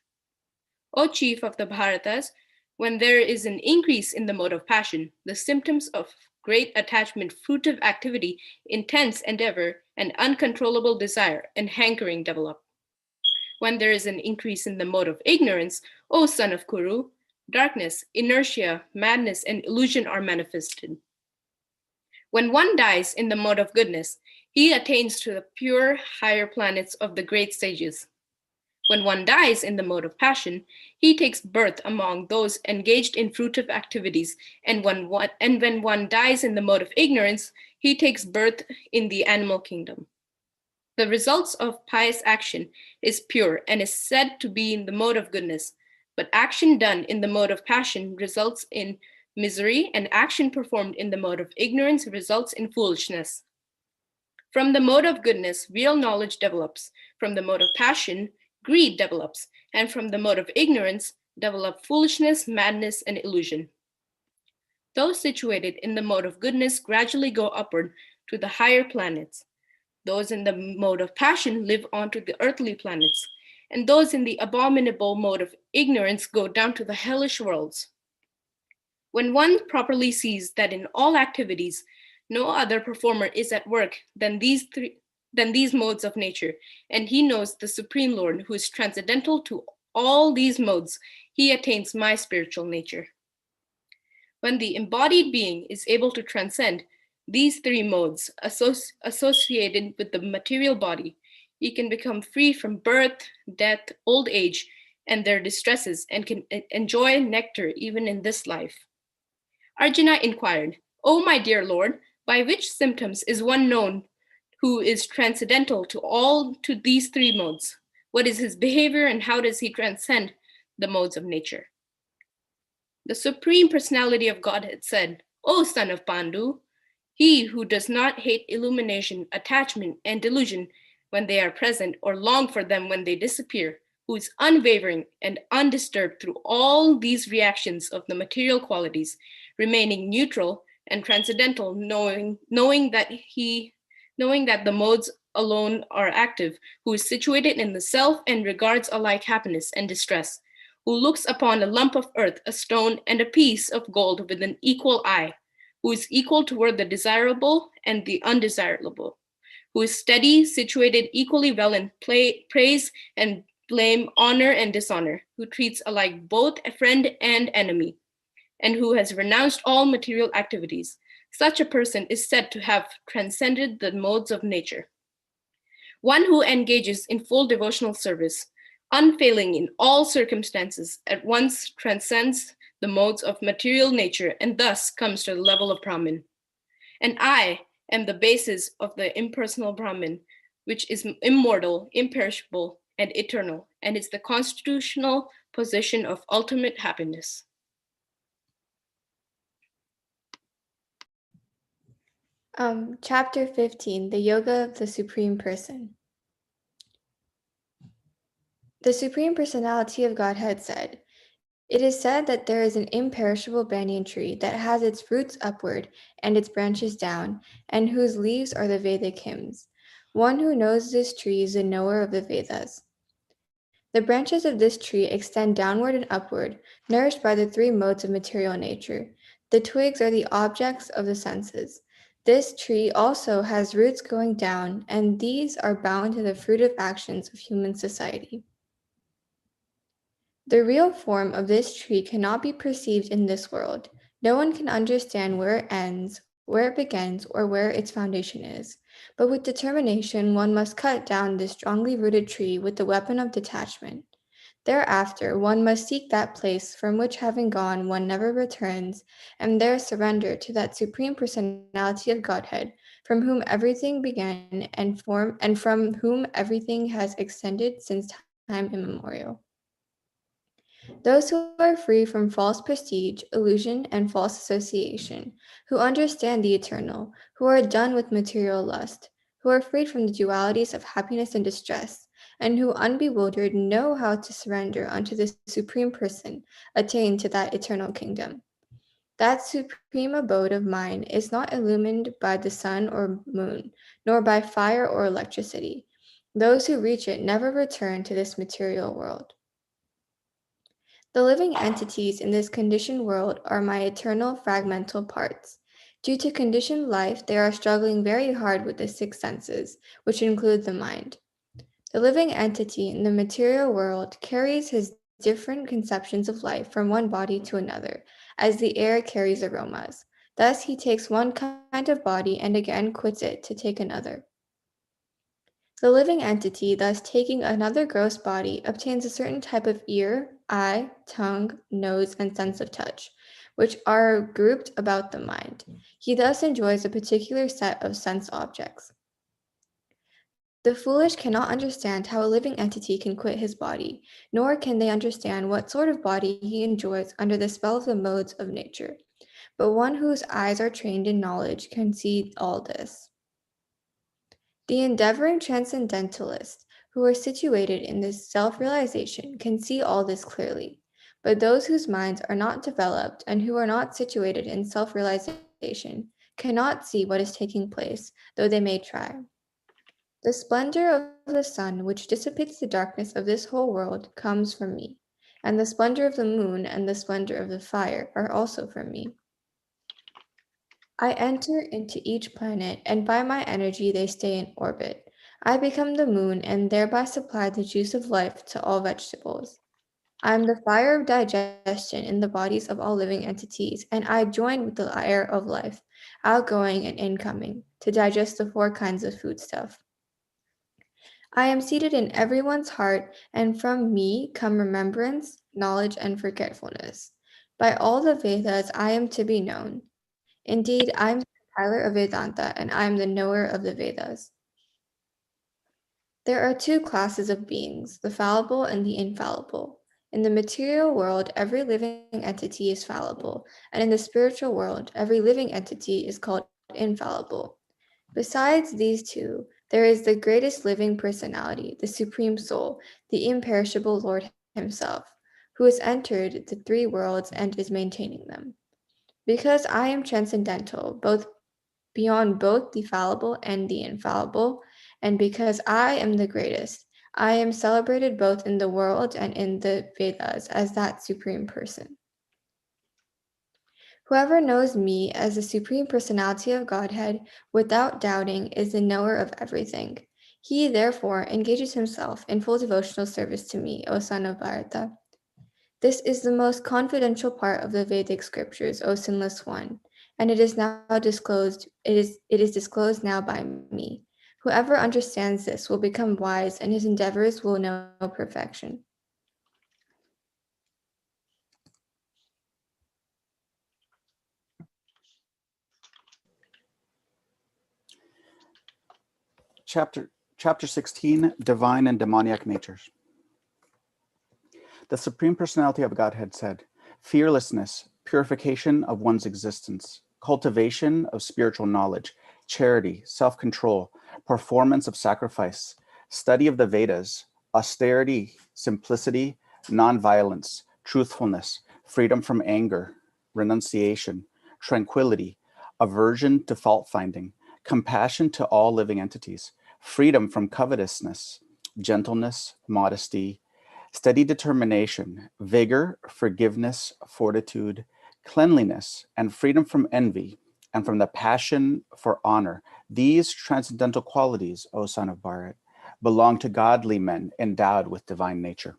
O chief of the Bharatas, when there is an increase in the mode of passion, the symptoms of great attachment, fruitive activity, intense endeavor, and uncontrollable desire and hankering develop. When there is an increase in the mode of ignorance, O son of Kuru, darkness, inertia, madness, and illusion are manifested. When one dies in the mode of goodness, he attains to the pure higher planets of the great sages. When one dies in the mode of passion, he takes birth among those engaged in fruitive activities, and when one dies in the mode of ignorance, he takes birth in the animal kingdom. The results of pious action is pure and is said to be in the mode of goodness, but action done in the mode of passion results in misery, and action performed in the mode of ignorance results in foolishness. From the mode of goodness, real knowledge develops. From the mode of passion, greed develops. And from the mode of ignorance, develop foolishness, madness, and illusion. Those situated in the mode of goodness gradually go upward to the higher planets. Those in the mode of passion live on to the earthly planets. And those in the abominable mode of ignorance go down to the hellish worlds. When one properly sees that in all activities, no other performer is at work than these modes of nature, and he knows the Supreme Lord who is transcendental to all these modes, he attains my spiritual nature. When the embodied being is able to transcend these three modes associated with the material body, he can become free from birth, death, old age, and their distresses, and can enjoy nectar even in this life. Arjuna inquired, O my dear Lord, by which symptoms is one known who is transcendental to these three modes? What is his behavior and how does he transcend the modes of nature? The Supreme Personality of Godhead said, O son of Pandu, he who does not hate illumination, attachment, and delusion when they are present or long for them when they disappear, who is unwavering and undisturbed through all these reactions of the material qualities, remaining neutral and transcendental, knowing that the modes alone are active, who is situated in the self and regards alike happiness and distress, who looks upon a lump of earth, a stone, and a piece of gold with an equal eye, who is equal toward the desirable and the undesirable, who is steady, situated equally well in praise and blame, honor and dishonor, who treats alike both a friend and enemy, and who has renounced all material activities. Such a person is said to have transcended the modes of nature. One who engages in full devotional service, unfailing in all circumstances, at once transcends the modes of material nature and thus comes to the level of Brahman. And I am the basis of the impersonal Brahman, which is immortal, imperishable, and eternal, and is the constitutional position of ultimate happiness. Chapter 15, the Yoga of the Supreme Person. The Supreme Personality of Godhead said, "It is said that there is an imperishable banyan tree that has its roots upward and its branches down, and whose leaves are the Vedic hymns. One who knows this tree is a knower of the Vedas. The branches of this tree extend downward and upward, nourished by the three modes of material nature. The twigs are the objects of the senses. This tree also has roots going down, and these are bound to the fruitive actions of human society. The real form of this tree cannot be perceived in this world. No one can understand where it ends, where it begins, or where its foundation is. But with determination, one must cut down this strongly rooted tree with the weapon of detachment. Thereafter, one must seek that place from which, having gone, one never returns, and there surrender to that Supreme Personality of Godhead, from whom everything began and from whom everything has extended since time immemorial. Those who are free from false prestige, illusion, and false association, who understand the eternal, who are done with material lust, who are freed from the dualities of happiness and distress, and who, unbewildered, know how to surrender unto the Supreme Person, attain to that eternal kingdom. That supreme abode of mine is not illumined by the sun or moon, nor by fire or electricity. Those who reach it never return to this material world. The living entities in this conditioned world are my eternal fragmental parts. Due to conditioned life, they are struggling very hard with the six senses, which include the mind. The living entity in the material world carries his different conceptions of life from one body to another, as the air carries aromas. Thus, he takes one kind of body and again quits it to take another. The living entity, thus taking another gross body, obtains a certain type of ear, eye, tongue, nose, and sense of touch, which are grouped about the mind. He thus enjoys a particular set of sense objects. The foolish cannot understand how a living entity can quit his body, nor can they understand what sort of body he enjoys under the spell of the modes of nature. But one whose eyes are trained in knowledge can see all this. The endeavoring transcendentalists who are situated in this self-realization can see all this clearly, but those whose minds are not developed and who are not situated in self-realization cannot see what is taking place, though they may try. The splendor of the sun, which dissipates the darkness of this whole world, comes from me, and the splendor of the moon and the splendor of the fire are also from me. I enter into each planet, and by my energy they stay in orbit. I become the moon and thereby supply the juice of life to all vegetables. I am the fire of digestion in the bodies of all living entities, and I join with the air of life, outgoing and incoming, to digest the four kinds of foodstuff. I am seated in everyone's heart, and from me come remembrance, knowledge, and forgetfulness. By all the Vedas, I am to be known. Indeed, I am the compiler of Vedanta, and I am the knower of the Vedas. There are two classes of beings, the fallible and the infallible. In the material world, every living entity is fallible, and in the spiritual world, every living entity is called infallible. Besides these two, there is the greatest living personality, the Supreme Soul, the imperishable Lord Himself, who has entered the three worlds and is maintaining them. Because I am transcendental, both beyond both the fallible and the infallible, and because I am the greatest, I am celebrated both in the world and in the Vedas as that Supreme Person. Whoever knows me as the Supreme Personality of Godhead without doubting is the knower of everything. He, therefore, engages himself in full devotional service to me, O son of Bharata. This is the most confidential part of the Vedic scriptures, O sinless one, and it is now disclosed. It is disclosed now by me. Whoever understands this will become wise, and his endeavors will know perfection. Chapter 16, Divine and Demoniac Natures. The Supreme Personality of Godhead said, fearlessness, purification of one's existence, cultivation of spiritual knowledge, charity, self-control, performance of sacrifice, study of the Vedas, austerity, simplicity, nonviolence, truthfulness, freedom from anger, renunciation, tranquility, aversion to fault-finding, compassion to all living entities, freedom from covetousness, gentleness, modesty, steady determination, vigor, forgiveness, fortitude, cleanliness, and freedom from envy, and from the passion for honor. These transcendental qualities, O son of Bharat, belong to godly men endowed with divine nature.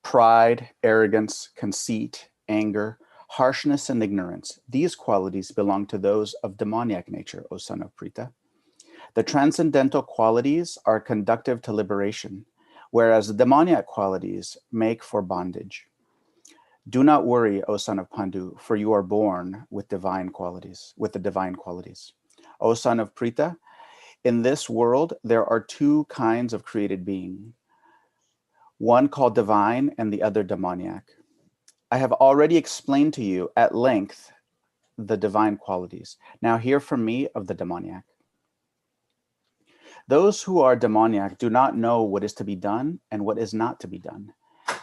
Pride, arrogance, conceit, anger, harshness, and ignorance, these qualities belong to those of demoniac nature, O son of Prita. The transcendental qualities are conductive to liberation, whereas the demoniac qualities make for bondage. Do not worry, O son of Pandu, for you are born with divine qualities, with the divine qualities. O son of Prita, in this world there are two kinds of created being, one called divine and the other demoniac. I have already explained to you at length the divine qualities. Now hear from me of the demoniac. Those who are demoniac do not know what is to be done and what is not to be done.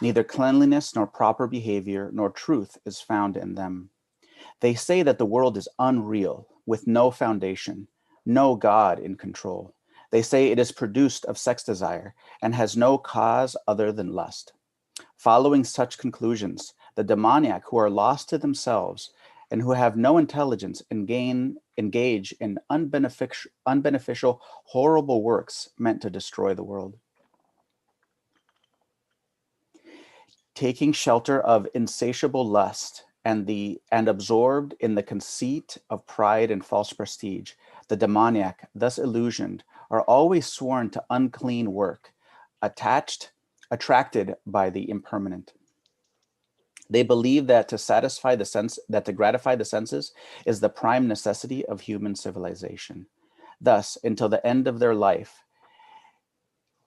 Neither cleanliness nor proper behavior nor truth is found in them. They say that the world is unreal, with no foundation, no God in control. They say it is produced of sex desire and has no cause other than lust. Following such conclusions, the demoniac who are lost to themselves and who have no intelligence engage in unbeneficial, horrible works meant to destroy the world. Taking shelter of insatiable lust and absorbed in the conceit of pride and false prestige, the demoniac, thus illusioned, are always sworn to unclean work, attracted by the impermanent. They believe that to gratify the senses is the prime necessity of human civilization. Thus, until the end of their life,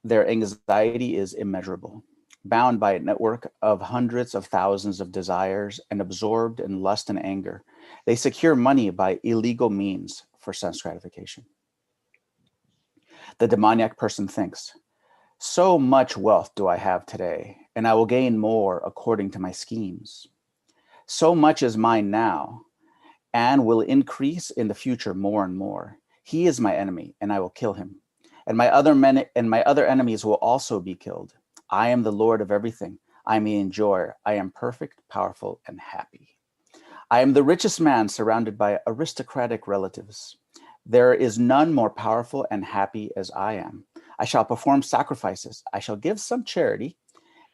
their anxiety is immeasurable, bound by a network of hundreds of thousands of desires and absorbed in lust and anger. They secure money by illegal means for sense gratification. The demoniac person thinks, so much wealth do I have today, and I will gain more according to my schemes. So much is mine now, and will increase in the future more and more. He is my enemy, and I will kill him. And my other enemies will also be killed. I am the Lord of everything. I am the enjoyer. I am perfect, powerful, and happy. I am the richest man surrounded by aristocratic relatives. There is none more powerful and happy as I am. I shall perform sacrifices. I shall give some charity,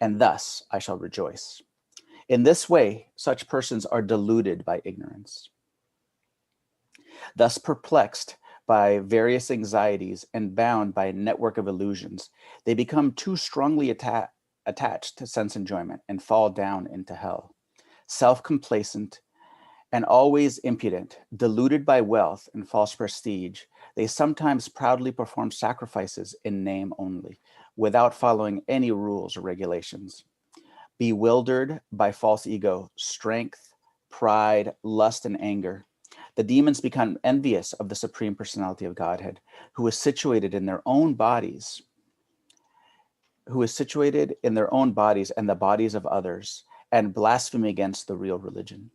and thus I shall rejoice. In this way, such persons are deluded by ignorance. Thus perplexed by various anxieties and bound by a network of illusions, they become too strongly attached to sense enjoyment and fall down into hell. Self-complacent and always impudent, deluded by wealth and false prestige, they sometimes proudly perform sacrifices in name only, without following any rules or regulations. Bewildered by false ego, strength, pride, lust, and anger, the demons become envious of the Supreme Personality of Godhead, who is situated in their own bodies, and the bodies of others, and blaspheme against the real religion.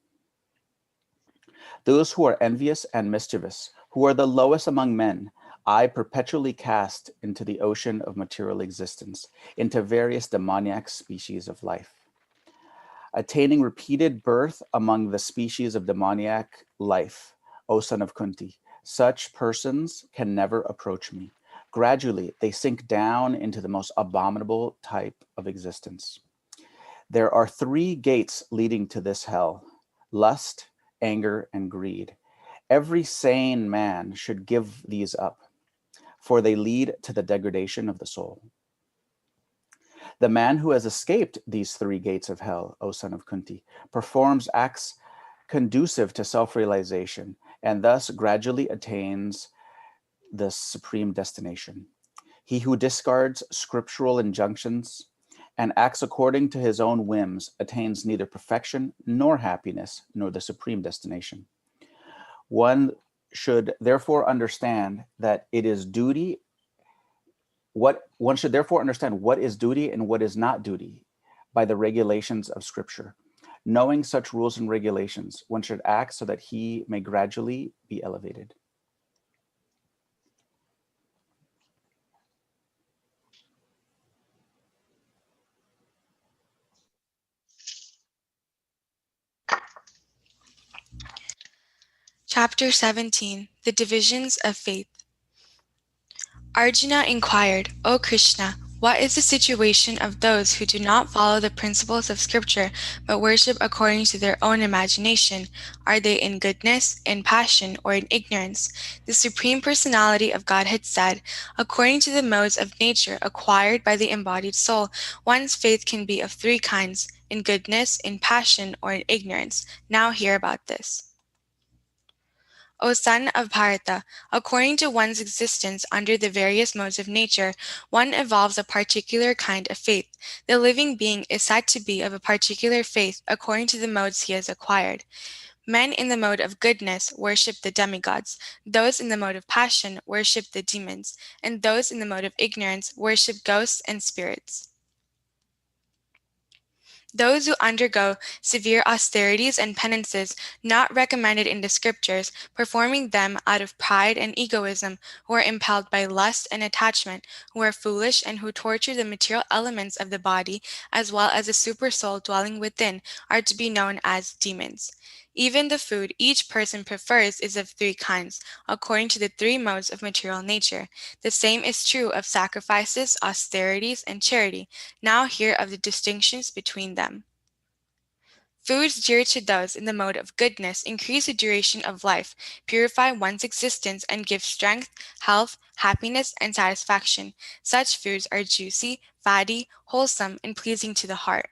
Those who are envious and mischievous, who are the lowest among men, I perpetually cast into the ocean of material existence, into various demoniac species of life. attaining repeated birth among the species of demoniac life, O son of Kunti. Such persons can never approach me. Gradually, they sink down into the most abominable type of existence. There are 3 gates leading to this hell: lust, anger, and greed. Every sane man should give these up, for they lead to the degradation of the soul. The man who has escaped these 3 gates of hell, O son of Kunti, performs acts conducive to self-realization and thus gradually attains the supreme destination. He who discards scriptural injunctions and acts according to his own whims attains neither perfection nor happiness nor the supreme destination. One should therefore understand that it is duty. One should therefore understand what is duty and what is not duty by the regulations of Scripture. Knowing such rules and regulations, one should act so that he may gradually be elevated. Chapter 17, The Divisions of Faith. Arjuna inquired, O Krishna, what is the situation of those who do not follow the principles of Scripture, but worship according to their own imagination? Are they in goodness, in passion, or in ignorance? The Supreme Personality of Godhead said, according to the modes of nature acquired by the embodied soul, one's faith can be of 3 kinds, in goodness, in passion, or in ignorance. Now hear about this. O son of Bharata, according to one's existence under the various modes of nature, one evolves a particular kind of faith. The living being is said to be of a particular faith according to the modes he has acquired. Men in the mode of goodness worship the demigods, those in the mode of passion worship the demons, and those in the mode of ignorance worship ghosts and spirits. Those who undergo severe austerities and penances not recommended in the Scriptures, performing them out of pride and egoism, who are impelled by lust and attachment, who are foolish and who torture the material elements of the body, as well as the supersoul dwelling within, are to be known as demons. Even the food each person prefers is of 3 kinds, according to the 3 modes of material nature. The same is true of sacrifices, austerities, and charity. Now hear of the distinctions between them. Foods dear to those in the mode of goodness increase the duration of life, purify one's existence, and give strength, health, happiness, and satisfaction. Such foods are juicy, fatty, wholesome, and pleasing to the heart.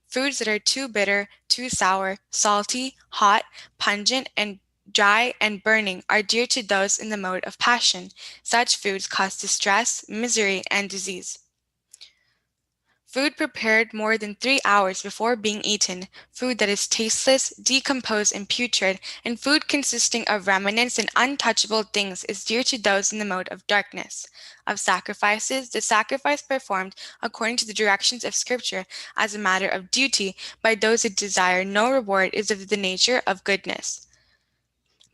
Foods that are too bitter, too sour, salty, hot, pungent, and dry and burning are dear to those in the mode of passion. Such foods cause distress, misery, and disease. Food prepared more than 3 hours before being eaten, food that is tasteless, decomposed, and putrid, and food consisting of remnants and untouchable things is dear to those in the mode of darkness. Of sacrifices, the sacrifice performed according to the directions of Scripture as a matter of duty by those who desire no reward is of the nature of goodness.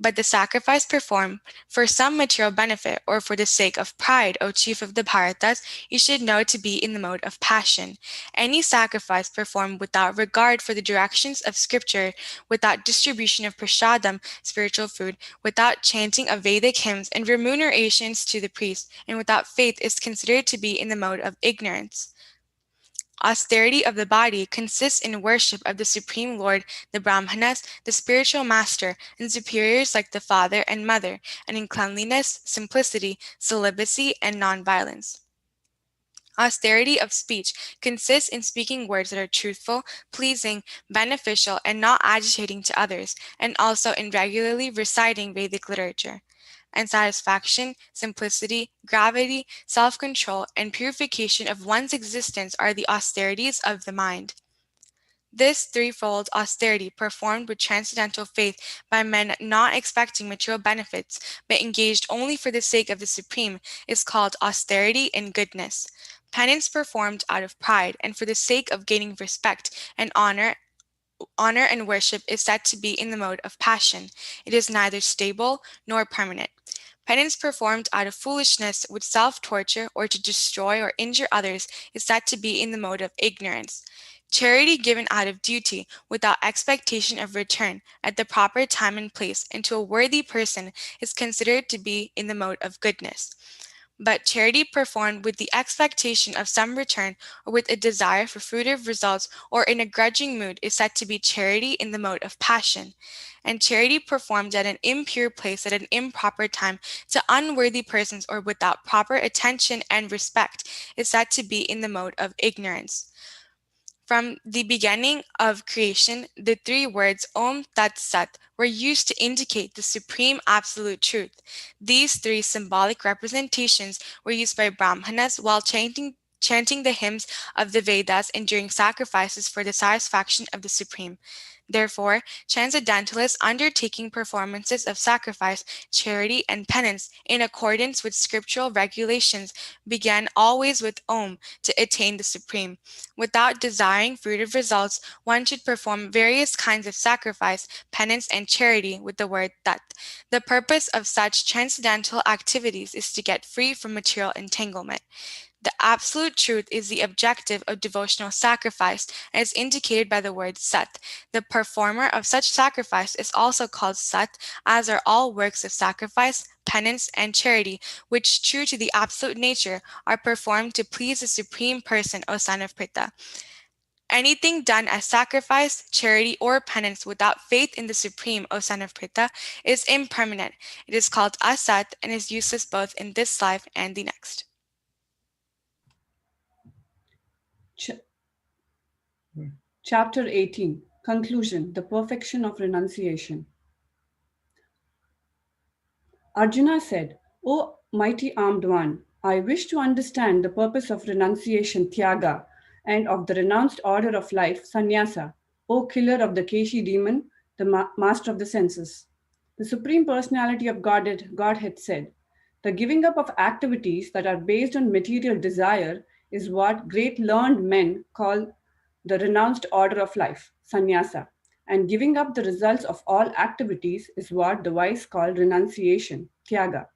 But the sacrifice performed for some material benefit or for the sake of pride, O chief of the Bharatas, you should know to be in the mode of passion. Any sacrifice performed without regard for the directions of Scripture, without distribution of prasadam, spiritual food, without chanting of Vedic hymns and remunerations to the priest, and without faith is considered to be in the mode of ignorance. Austerity of the body consists in worship of the Supreme Lord, the Brahmanas, the spiritual master, and superiors like the father and mother, and in cleanliness, simplicity, celibacy, and non-violence. Austerity of speech consists in speaking words that are truthful, pleasing, beneficial, and not agitating to others, and also in regularly reciting Vedic literature. And satisfaction, simplicity, gravity, self-control, and purification of one's existence are the austerities of the mind. This threefold austerity, performed with transcendental faith by men not expecting material benefits, but engaged only for the sake of the Supreme, is called austerity in goodness. Penance performed out of pride and for the sake of gaining respect and honor and worship is said to be in the mode of passion. It is neither stable nor permanent. Penance performed out of foolishness with self-torture or to destroy or injure others is said to be in the mode of ignorance. Charity given out of duty without expectation of return at the proper time and place and to a worthy person is considered to be in the mode of goodness. But charity performed with the expectation of some return or with a desire for fruitive results or in a grudging mood is said to be charity in the mode of passion. And charity performed at an impure place at an improper time to unworthy persons or without proper attention and respect is said to be in the mode of ignorance. From the beginning of creation, the three words Om Tat Sat were used to indicate the supreme absolute truth. These three symbolic representations were used by Brahmanas while chanting the hymns of the Vedas and during sacrifices for the satisfaction of the Supreme. Therefore, transcendentalists undertaking performances of sacrifice, charity, and penance in accordance with scriptural regulations began always with Om to attain the Supreme. Without desiring fruitive results, one should perform various kinds of sacrifice, penance, and charity with the word Tat. The purpose of such transcendental activities is to get free from material entanglement. The absolute truth is the objective of devotional sacrifice and is indicated by the word Sat. The performer of such sacrifice is also called Sat, as are all works of sacrifice, penance, and charity, which, true to the absolute nature, are performed to please the Supreme Person, O son of Pritha. Anything done as sacrifice, charity, or penance without faith in the Supreme, O son of Pritha, is impermanent. It is called Asat and is useless both in this life and the next. Chapter 18, Conclusion, the Perfection of Renunciation. Arjuna said, O mighty armed one, I wish to understand the purpose of renunciation, Tyaga, and of the renounced order of life, Sannyasa, O killer of the Keshi demon, the master of the senses. The Supreme Personality of Godhead said, the giving up of activities that are based on material desire is what great learned men call the renounced order of life, sannyasa, and giving up the results of all activities is what the wise call renunciation, tyaga.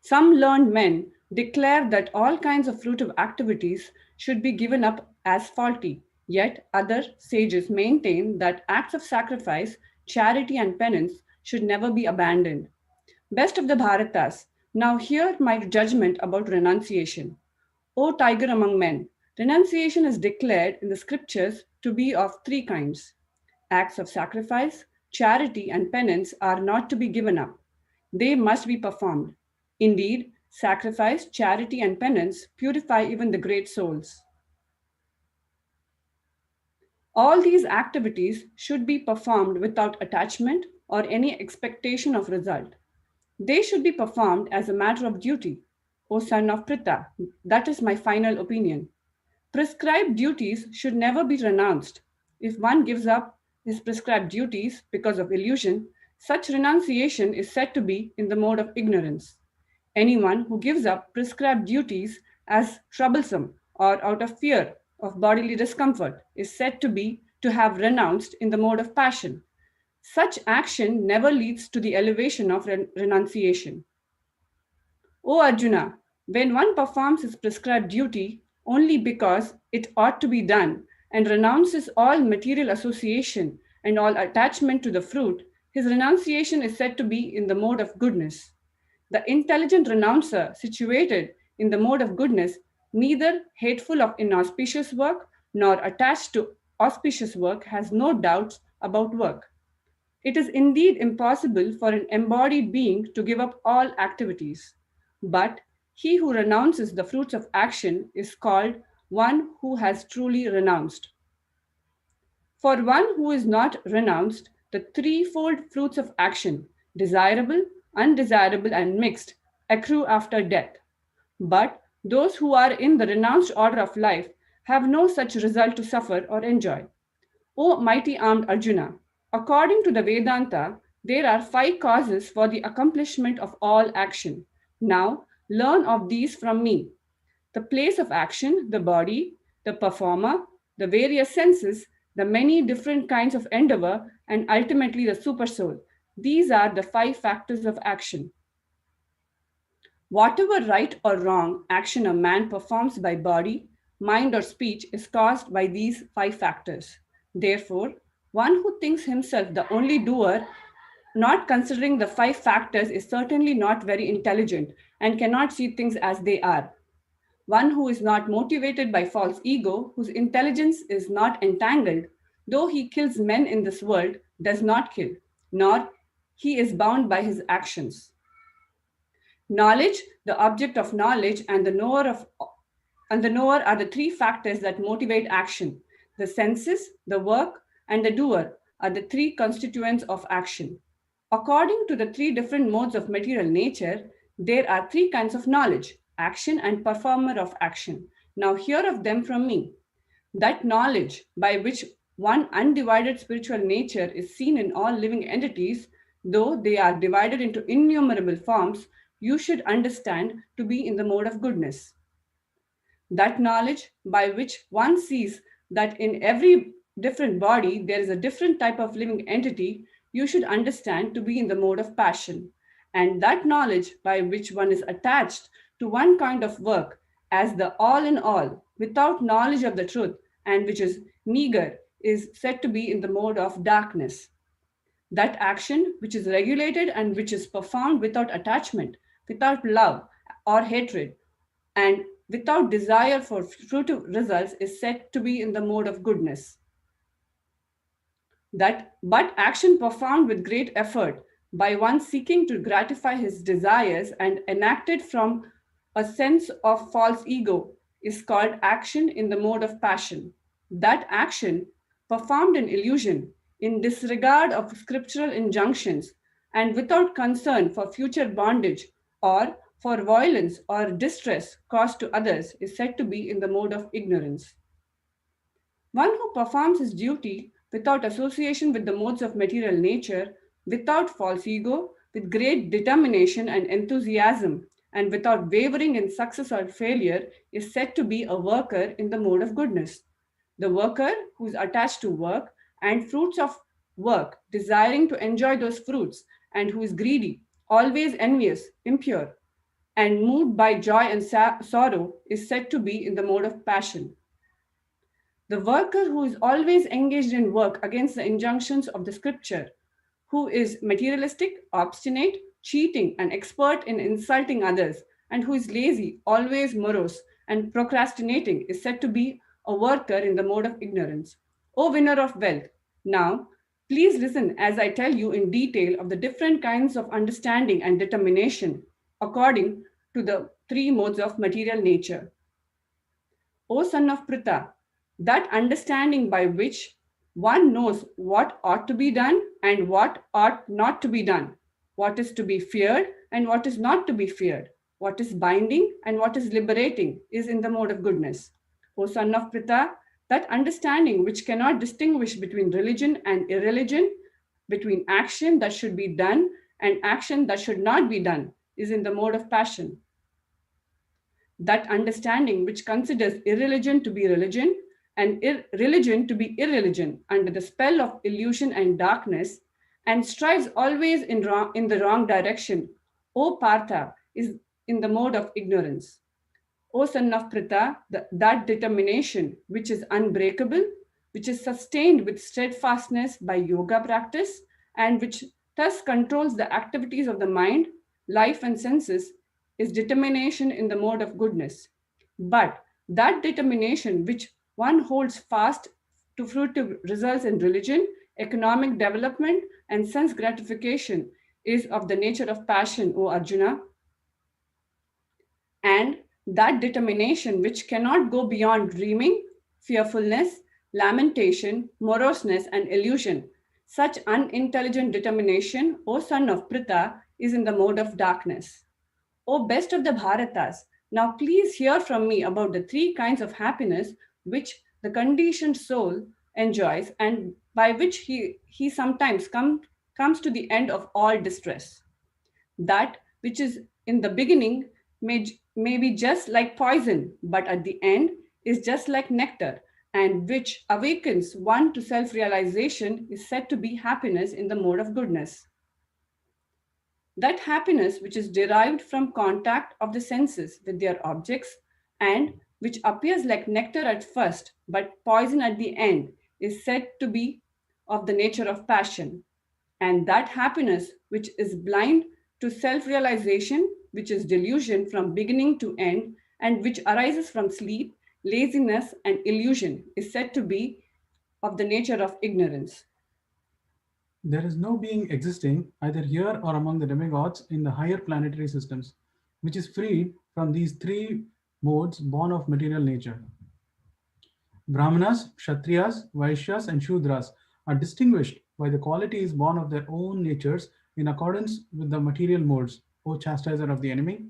Some learned men declare that all kinds of fruitive activities should be given up as faulty, yet other sages maintain that acts of sacrifice, charity, and penance should never be abandoned. Best of the Bharatas, now hear my judgment about renunciation. O tiger among men, renunciation is declared in the scriptures to be of three kinds. Acts of sacrifice, charity, and penance are not to be given up. They must be performed. Indeed, sacrifice, charity, and penance purify even the great souls. All these activities should be performed without attachment or any expectation of result. They should be performed as a matter of duty. O son of Pritha, that is my final opinion. Prescribed duties should never be renounced. If one gives up his prescribed duties because of illusion, such renunciation is said to be in the mode of ignorance. Anyone who gives up prescribed duties as troublesome or out of fear of bodily discomfort is said to have renounced in the mode of passion. Such action never leads to the elevation of renunciation. O Arjuna, when one performs his prescribed duty only because it ought to be done and renounces all material association and all attachment to the fruit, his renunciation is said to be in the mode of goodness. The intelligent renouncer situated in the mode of goodness, neither hateful of inauspicious work nor attached to auspicious work, has no doubts about work. It is indeed impossible for an embodied being to give up all activities. But he who renounces the fruits of action is called one who has truly renounced. For one who is not renounced, the threefold fruits of action, desirable, undesirable, and mixed, accrue after death. But those who are in the renounced order of life have no such result to suffer or enjoy. O mighty armed Arjuna, according to the Vedanta, there are 5 causes for the accomplishment of all action. Now, learn of these from me. The place of action, the body, the performer, the various senses, the many different kinds of endeavor, and ultimately the supersoul. These are the 5 factors of action. Whatever right or wrong action a man performs by body, mind, or speech is caused by these 5 factors. Therefore, one who thinks himself the only doer, not considering the 5 factors, is certainly not very intelligent and cannot see things as they are. One who is not motivated by false ego, whose intelligence is not entangled, though he kills men in this world, does not kill, nor he is bound by his actions. Knowledge, the object of knowledge, and the knower are the 3 factors that motivate action. The senses, the work, and the doer are the 3 constituents of action. According to the 3 different modes of material nature, there are 3 kinds of knowledge: action and performer of action. Now hear of them from me. That knowledge by which one undivided spiritual nature is seen in all living entities, though they are divided into innumerable forms, you should understand to be in the mode of goodness. That knowledge by which one sees that in every different body there is a different type of living entity, you should understand to be in the mode of passion. And that knowledge by which one is attached to one kind of work as the all in all, without knowledge of the truth, and which is meager, is said to be in the mode of darkness. That action which is regulated and which is performed without attachment, without love or hatred, and without desire for fruitive results is said to be in the mode of goodness. But action performed with great effort by one seeking to gratify his desires and enacted from a sense of false ego is called action in the mode of passion. That action performed in illusion, in disregard of scriptural injunctions, and without concern for future bondage or for violence or distress caused to others is said to be in the mode of ignorance. One who performs his duty without association with the modes of material nature, without false ego, with great determination and enthusiasm, and without wavering in success or failure, is said to be a worker in the mode of goodness. The worker who is attached to work and fruits of work, desiring to enjoy those fruits, and who is greedy, always envious, impure, and moved by joy and sorrow, is said to be in the mode of passion. The worker who is always engaged in work against the injunctions of the scripture, who is materialistic, obstinate, cheating, and expert in insulting others, and who is lazy, always morose, and procrastinating, is said to be a worker in the mode of ignorance. O winner of wealth, now please listen as I tell you in detail of the different kinds of understanding and determination according to the 3 modes of material nature. O son of Pritha, that understanding by which one knows what ought to be done and what ought not to be done, what is to be feared and what is not to be feared, what is binding and what is liberating, is in the mode of goodness. O son of Pritha, that understanding which cannot distinguish between religion and irreligion, between action that should be done and action that should not be done, is in the mode of passion. That understanding which considers irreligion to be religion and religion to be irreligion under the spell of illusion and darkness, and strives always in the wrong direction, O Partha, is in the mode of ignorance. O son of Pritha, that determination which is unbreakable, which is sustained with steadfastness by yoga practice, and which thus controls the activities of the mind, life, and senses, is determination in the mode of goodness. But that determination which one holds fast to fruitive results in religion, economic development, and sense gratification is of the nature of passion, O Arjuna. And that determination which cannot go beyond dreaming, fearfulness, lamentation, moroseness, and illusion, such unintelligent determination, O son of Pritha, is in the mode of darkness. O best of the Bharatas, now please hear from me about the 3 kinds of happiness which the conditioned soul enjoys and by which he sometimes comes to the end of all distress. That which is in the beginning may be just like poison, but at the end is just like nectar, and which awakens one to self-realization is said to be happiness in the mode of goodness. That happiness which is derived from contact of the senses with their objects and which appears like nectar at first but poison at the end is said to be of the nature of passion. And that happiness which is blind to self realization, which is delusion from beginning to end, and which arises from sleep, laziness, and illusion, is said to be of the nature of ignorance. There is no being existing either here or among the demigods in the higher planetary systems, which is freed from these three modes born of material nature. Brahmanas, Kshatriyas, Vaishyas, and Shudras are distinguished by the qualities born of their own natures in accordance with the material modes, O chastiser of the enemy.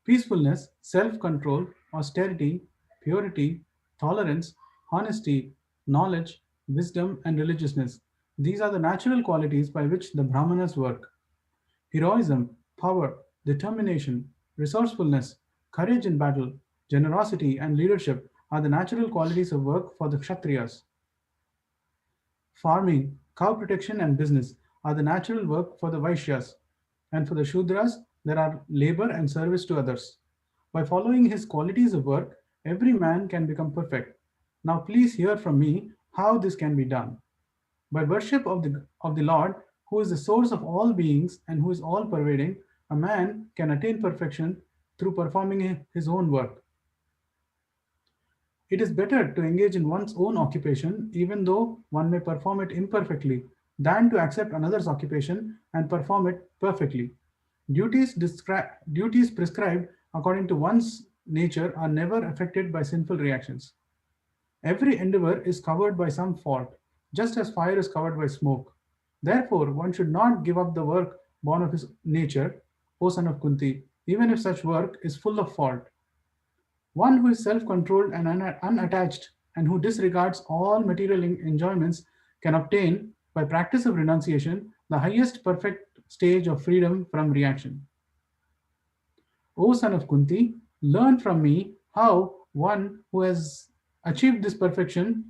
Peacefulness, self-control, austerity, purity, tolerance, honesty, knowledge, wisdom, and religiousness. These are the natural qualities by which the Brahmanas work. Heroism, power, determination, resourcefulness, courage in battle, generosity, and leadership are the natural qualities of work for the Kshatriyas. Farming, cow protection, and business are the natural work for the Vaishyas, and for the Shudras, there are labor and service to others. By following his qualities of work, every man can become perfect. Now, please hear from me how this can be done. By worship of the Lord, who is the source of all beings and who is all pervading, a man can attain perfection through performing his own work. It is better to engage in one's own occupation, even though one may perform it imperfectly, than to accept another's occupation and perform it perfectly. Duties prescribed according to one's nature are never affected by sinful reactions. Every endeavor is covered by some fault, just as fire is covered by smoke. Therefore, one should not give up the work born of his nature, O son of Kunti, even if such work is full of fault. One who is self-controlled and unattached and who disregards all material enjoyments can obtain, by practice of renunciation, the highest perfect stage of freedom from reaction. O son of Kunti, learn from me how one who has achieved this perfection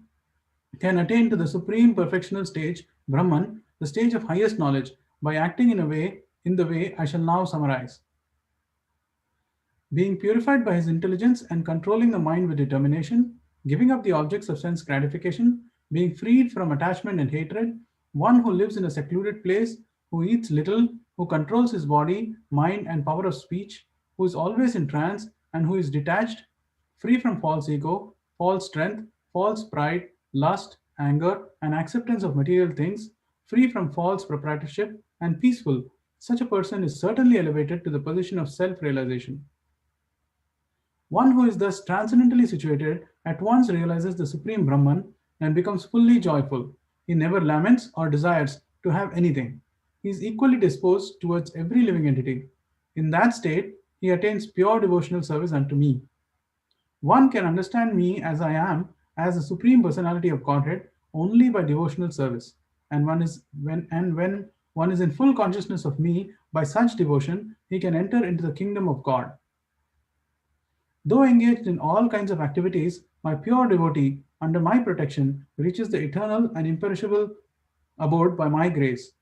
can attain to the supreme perfectional stage, Brahman, the stage of highest knowledge, by acting in the way I shall now summarize. Being purified by his intelligence and controlling the mind with determination, giving up the objects of sense gratification, being freed from attachment and hatred, one who lives in a secluded place, who eats little, who controls his body, mind, and power of speech, who is always in trance, and who is detached, free from false ego, false strength, false pride, lust, anger, and acceptance of material things, free from false proprietorship, and peaceful, such a person is certainly elevated to the position of self-realization. One who is thus transcendently situated at once realizes the Supreme Brahman and becomes fully joyful. He never laments or desires to have anything. He is equally disposed towards every living entity. In that state, he attains pure devotional service unto me. One can understand me as I am, as the Supreme Personality of Godhead, only by devotional service. And when one is in full consciousness of me, by such devotion, he can enter into the kingdom of God. Though engaged in all kinds of activities, my pure devotee, under my protection, reaches the eternal and imperishable abode by my grace.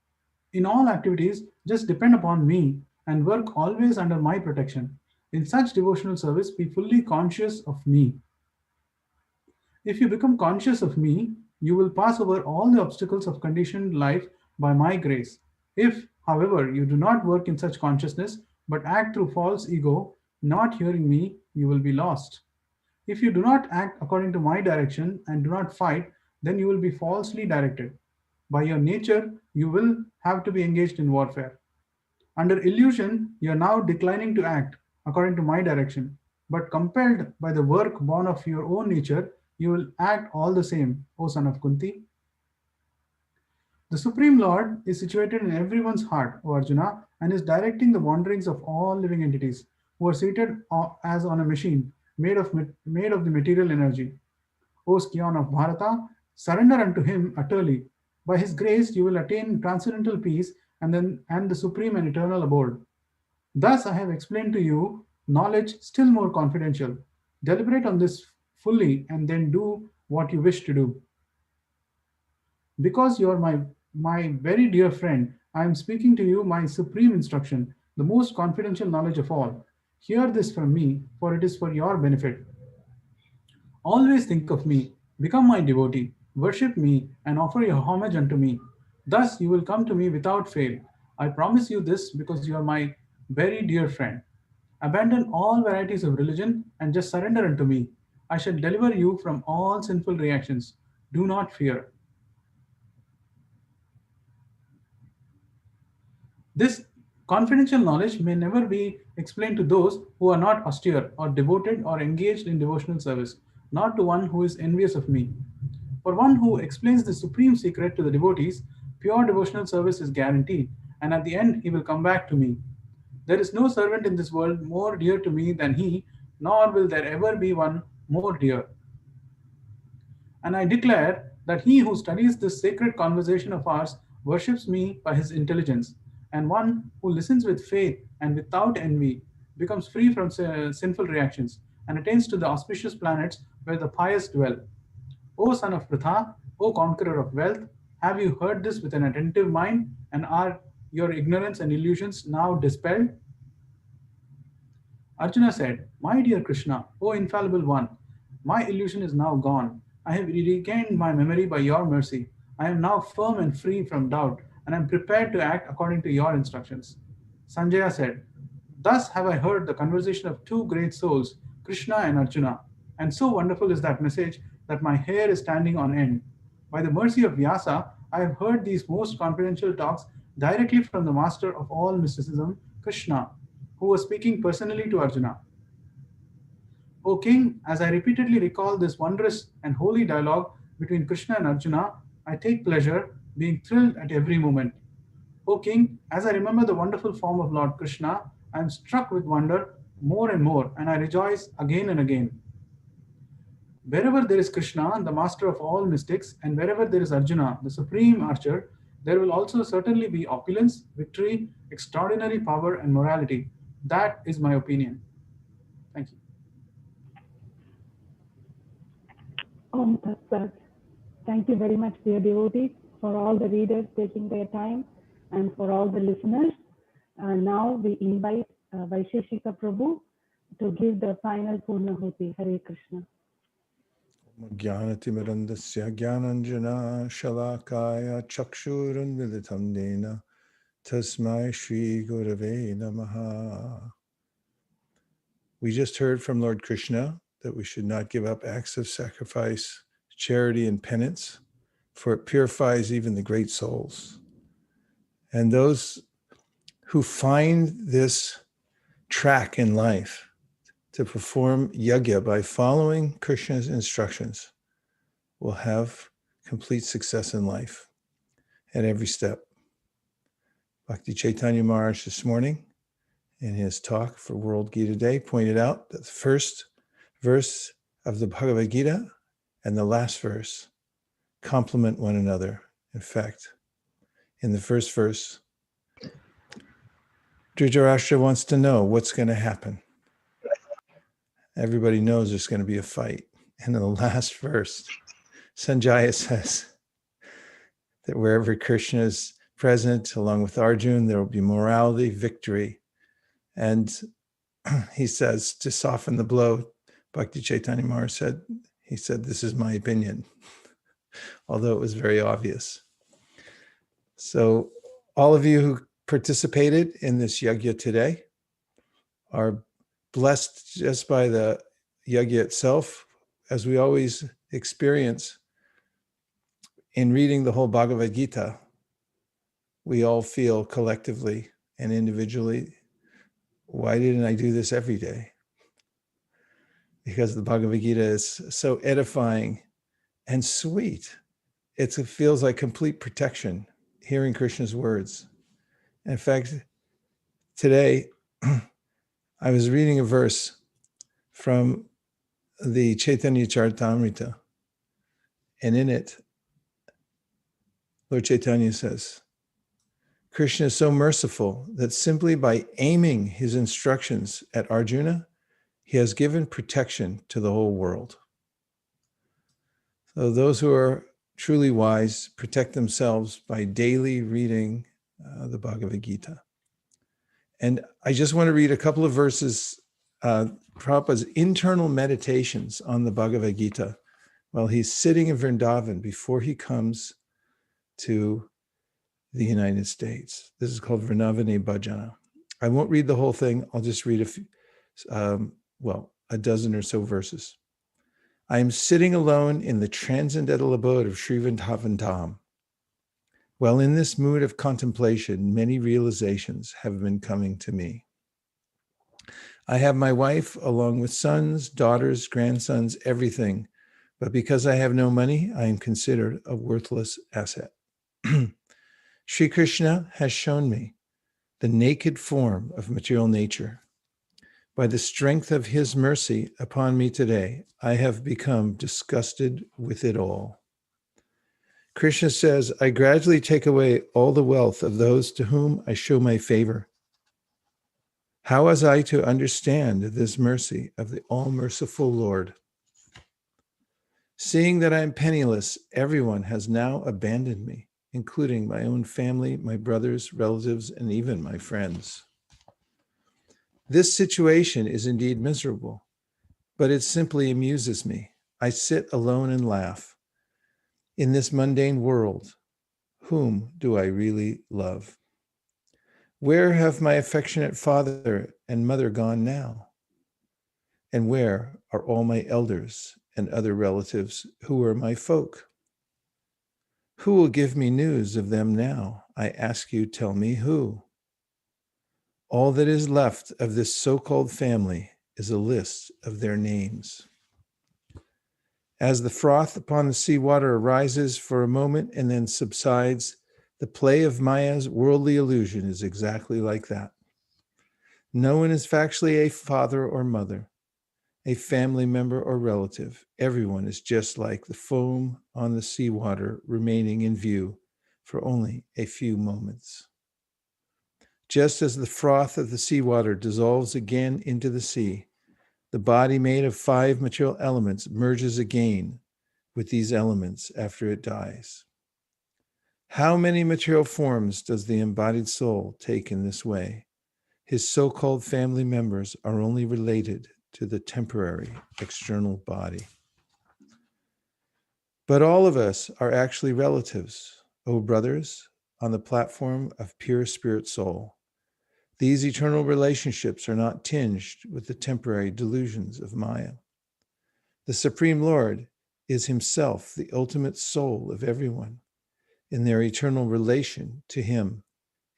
In all activities, just depend upon me and work always under my protection. In such devotional service, be fully conscious of me. If you become conscious of me, you will pass over all the obstacles of conditioned life by my grace. If, however, you do not work in such consciousness, but act through false ego, not hearing me, you will be lost. If you do not act according to my direction and do not fight, then you will be falsely directed. By your nature, you will have to be engaged in warfare. Under illusion, you are now declining to act according to my direction, but compelled by the work born of your own nature, you will act all the same, O son of Kunti. The Supreme Lord is situated in everyone's heart, O Arjuna, and is directing the wanderings of all living entities who are seated as on a machine made of the material energy. O scion of Bharata, surrender unto him utterly. By his grace, you will attain transcendental peace and the supreme and eternal abode. Thus, I have explained to you knowledge still more confidential. Deliberate on this fully and then do what you wish to do. Because you are my very dear friend, I am speaking to you my supreme instruction, the most confidential knowledge of all. Hear this from me, for it is for your benefit. Always think of me, become my devotee, worship me, and offer your homage unto me. Thus you will come to me without fail. I promise you this because you are my very dear friend. Abandon all varieties of religion and just surrender unto me. I shall deliver you from all sinful reactions. Do not fear. This confidential knowledge may never be explained to those who are not austere or devoted or engaged in devotional service, not to one who is envious of me. For one who explains the supreme secret to the devotees, pure devotional service is guaranteed, and at the end he will come back to me. There is no servant in this world more dear to me than he, nor will there ever be one more dear. And I declare that he who studies this sacred conversation of ours worships me by his intelligence, and one who listens with faith and without envy becomes free from sinful reactions and attains to the auspicious planets where the pious dwell. O son of Pritha, O conqueror of wealth, have you heard this with an attentive mind, and are your ignorance and illusions now dispelled? Arjuna said, My dear Krishna, O infallible one, my illusion is now gone. I have regained my memory by your mercy. I am now firm and free from doubt, and I am prepared to act according to your instructions. Sanjaya said, Thus have I heard the conversation of two great souls, Krishna and Arjuna, and so wonderful is that message that my hair is standing on end. By the mercy of Vyasa, I have heard these most confidential talks directly from the master of all mysticism, Krishna, who was speaking personally to Arjuna. O king, as I repeatedly recall this wondrous and holy dialogue between Krishna and Arjuna, I take pleasure, being thrilled at every moment. O king, as I remember the wonderful form of Lord Krishna, I am struck with wonder more and more, and I rejoice again and again. Wherever there is Krishna, the master of all mystics, and wherever there is Arjuna, the supreme archer, there will also certainly be opulence, victory, extraordinary power, and morality. That is my opinion. Thank you. Tat Sat. Thank you very much, dear devotees, for all the readers taking their time and for all the listeners. Now we invite Vaisheshika Prabhu to give the final Purnahuti. Hare Krishna. Jnanatimirandasya Jnananjana Shalakaya Chakshurunmilitam Nena Tasmai Shri Gurave Namaha. We just heard from Lord Krishna that we should not give up acts of sacrifice, charity, and penance, for it purifies even the great souls. And those who find this track in life to perform yajna by following Krishna's instructions will have complete success in life at every step. Bhakti Chaitanya Maharaj this morning in his talk for World Gita Day pointed out that the first verse of the Bhagavad Gita and the last verse complement one another. In fact, in the first verse, Dhritarashtra wants to know what's going to happen. Everybody knows there's going to be a fight. And in the last verse, Sanjaya says that wherever Krishna is present, along with Arjuna, there will be morality, victory. And he says, to soften the blow, Bhakti Chaitanya Maharaj said, this is my opinion, although it was very obvious. So all of you who participated in this yajna today are blessed just by the yajna itself, as we always experience in reading the whole Bhagavad Gita. We all feel collectively and individually, why didn't I do this every day? Because the Bhagavad Gita is so edifying and sweet. It feels like complete protection, hearing Krishna's words. In fact, today, I was reading a verse from the Chaitanya Charitamrita, and in it, Lord Chaitanya says, Krishna is so merciful that simply by aiming his instructions at Arjuna, he has given protection to the whole world. So those who are truly wise protect themselves by daily reading the Bhagavad Gita. And I just want to read a couple of verses, Prabhupada's internal meditations on the Bhagavad Gita while he's sitting in Vrindavan before he comes to the United States. This is called Vrinavane Bhajana. I won't read the whole thing. I'll just read a few, a dozen or so verses. I am sitting alone in the transcendental abode of Sri Vrindavan Dham. While in this mood of contemplation, many realizations have been coming to me. I have my wife, along with sons, daughters, grandsons, everything. But because I have no money, I am considered a worthless asset. Sri Krishna has shown me the naked form of material nature. By the strength of his mercy upon me today, I have become disgusted with it all. Krishna says, I gradually take away all the wealth of those to whom I show my favor. How was I to understand this mercy of the all-merciful Lord? Seeing that I am penniless, everyone has now abandoned me, including my own family, my brothers, relatives, and even my friends. This situation is indeed miserable, but it simply amuses me. I sit alone and laugh. In this mundane world, whom do I really love? Where have my affectionate father and mother gone now? And where are all my elders and other relatives who are my folk? Who will give me news of them now? I ask you, tell me who. All that is left of this so-called family is a list of their names. As the froth upon the seawater arises for a moment and then subsides, the play of Maya's worldly illusion is exactly like that. No one is factually a father or mother, a family member or relative. Everyone is just like the foam on the seawater remaining in view for only a few moments. Just as the froth of the seawater dissolves again into the sea, the body made of 5 material elements merges again with these elements after it dies. How many material forms does the embodied soul take in this way? His so-called family members are only related to the temporary external body. But all of us are actually relatives, O brothers, on the platform of pure spirit soul. These eternal relationships are not tinged with the temporary delusions of Maya. The Supreme Lord is himself the ultimate soul of everyone. In their eternal relation to him,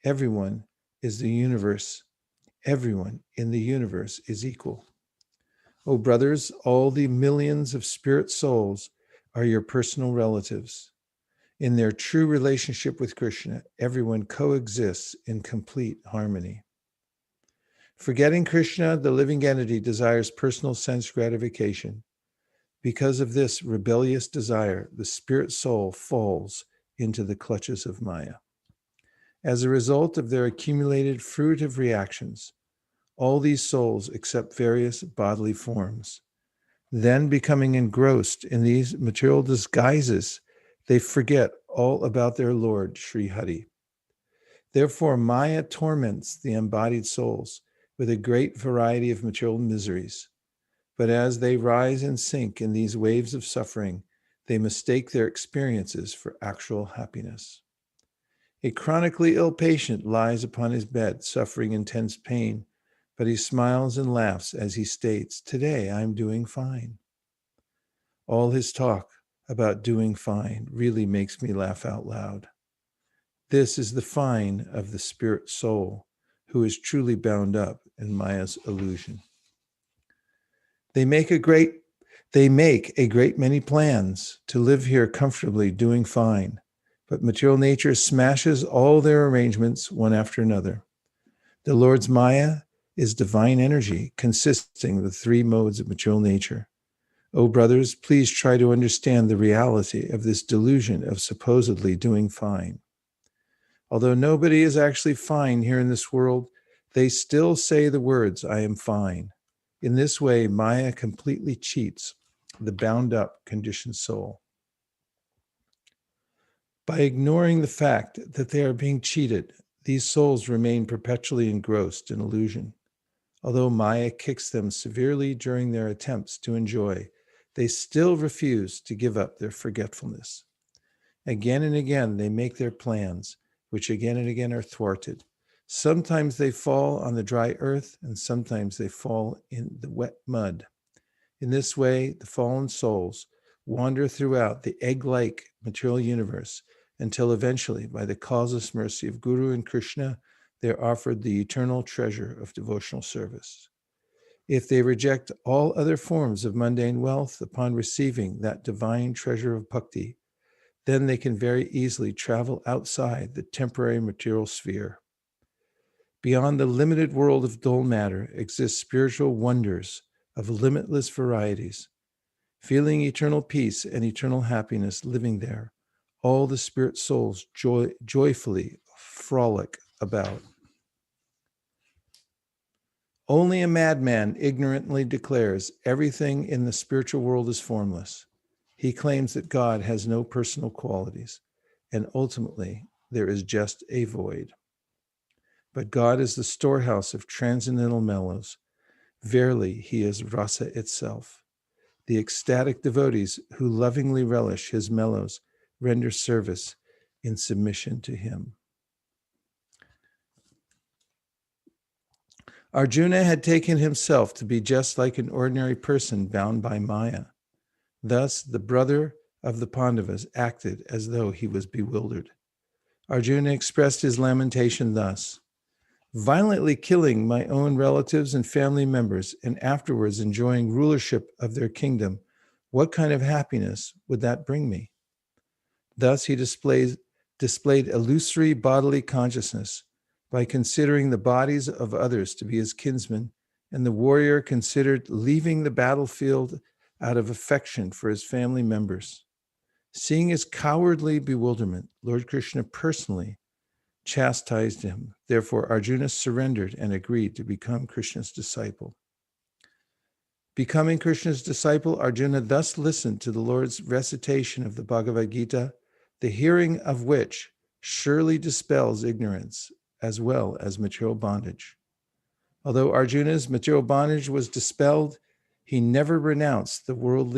everyone is the universe. Everyone in the universe is equal. O brothers, all the millions of spirit souls are your personal relatives. In their true relationship with Krishna, everyone coexists in complete harmony. Forgetting Krishna, the living entity desires personal sense gratification. Because of this rebellious desire, the spirit soul falls into the clutches of Maya. As a result of their accumulated fruitive reactions, all these souls accept various bodily forms. Then, becoming engrossed in these material disguises, they forget all about their Lord, Sri Hari. Therefore, Maya torments the embodied souls with a great variety of material miseries. But as they rise and sink in these waves of suffering, they mistake their experiences for actual happiness. A chronically ill patient lies upon his bed, suffering intense pain, but he smiles and laughs as he states, "Today I'm doing fine." All his talk about doing fine really makes me laugh out loud. This is the fine of the spirit soul, who is truly bound up in Maya's illusion. They make a great many plans to live here comfortably, doing fine, but material nature smashes all their arrangements one after another. The Lord's Maya is divine energy consisting of the 3 modes of material nature. O brothers, please try to understand the reality of this delusion of supposedly doing fine. Although nobody is actually fine here in this world, they still say the words, "I am fine." In this way, Maya completely cheats the bound up conditioned soul. By ignoring the fact that they are being cheated, these souls remain perpetually engrossed in illusion. Although Maya kicks them severely during their attempts to enjoy, they still refuse to give up their forgetfulness. Again and again, they make their plans, which again and again are thwarted. Sometimes they fall on the dry earth, and sometimes they fall in the wet mud. In this way, the fallen souls wander throughout the egg-like material universe until eventually, by the causeless mercy of Guru and Krishna, they are offered the eternal treasure of devotional service. If they reject all other forms of mundane wealth upon receiving that divine treasure of bhakti, then they can very easily travel outside the temporary material sphere. Beyond the limited world of dull matter exist spiritual wonders of limitless varieties. Feeling eternal peace and eternal happiness living there, all the spirit souls joyfully frolic about. Only a madman ignorantly declares everything in the spiritual world is formless. He claims that God has no personal qualities, and ultimately there is just a void. But God is the storehouse of transcendental mellows. Verily, he is rasa itself. The ecstatic devotees who lovingly relish his mellows render service in submission to him. Arjuna had taken himself to be just like an ordinary person bound by Maya. Thus, the brother of the Pandavas acted as though he was bewildered. Arjuna expressed his lamentation thus: violently killing my own relatives and family members and afterwards enjoying rulership of their kingdom, what kind of happiness would that bring me? Thus he displayed illusory bodily consciousness by considering the bodies of others to be his kinsmen, and the warrior considered leaving the battlefield out of affection for his family members. Seeing his cowardly bewilderment, Lord Krishna personally chastised him. Therefore, Arjuna surrendered and agreed to become Krishna's disciple. Becoming Krishna's disciple, Arjuna thus listened to the Lord's recitation of the Bhagavad Gita, the hearing of which surely dispels ignorance as well as material bondage. Although Arjuna's material bondage was dispelled, he never renounced the world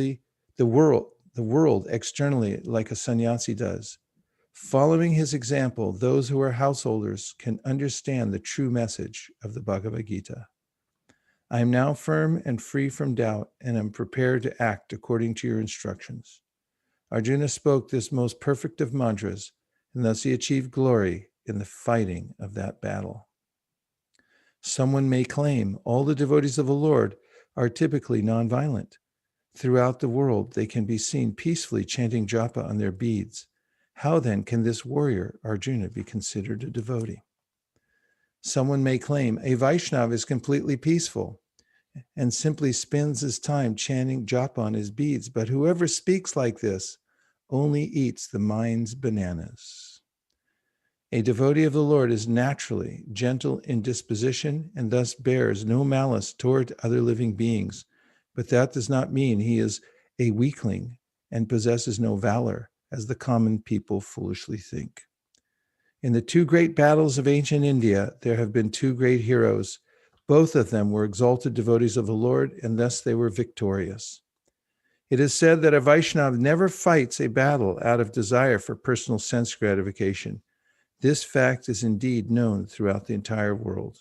externally like a sannyasi does. Following his example, those who are householders can understand the true message of the Bhagavad Gita. I am now firm and free from doubt, and am prepared to act according to your instructions. Arjuna spoke this most perfect of mantras, and thus he achieved glory in the fighting of that battle. Someone may claim all the devotees of the Lord are typically nonviolent. Throughout the world, they can be seen peacefully chanting japa on their beads. How then can this warrior, Arjuna, be considered a devotee? Someone may claim a Vaishnava is completely peaceful and simply spends his time chanting japa on his beads, but whoever speaks like this only eats the mind's bananas. A devotee of the Lord is naturally gentle in disposition and thus bears no malice toward other living beings, but that does not mean he is a weakling and possesses no valor, as the common people foolishly think. In the two great battles of ancient India, there have been two great heroes. Both of them were exalted devotees of the Lord, and thus they were victorious. It is said that a Vaishnava never fights a battle out of desire for personal sense gratification. This fact is indeed known throughout the entire world.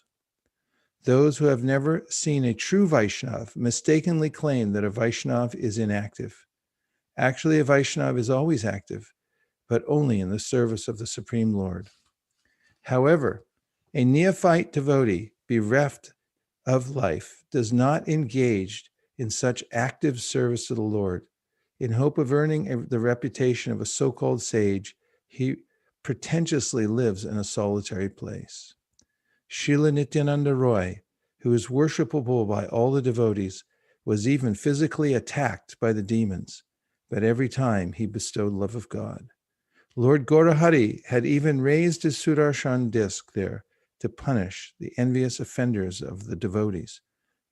Those who have never seen a true Vaishnava mistakenly claim that a Vaishnava is inactive. Actually, a Vaishnava is always active, but only in the service of the Supreme Lord. However, a neophyte devotee bereft of life does not engage in such active service to the Lord. In hope of earning the reputation of a so-called sage, he pretentiously lives in a solitary place. Srila Nityananda Roy, who is worshipable by all the devotees, was even physically attacked by the demons, but every time he bestowed love of God. Lord Gaurahari had even raised his Sudarshan disc there to punish the envious offenders of the devotees,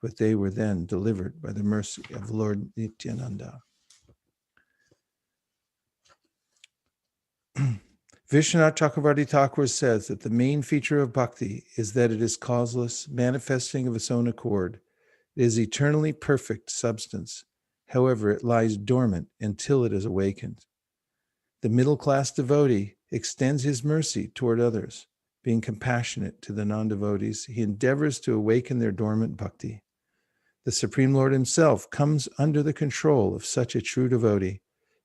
but they were then delivered by the mercy of Lord Nityananda. Vishwanath Chakravarti Thakur says that the main feature of bhakti is that it is causeless, manifesting of its own accord. It is eternally perfect substance. However, it lies dormant until it is awakened. The middle-class devotee extends his mercy toward others. Being compassionate to the non-devotees, he endeavors to awaken their dormant bhakti. The Supreme Lord himself comes under the control of such a true devotee.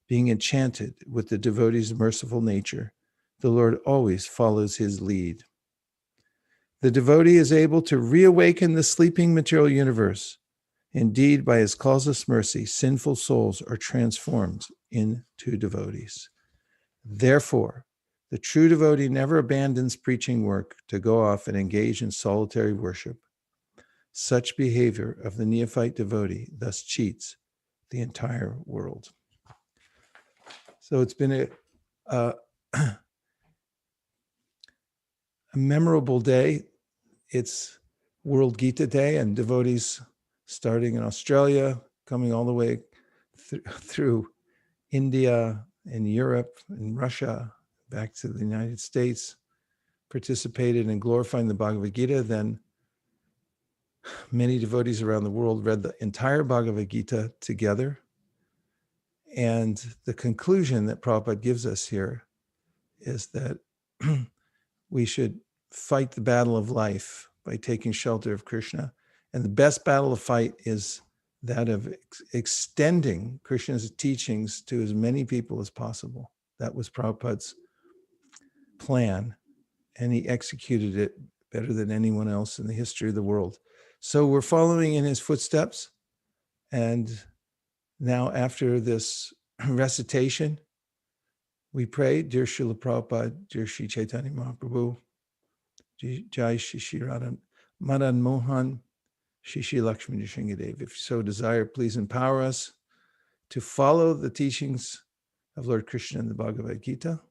Being enchanted with the devotee's merciful nature, the Lord always follows his lead. The devotee is able to reawaken the sleeping material universe. Indeed, by his causeless mercy, sinful souls are transformed into devotees. Therefore, the true devotee never abandons preaching work to go off and engage in solitary worship. Such behavior of the neophyte devotee thus cheats the entire world. So it's been a memorable day. It's World Gita Day, and devotees starting in Australia, coming all the way through India and Europe and Russia, back to the United States, participated in glorifying the Bhagavad Gita. Then many devotees around the world read the entire Bhagavad Gita together. And the conclusion that Prabhupada gives us here is that we should fight the battle of life by taking shelter of Krishna. And the best battle to fight is that of extending Krishna's teachings to as many people as possible. That was Prabhupada's plan, and he executed it better than anyone else in the history of the world. So we're following in his footsteps. And now after this recitation, we pray, Dear Srila Prabhupada, Dear Sri Chaitanya Mahaprabhu, Jai Shri Shri Radha Madan Mohan, Shri Shri Lakshmi Nrsingadev. If you so desire, please empower us to follow the teachings of Lord Krishna in the Bhagavad Gita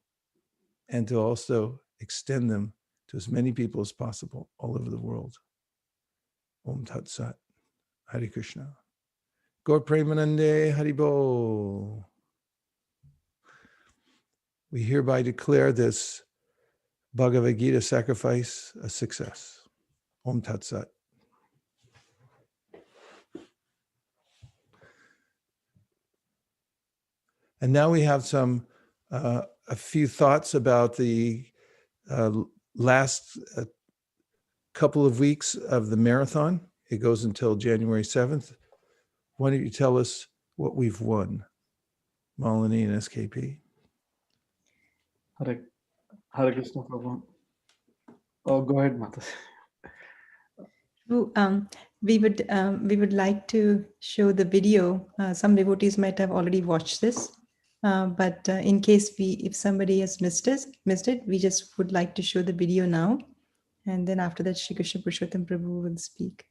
and to also extend them to as many people as possible all over the world. Om Tat Sat. Hare Krishna. Gaur Premanande Haribo. We hereby declare this Bhagavad Gita sacrifice a success. Om Tat Sat. And now we have a few thoughts about the last couple of weeks of the marathon. It goes until January 7th. Why don't you tell us what we've won, Malini and SKP? Hare Krishna Prabhu. Oh, go ahead, Mata. We would like to show the video. Some devotees might have already watched this, but in case if somebody has missed it, we just would like to show the video now, and then after that, Shri Krishna Purushottam Prabhu will speak.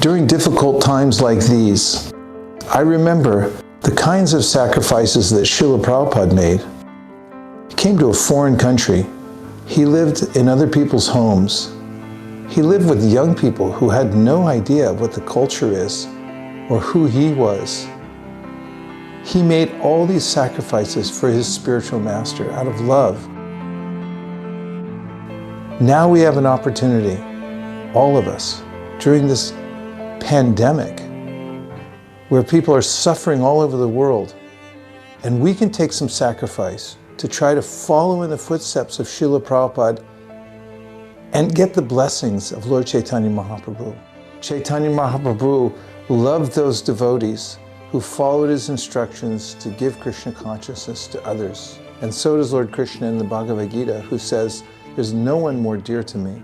During difficult times like these, I remember the kinds of sacrifices that Srila Prabhupada made. He came to a foreign country. He lived in other people's homes. He lived with young people who had no idea what the culture is or who he was. He made all these sacrifices for his spiritual master out of love. Now we have an opportunity, all of us, during this pandemic, where people are suffering all over the world, and we can take some sacrifice to try to follow in the footsteps of Srila Prabhupada and get the blessings of Lord Chaitanya Mahaprabhu. Chaitanya Mahaprabhu loved those devotees who followed his instructions to give Krishna consciousness to others. And so does Lord Krishna in the Bhagavad Gita, who says, there's no one more dear to me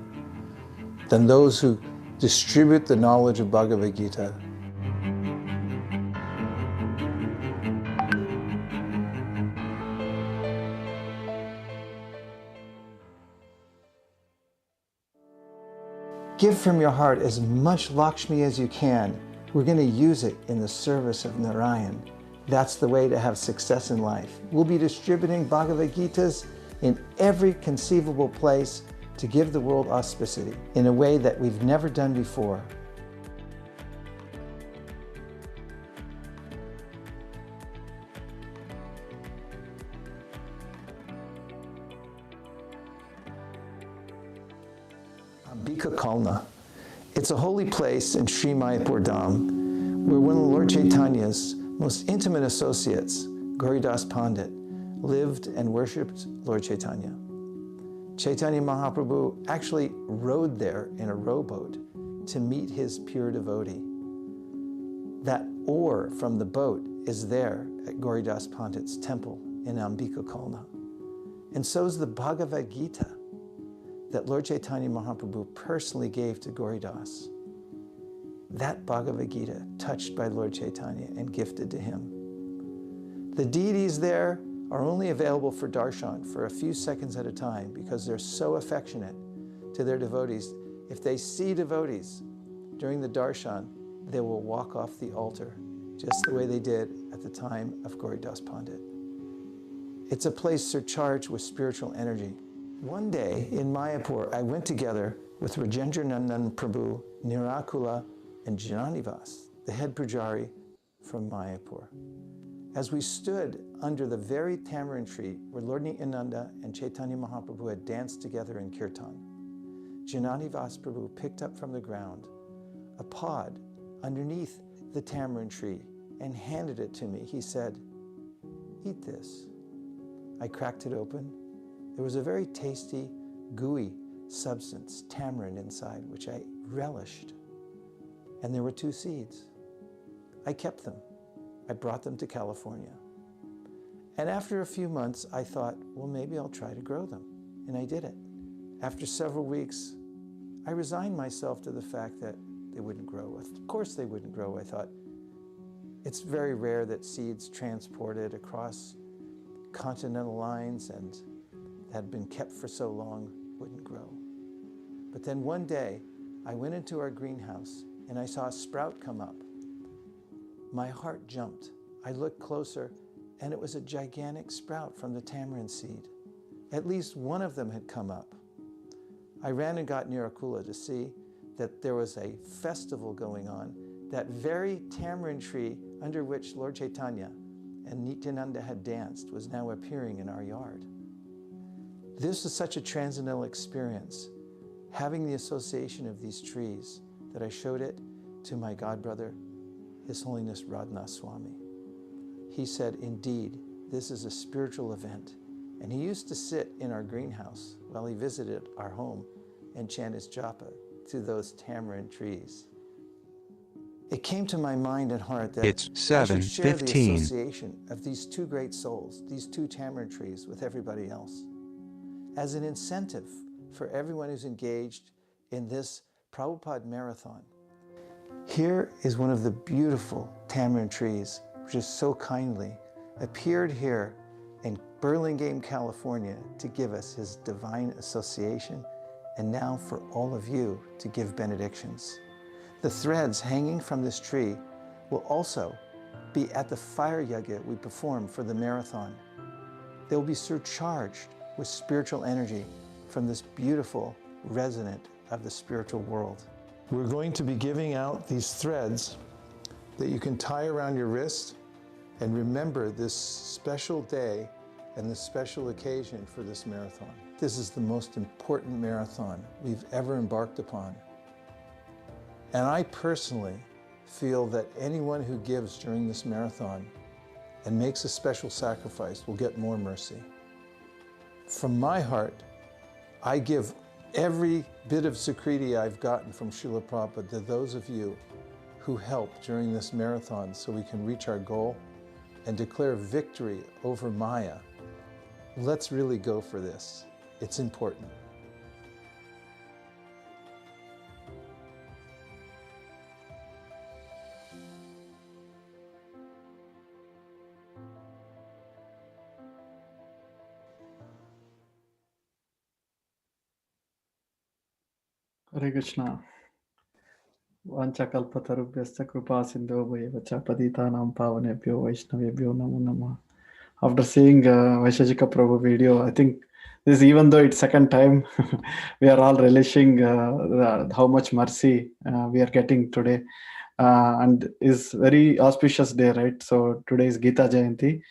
than those who distribute the knowledge of Bhagavad Gita. give from your heart as much Lakshmi as you can. We're going to use it in the service of Narayan. That's the way to have success in life. We'll be distributing Bhagavad Gitas in every conceivable place to give the world auspicity in a way that we've never done before. ISKCON. It's a holy place in Sri Mayapur Dham where one of Lord Chaitanya's most intimate associates, Gauridas Pandit, lived and worshipped Lord Chaitanya. Chaitanya Mahaprabhu actually rode there in a rowboat to meet his pure devotee. That oar from the boat is there at Gauridas Pandit's temple in ISKCON. And so is the Bhagavad Gita that Lord Chaitanya Mahaprabhu personally gave to Gauridas. That Bhagavad Gita touched by Lord Chaitanya and gifted to him. The deities there are only available for darshan for a few seconds at a time because they're so affectionate to their devotees. If they see devotees during the darshan, they will walk off the altar, just the way they did at the time of Gauridas Pandit. It's a place surcharged with spiritual energy. One day in Mayapur, I went together with Rajendra Nandan Prabhu, Nirakula, and Jananivas, the head pujari from Mayapur. As we stood under the very tamarind tree where Lord Nityananda and Chaitanya Mahaprabhu had danced together in kirtan, Jananivas Prabhu picked up from the ground a pod underneath the tamarind tree and handed it to me. He said, "Eat this." I cracked it open. There was a very tasty, gooey substance, tamarind inside, which I relished. And there were 2 seeds. I kept them. I brought them to California. And after a few months, I thought, well, maybe I'll try to grow them. And I did it. After several weeks, I resigned myself to the fact that they wouldn't grow. Of course they wouldn't grow, I thought. It's very rare that seeds transported across continental lines and had been kept for so long wouldn't grow. But then one day, I went into our greenhouse and I saw a sprout come up. My heart jumped. I looked closer and it was a gigantic sprout from the tamarind seed. At least one of them had come up. I ran and got Nirakula to see that there was a festival going on. That very tamarind tree under which Lord Chaitanya and Nityananda had danced was now appearing in our yard. This was such a transcendental experience, having the association of these trees, that I showed it to my godbrother, His Holiness Radhanath Swami. He said, indeed, this is a spiritual event. And he used to sit in our greenhouse while he visited our home and chant his japa to those tamarind trees. It came to my mind and heart that It's I should share the 7:15. association of these 2 great souls, these 2 tamarind trees, with everybody else, as an incentive for everyone who's engaged in this Prabhupada marathon. Here is one of the beautiful tamarind trees, which is so kindly appeared here in Burlingame, California, to give us his divine association, and now for all of you to give benedictions. The threads hanging from this tree will also be at the fire yagya we perform for the marathon. They will be surcharged with spiritual energy from this beautiful resident of the spiritual world. We're going to be giving out these threads that you can tie around your wrist and remember this special day and this special occasion for this marathon. This is the most important marathon we've ever embarked upon. And I personally feel that anyone who gives during this marathon and makes a special sacrifice will get more mercy. From my heart, I give every bit of Sukriti I've gotten from Srila Prabhupada to those of you who help during this marathon so we can reach our goal and declare victory over Maya. Let's really go for this. It's important. Hare Krishna. Vanchakalpatarubhyascha kripa sindhu bhayavacha patitanam pavanebhyo vaishnavebhyo namo namah. After seeing Vaisheshika Prabhu video, I think this, even though it's second time, we are all relishing how much mercy we are getting today. And is very auspicious day, right? So today is Gita Jayanti.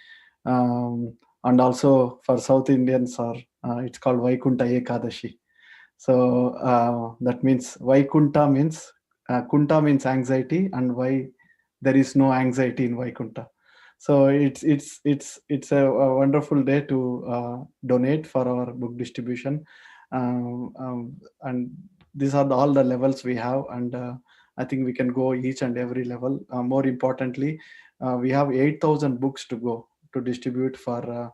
And also for South Indians, it's called Vaikunta Ekadashi. So that means Vaikunta means, Kunta means anxiety, and why there is no anxiety in Vaikunta. So it's a wonderful day to donate for our book distribution, and these are all the levels we have, and I think we can go each and every level. More importantly, we have 8,000 books to go to distribute for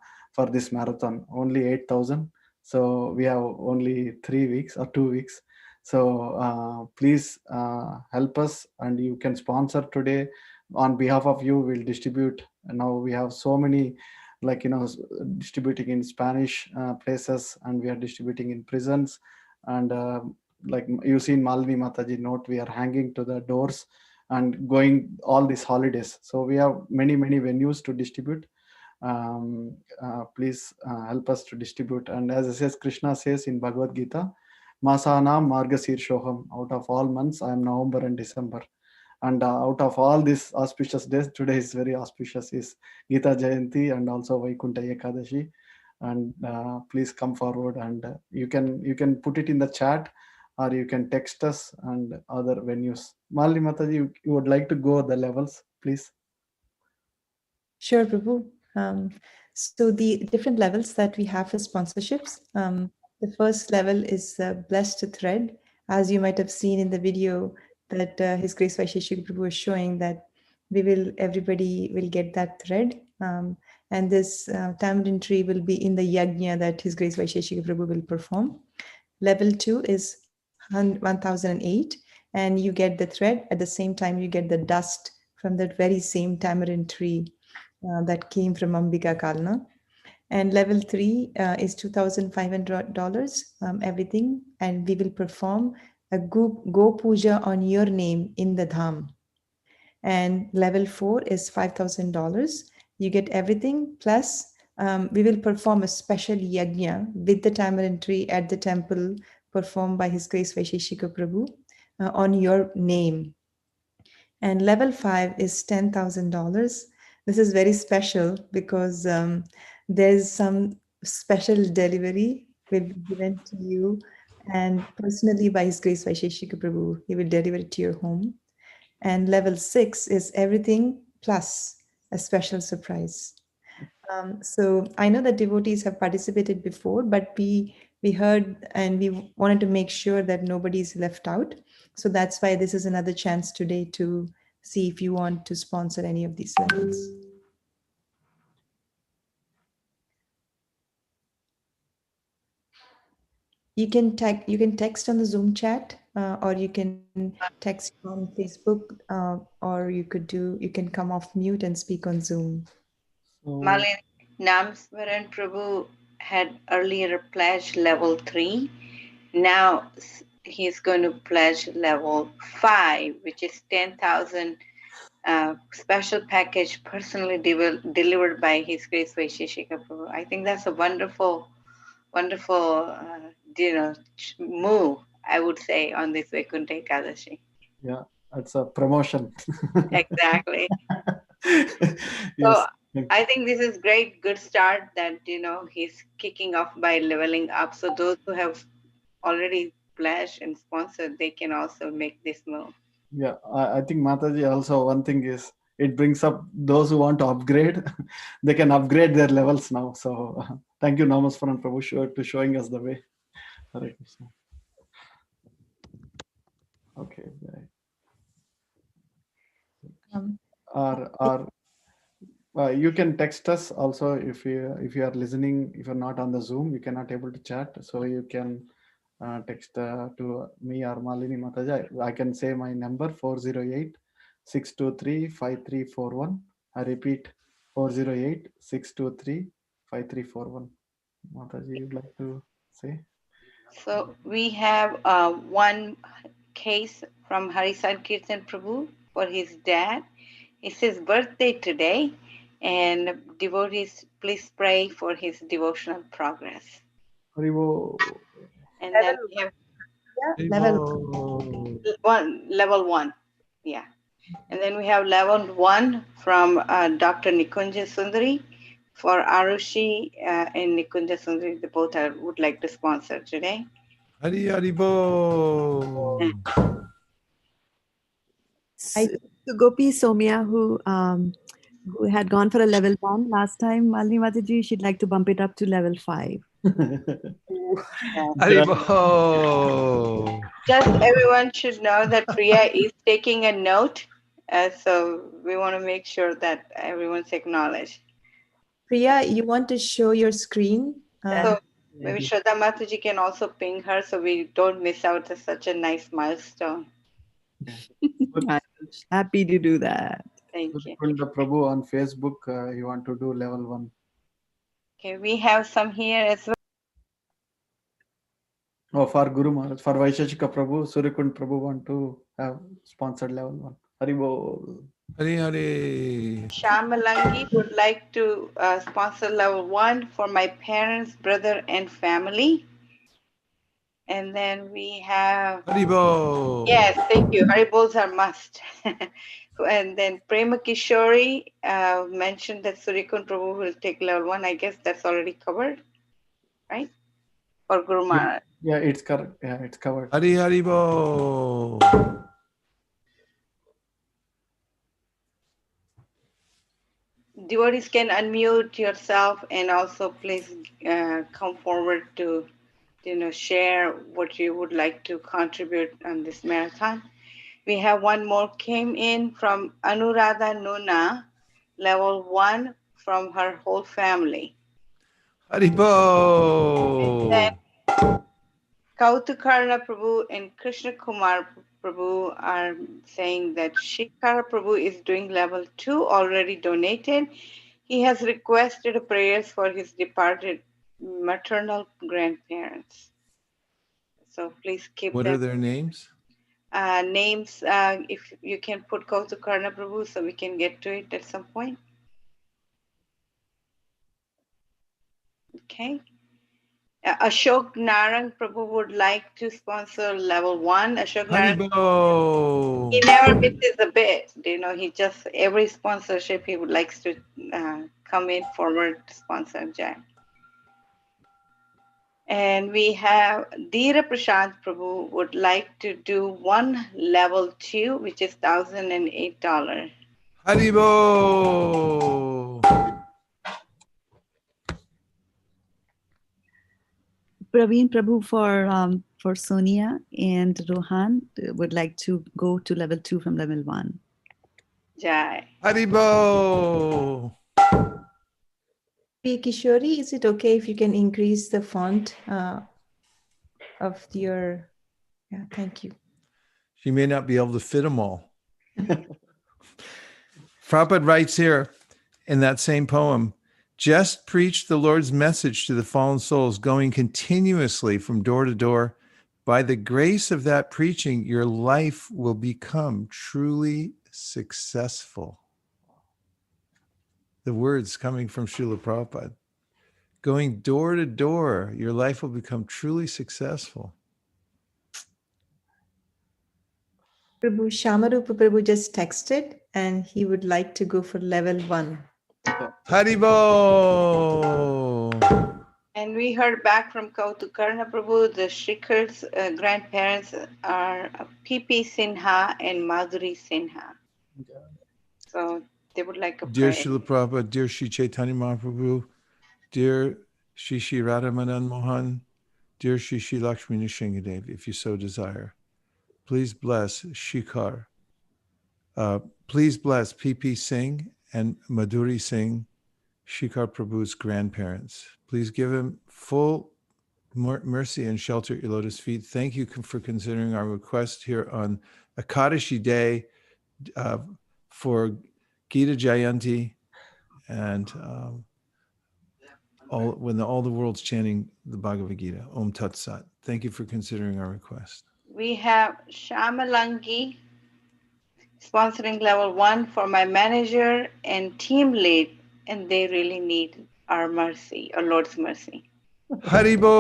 this marathon. Only 8,000. So we have only 3 weeks or 2 weeks. So please help us, and you can sponsor today. On behalf of you, we'll distribute. And now we have so many, like, distributing in Spanish places, and we are distributing in prisons. And like you see in Malini Mataji note, we are hanging to the doors and going all these holidays. So we have many venues to distribute. Please help us to distribute. And as it says, Krishna says in Bhagavad Gita, Masanam Margashirshoham, out of all months I am November and December. And out of all these auspicious days, today is very auspicious, is Gita Jayanti and also Vaikunta Ekadashi. And please come forward, and you can put it in the chat, or you can text us and other venues. Malini Mataji, you would like to go the levels, please? Sure, Prabhu. So the different levels that we have for sponsorships. The first level is Blessed Thread. As you might have seen in the video that His Grace Vaisheshika Prabhu was showing, that everybody will get that thread. And this tamarind tree will be in the yajna that His Grace Vaisheshika Prabhu will perform. Level 2 is 1008, and you get the thread. At the same time, you get the dust from that very same tamarind tree that came from Ambika Kalna. And level 3 is $2,500, everything. And we will perform a go puja on your name in the dham. And level 4 is $5,000. You get everything, plus we will perform a special yajna with the tamarind tree at the temple, performed by His Grace Vaisheshika Prabhu on your name. And level 5 is $10,000. This is very special because there's some special delivery will be given to you, and personally by His Grace Vaisheshika Prabhu, He will deliver it to your home. And level 6 is everything plus a special surprise. So I know that devotees have participated before, but we heard and we wanted to make sure that nobody's left out. So that's why this is another chance today to see if you want to sponsor any of these levels. You can text on the Zoom chat, or you can text on Facebook, or you can come off mute and speak on Zoom. Malin Namswaran Prabhu had earlier pledged level 3. Now he's going to pledge level 5, which is 10,000 special package personally delivered by His Grace Vaisheshika Prabhu. I think that's a wonderful move, I would say, on this Vaikunta Ekadashi. Yeah, it's a promotion. Exactly. Yes. So I think this is great, good start that, he's kicking off by leveling up. So those who have already pledged and sponsored, they can also make this move. Yeah, I think Mataji also, one thing is, it brings up those who want to upgrade. They can upgrade their levels now. So thank you, Namaswaran Prabhu, to showing us the way. Hare Krishna. Okay. You can text us also if you are listening. If you're not on the Zoom, you cannot able to chat. So you can text to me or Malini Mataji. I can say my number 408-623-5341. I repeat, 408-623-5341. Mataji, you'd like to say? So we have one case from Hari Sankirtan Prabhu for his dad. It's his birthday today, and devotees, please pray for his devotional progress. Haribo. And then we have level one, yeah. And then we have level 1 from Dr. Nikunja Sundari for Arushi and Nikunja Sundari. They both would like to sponsor today. Hari Haribo. To Gopi Somya, who had gone for a level 1 last time, Malini Mataji, she'd like to bump it up to level 5. Haribo. Just everyone should know that Priya is taking a note. So we want to make sure that everyone's acknowledged. Priya, you want to show your screen? So maybe Shraddha Mataji can also ping her so we don't miss out on such a nice milestone. Happy to do that. Thank you. Kunda Prabhu on Facebook, you want to do level 1. Okay, we have some here as well. Oh, for Guru Maharaj, for Vaisheshika Prabhu, Surikund Prabhu want to have sponsored level 1. Haribo. Hari Hari. Shamalangi would like to sponsor level 1 for my parents, brother, and family. And then we have Haribo. Yes, thank you. Haribos are must. And then Prema Kishori mentioned that Surikun Prabhu will take level 1. I guess that's already covered, right? Or Guru Maharaj. Yeah, it's correct. Yeah, it's covered. Hari Haribo. Devotees can unmute yourself and also please come forward to share what you would like to contribute on this marathon. We have one more came in from Anuradha Nuna, level 1 from her whole family. Haribo. Kautukarna Prabhu and Krishna Kumar Prabhu are saying that Shikara Prabhu is doing level 2, already donated. He has requested prayers for his departed maternal grandparents. So please keep What them. are their names? Names, if you can put Kautukarna Prabhu so we can get to it at some point. Okay. Ashok Narang Prabhu would like to sponsor level 1. Ashok Narang, he never misses a bit. He just, every sponsorship he would like to come in forward to sponsor Jai. And we have Dheera Prashant Prabhu would like to do 1 level 2, which is $1,008. Haribo. Praveen Prabhu for Sonia and Rohan would like to go to level 2 from level 1. Jai. Haribo. Kishori, is it okay if you can increase the font of your, yeah, thank you. She may not be able to fit them all. Prabhupada writes here in that same poem, just preach the Lord's message to the fallen souls, going continuously from door to door. By the grace of that preaching, your life will become truly successful. The words coming from Srila Prabhupada. Going door to door, your life will become truly successful. Prabhu Shamarupa Prabhu just texted and he would like to go for level 1. Haribo! And we heard back from Kautukarna Prabhu, the Shrikar's grandparents are P.P. Sinha and Madhuri Sinha. So they would like a Dear prayer. Srila Prabhupada, dear Shri Chaitanya Mahaprabhu, dear Shri Shri Radha Madan Mohan, dear Shri Shri Lakshmi Nrsingadev, if you so desire, please bless Shikhar. Please bless P.P. Singh and Madhuri Singh, Shikhar Prabhu's grandparents. Please give him full mercy and shelter at your lotus feet. Thank you for considering our request here on Ekadashi Day for Gita Jayanti and when all the world's chanting the Bhagavad Gita. Om Tat Sat. Thank you for considering our request. We have Shamalangi sponsoring level 1 for my manager and team lead, and they really need our mercy, our Lord's mercy. Haribo!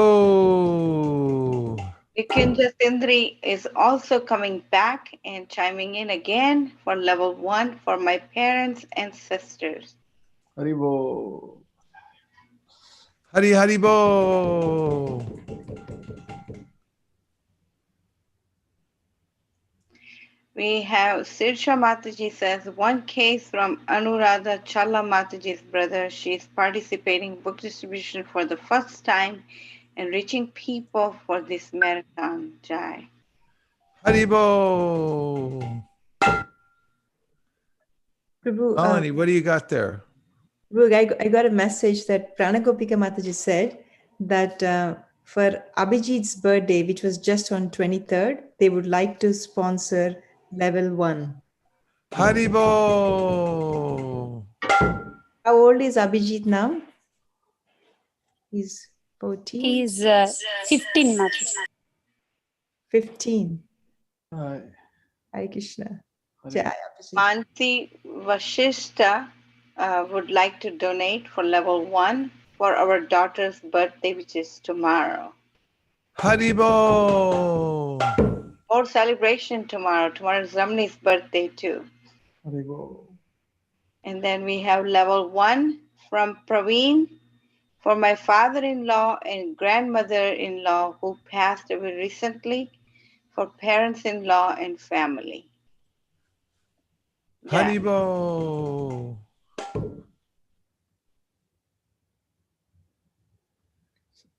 Vikunja Sindri is also coming back and chiming in again for level 1 for my parents and sisters. Haribo. Haribo! We have Sirsha Mataji says, one case from Anuradha Challa Mataji's brother. She is participating in book distribution for the first time and reaching people for this marathon. Jai. Haribo! Prabhu, Melanie, what do you got there? Prabhu, I got a message that Pranagopika Mataji said that for Abhijit's birthday, which was just on 23rd, they would like to sponsor level 1. Haribo! How old is Abhijit now? He's 14? He's 15, Mataji. 15. Hi. Hare Krishna. Hare. Mansi Vashishta would like to donate for level 1 for our daughter's birthday, which is tomorrow. Haribo! More celebration tomorrow. Tomorrow is Ramni's birthday too. Haribo. And then we have level 1 from Praveen for my father-in-law and grandmother-in-law who passed away recently, for parents-in-law and family. Haribo!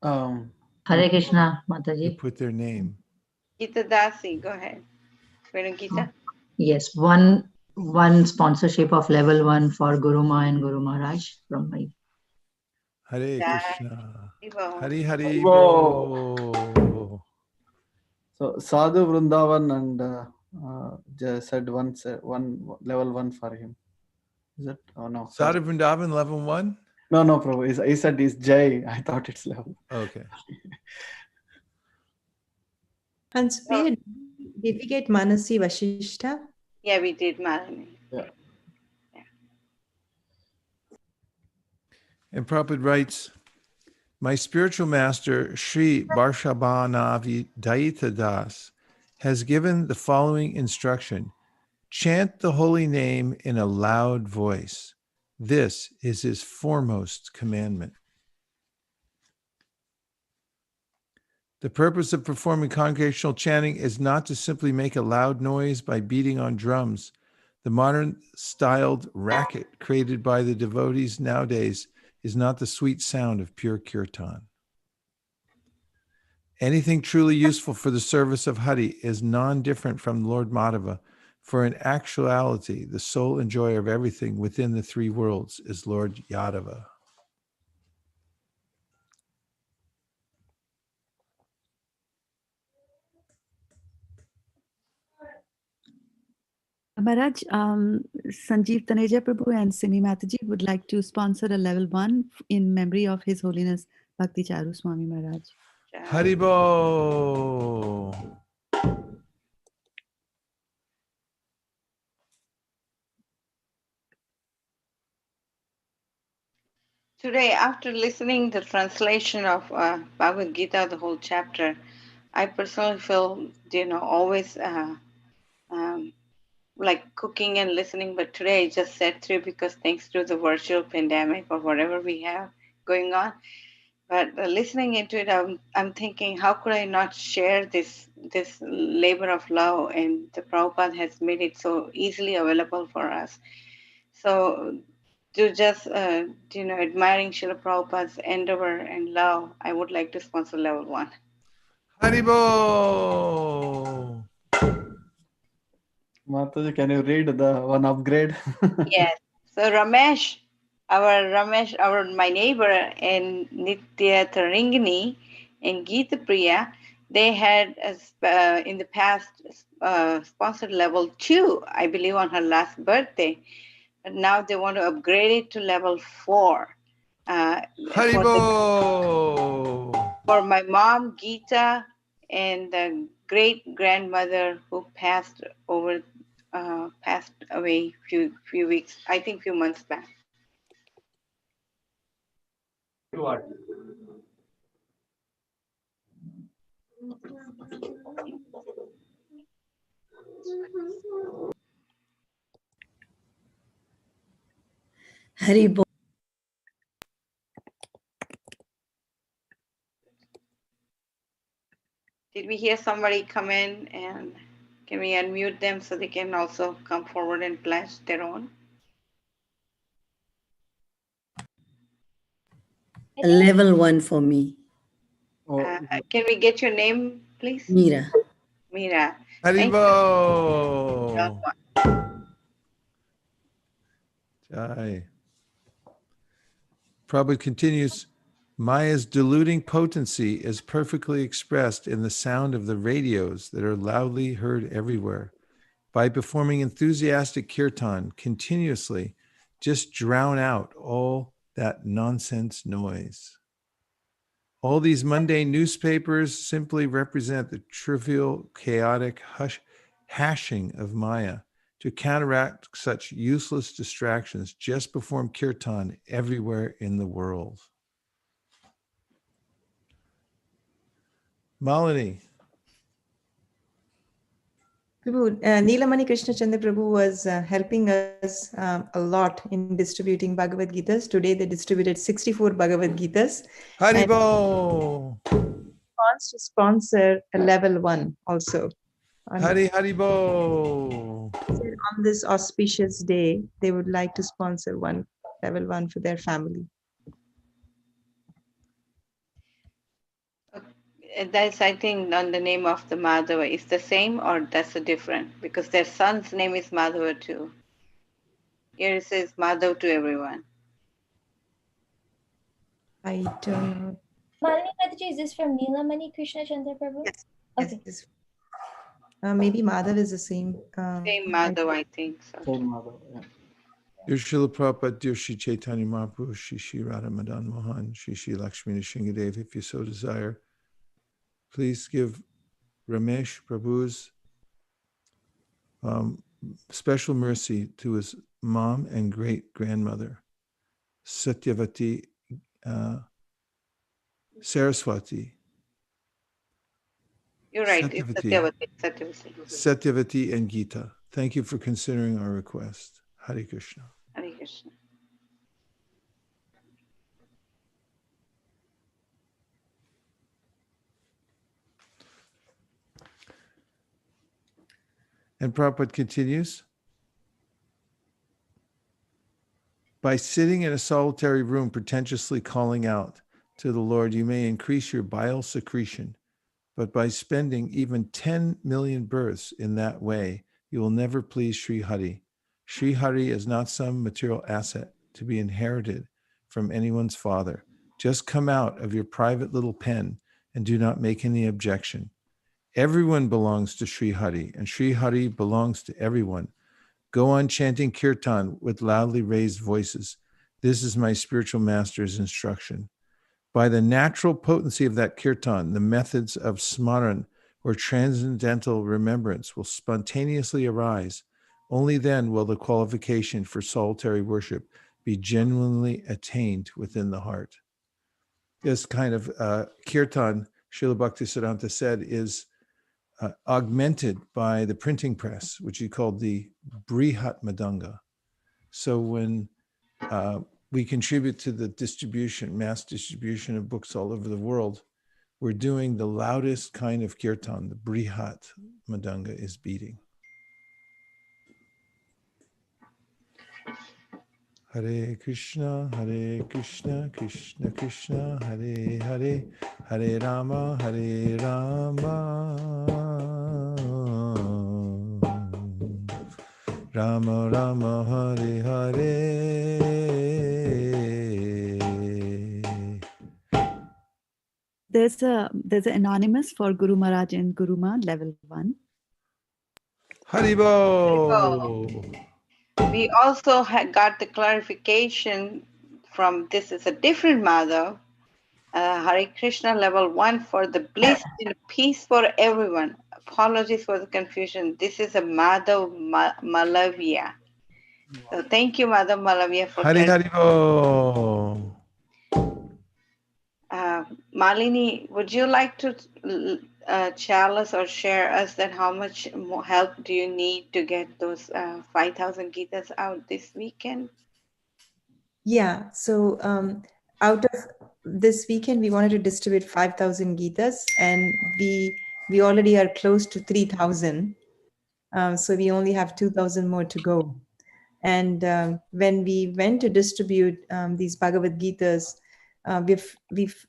Hare Krishna, Mataji. You put their name. Gita Dasi, go ahead. Gita? Yes, one sponsorship of level 1 for Guru Ma and Guru Maharaj from my. Hare Krishna. Hari Haribo. So Sadhu Vrindavan and said one level 1 for him. Is it? Oh no. Sadhu Vrindavan, level 1? No, Prabhu. He said it's Jai. I thought it's level. Okay. Hans, did we get Manasi Vashishta? Yeah, we did, Malini. Yeah. And Prabhupada writes, my spiritual master, Sri Varshabhanavi Daita Das, has given the following instruction. Chant the holy name in a loud voice. This is his foremost commandment. The purpose of performing congregational chanting is not to simply make a loud noise by beating on drums. The modern-styled racket created by the devotees nowadays is not the sweet sound of pure kirtan. Anything truly useful for the service of Hari is non-different from Lord Madhava, for in actuality, the sole enjoyer of everything within the three worlds is Lord Yadava. Maharaj, Sanjeev Taneja Prabhu and Simi Mataji would like to sponsor a level 1 in memory of His Holiness Bhakti Charu Swami Maharaj. Haribo! Today, after listening the translation of Bhagavad Gita, the whole chapter, I personally feel, always like cooking and listening, but today I just sat through because thanks to the virtual pandemic or whatever we have going on. But listening into it, I'm thinking, how could I not share this labor of love? And the Prabhupada has made it so easily available for us. So to just, admiring Srila Prabhupada's endeavor and love, I would like to sponsor level 1. Haribo! Mataji, can you read the one upgrade? Yes. So Ramesh, my neighbor, and Nitya Taringini and Geeta Priya, they had in the past sponsored level 2, I believe, on her last birthday. But now they want to upgrade it to level 4. Haribo! For my mom, Geeta, and great grandmother who passed away few weeks, I think few months back. Haribol. Did we hear somebody come in, and can we unmute them so they can also come forward and pledge their own? Level 1 for me. Can we get your name, please? Meera. Meera. Thank Haribo. Jai. Prabhupada continues, Maya's deluding potency is perfectly expressed in the sound of the radios that are loudly heard everywhere. By performing enthusiastic kirtan continuously, just drown out all that nonsense noise. All these mundane newspapers simply represent the trivial, chaotic hashing of Maya. To counteract such useless distractions, just perform kirtan everywhere in the world. Malini. Prabhu, Neelamani Krishna Chandra Prabhu was helping us a lot in distributing Bhagavad Gitas. Today they distributed 64 Bhagavad Gitas. Haribo! Wants to sponsor a level 1 also. Haribo! On this auspicious day, they would like to sponsor one level 1 for their family. That's, I think, on the name of the Madhava. Is the same or that's a different? Because their son's name is Madhava too. Here it says Madhav to everyone. I don't know. Malini Mataji, is this from Neelamani Krishna Chandra Prabhu? Yes. Okay. Yes. Maybe Madhav is the same. Same Madhav, I think. So. Same Madhav, yeah. Dear Srila Prabhupada, dear Shri Chaitanya Mahaprabhu, Shri Radha Madan Mohan, Shri Lakshmi Nrsingadev, if you so desire, please give Ramesh Prabhu's special mercy to his mom and great-grandmother, Satyavati, Saraswati. You're right, it's Satyavati and Gita. Thank you for considering our request. Hare Krishna. Hare Krishna. And Prabhupada continues, by sitting in a solitary room pretentiously calling out to the Lord, you may increase your bile secretion, but by spending even 10 million births in that way, you will never please Sri Hari. Sri Hari is not some material asset to be inherited from anyone's father. Just come out of your private little pen and do not make any objection. Everyone belongs to Sri Hari, and Sri Hari belongs to everyone. Go on chanting kirtan with loudly raised voices. This is my spiritual master's instruction. By the natural potency of that kirtan, the methods of smaran, or transcendental remembrance, will spontaneously arise. Only then will the qualification for solitary worship be genuinely attained within the heart. This kind of kirtan, Srila Bhaktisiddhanta said, is augmented by the printing press, which he called the Brihat Madanga. So when we contribute to the distribution, mass distribution of books all over the world, we're doing the loudest kind of kirtan. The Brihat Madanga is beating. Hare Krishna, Krishna Krishna, Hare Hare, Hare Rama, Rama Rama, Hare Hare. There's an anonymous for Guru Maharaj and Guru Ma, level 1. Haribo. We also got the clarification from this is a different Madhav, Hare Krishna level 1 for the bliss and peace for everyone. apologies for the confusion. This is a Madhav Malavia. So thank you, Madhav Malavia, for Hari Hari Bo. Malini, would you like to tell us or share us that how much more help do you need to get those 5,000 Gitas out this weekend? Yeah, so out of this weekend, we wanted to distribute 5,000 Gitas, and we already are close to 3,000. So we only have 2,000 more to go. And when we went to distribute these Bhagavad Gitas,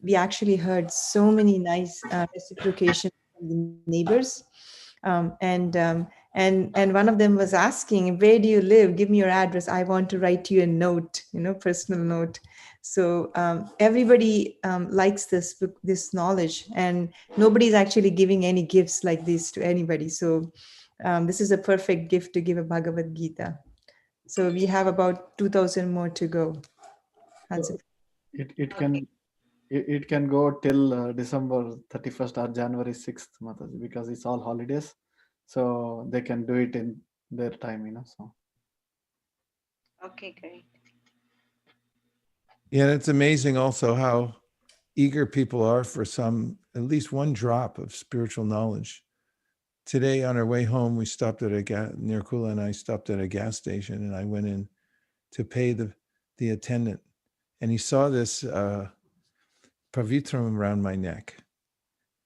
we actually heard so many nice reciprocations from the neighbors. And one of them was asking, where do you live? Give me your address. I want to write you a note, personal note. So everybody likes this knowledge, and nobody's actually giving any gifts like this to anybody. So this is a perfect gift to give a Bhagavad Gita. So we have about 2,000 more to go. So it can go till December 31st or January 6th, Mataji, because it's all holidays. So they can do it in their time, so. Okay, great. Yeah, it's amazing also how eager people are for at least one drop of spiritual knowledge. Today on our way home, we stopped at Nirkula and I stopped at a gas station, and I went in to pay the attendant, and he saw this pavitram around my neck.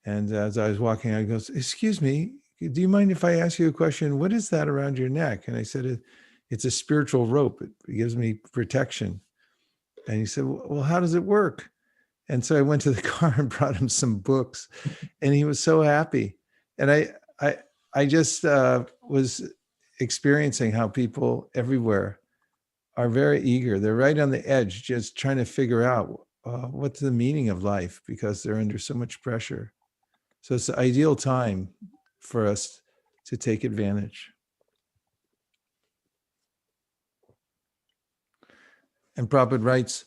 And as I was walking, I goes, "Excuse me, do you mind if I ask you a question? What is that around your neck?" And I said, "It's a spiritual rope. It gives me protection." And he said, "Well, how does it work?" And so I went to the car and brought him some books, and he was so happy. And I just was experiencing how people everywhere are very eager. They're right on the edge, just trying to figure out what's the meaning of life, because they're under so much pressure. So it's the ideal time for us to take advantage. And Prabhupada writes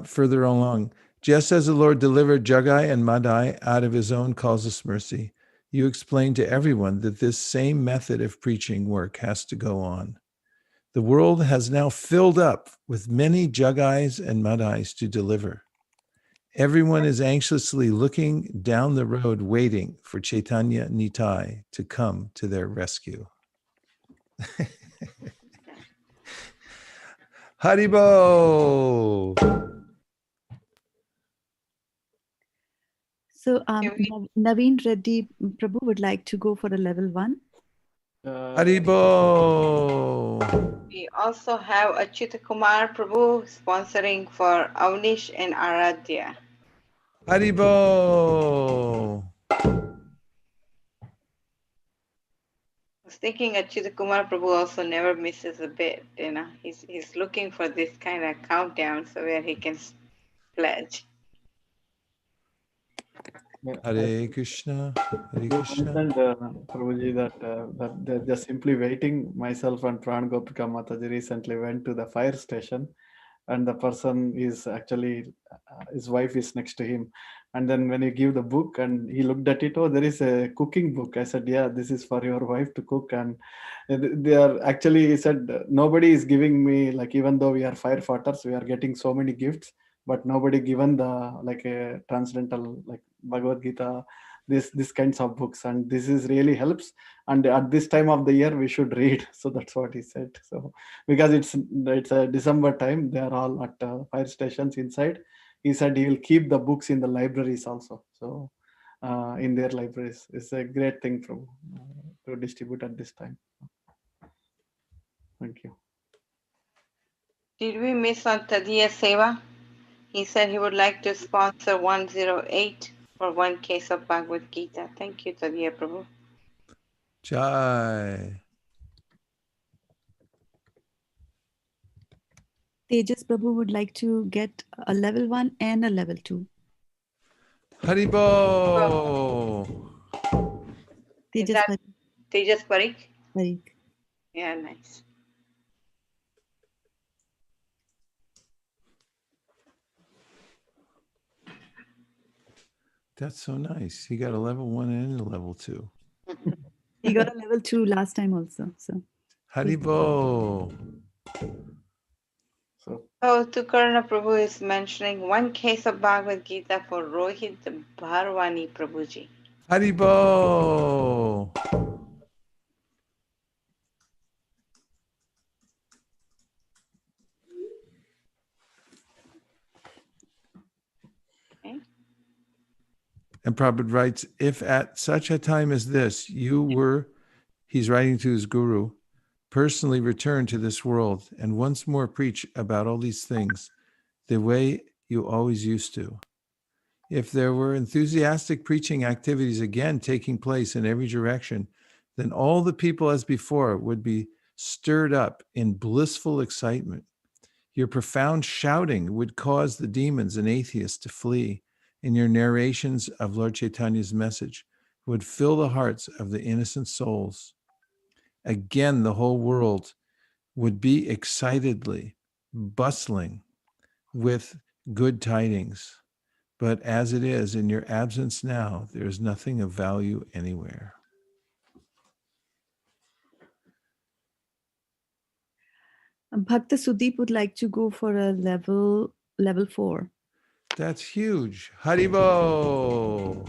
further along, just as the Lord delivered Jagai and Madai out of his own causeless mercy, you explain to everyone that this same method of preaching work has to go on. The world has now filled up with many Jagais and Madais to deliver. Everyone is anxiously looking down the road, waiting for Chaitanya Nitai to come to their rescue. Haribo! So Naveen Reddy Prabhu would like to go for a level 1. Haribo! We also have Achyuta Kumar Prabhu sponsoring for Avnish and Aradhya. Haribo! I was thinking Achyuta Kumar Prabhu also never misses a bit, He's looking for this kind of countdown so where he can pledge. Hare Krishna, Hare Krishna. You mentioned, Prabhuji, that they're just simply waiting. Myself and Pran Gopika Mataji recently went to the fire station, and the person is actually, his wife is next to him. And then when you give the book and he looked at it, oh, there is a cooking book. I said, yeah, this is for your wife to cook. And they are actually, he said, nobody is giving me, like, even though we are firefighters, we are getting so many gifts, but nobody given the, like, a transcendental, like Bhagavad Gita, this kinds of books, and this is really helps. And at this time of the year we should read. So that's what he said. So because it's a December time, they are all at fire stations inside. He said he will keep the books in the libraries also. So in their libraries, it's a great thing to distribute at this time. Thank you. Did we miss on Tadiya Seva? He said he would like to sponsor 108 for one case of Bhagavad Gita. Thank you, Tadiya Prabhu. Jai. Tejas Prabhu would like to get a level 1 and a level 2. Haribo! Tejas Parikh? Parikh. Yeah, nice. That's so nice. He got a level 1 and a level 2. He got a level 2 last time also. So Haribo. So Tukarna Prabhu is mentioning one case of Bhagavad Gita for Rohit Bharwani Prabhuji. Haribo. Okay. And Prabhupada writes, if at such a time as this, you were, he's writing to his guru, personally return to this world and once more preach about all these things the way you always used to. If there were enthusiastic preaching activities again taking place in every direction, then all the people as before would be stirred up in blissful excitement. Your profound shouting would cause the demons and atheists to flee, and your narrations of Lord Chaitanya's message would fill the hearts of the innocent souls. Again, the whole world would be excitedly bustling with good tidings. But as it is, in your absence now, there is nothing of value anywhere. Bhakta Sudeep would like to go for a level 4. That's huge. Haribo.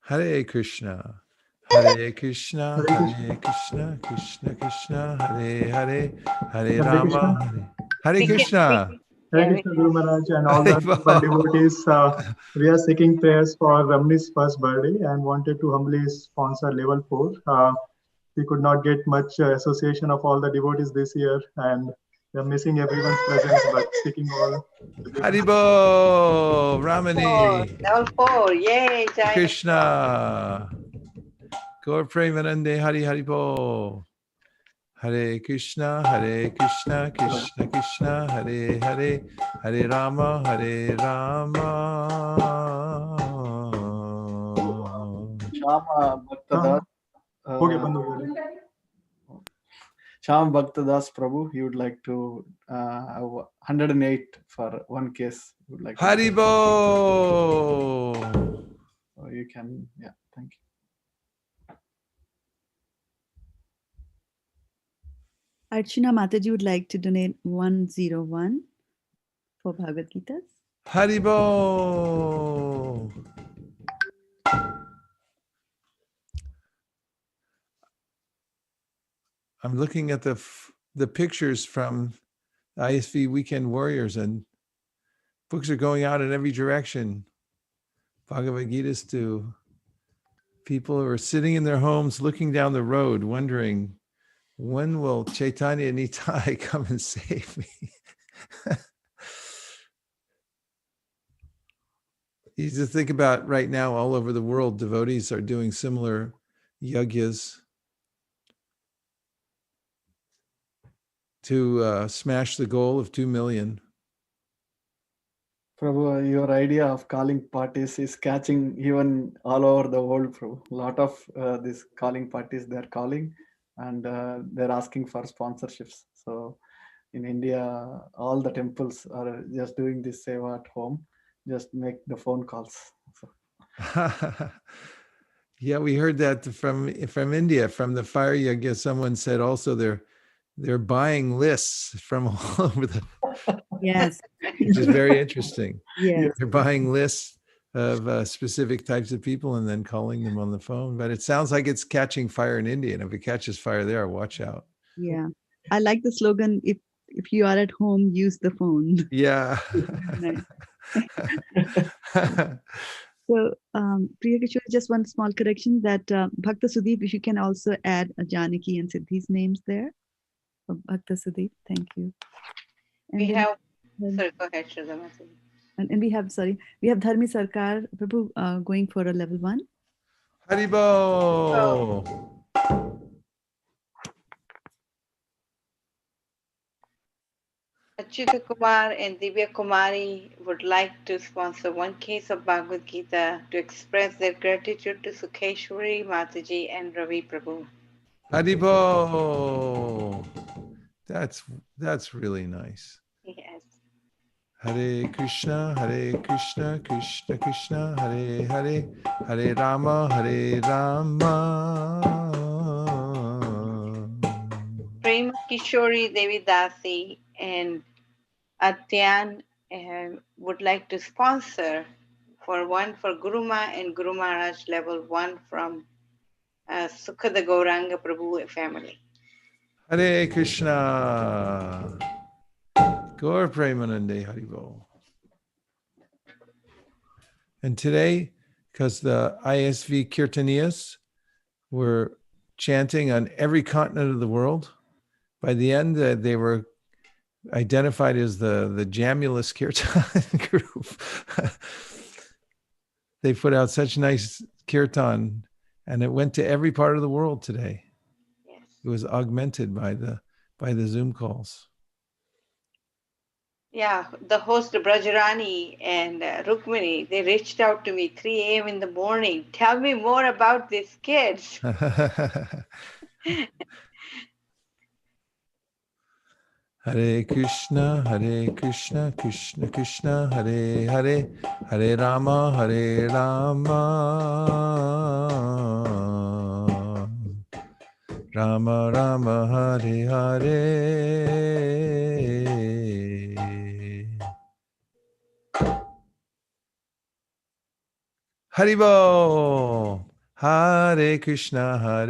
Hare Krishna. Hare Krishna, Hare Krishna, Krishna Krishna, Hare Hare, Hare Rama, Hare Krishna. Hare Krishna Guru Maharaj and all the devotees. We are seeking prayers for Ramni's first birthday and wanted to humbly sponsor level 4. We could not get much association of all the devotees this year, and we are missing everyone's presence, but seeking all. Haribo, Ramani. Level 4, yay, Jayanti. Krishna. Gaur Premanande Hari Haribo. Hare Krishna, Krishna Krishna, Hare Hare, Hare Rama, Hare Rama. Shama Bhaktadas. Sham Bhaktadas Prabhu, he would like to 108 for one case. Would like Haribo. So you can, yeah, thank you. Archana Mataji would like to donate 101 for Bhagavad Gita. Haribo. I'm looking at the pictures from ISV Weekend Warriors, and books are going out in every direction. Bhagavad Gita's to people who are sitting in their homes looking down the road wondering, when will Chaitanya Nitai come and save me? You just think about right now, all over the world, devotees are doing similar yagyas to smash the goal of 2 million. Prabhu, your idea of calling parties is catching even all over the world, Prabhu. A lot of these calling parties, they're calling and they're asking for sponsorships. So in India, all the temples are just doing this seva at home. Just make the phone calls. So. Yeah, we heard that from India, from the fire yagya. Someone said also they're buying lists from all over the. Yes, which is very interesting. Yes, they're buying lists of specific types of people and then calling them on the phone. But it sounds like it's catching fire in India, and if it catches fire there, watch out. Yeah, I like the slogan. If you are at home, use the phone. Yeah. So, Priya Kishore, just one small correction that Bhakta Sudeep, if you can also add Janaki and Siddhi's names there. Bhakta Sudeep, thank you. And We then, have, sorry, go ahead, Shradha. and we have Dharmi Sarkar, Prabhu, going for a level 1. Haribo. Achyuta Kumar and Divya Kumari would like to sponsor one case of Bhagavad Gita to express their gratitude to Sukheshwari Mataji and Ravi Prabhu. Haribo. That's really nice. Yes. Hare Krishna, Krishna Krishna, Hare Hare, Hare Rama, Hare Rama. Prema Kishori Devi Dasi and Atyan would like to sponsor one for Guruma and Guru Maharaj level 1 from Sukhada Gauranga Prabhu family. Hare Krishna. Gaur Premanande Haribo. And today, because the ISV Kirtaniyas were chanting on every continent of the world, by the end they were identified as the Jamulus Kirtan group. They put out such nice kirtan, and it went to every part of the world today. Yes. It was augmented by the Zoom calls. Yeah, the host Brajrani and Rukmini, they reached out to me 3 a.m. in the morning. Tell me more about these kids. Hare Krishna, Krishna Krishna, Hare Hare, Hare Rama, Hare Rama, Rama Rama, Hare Hare. Haribo. Hare Krishna,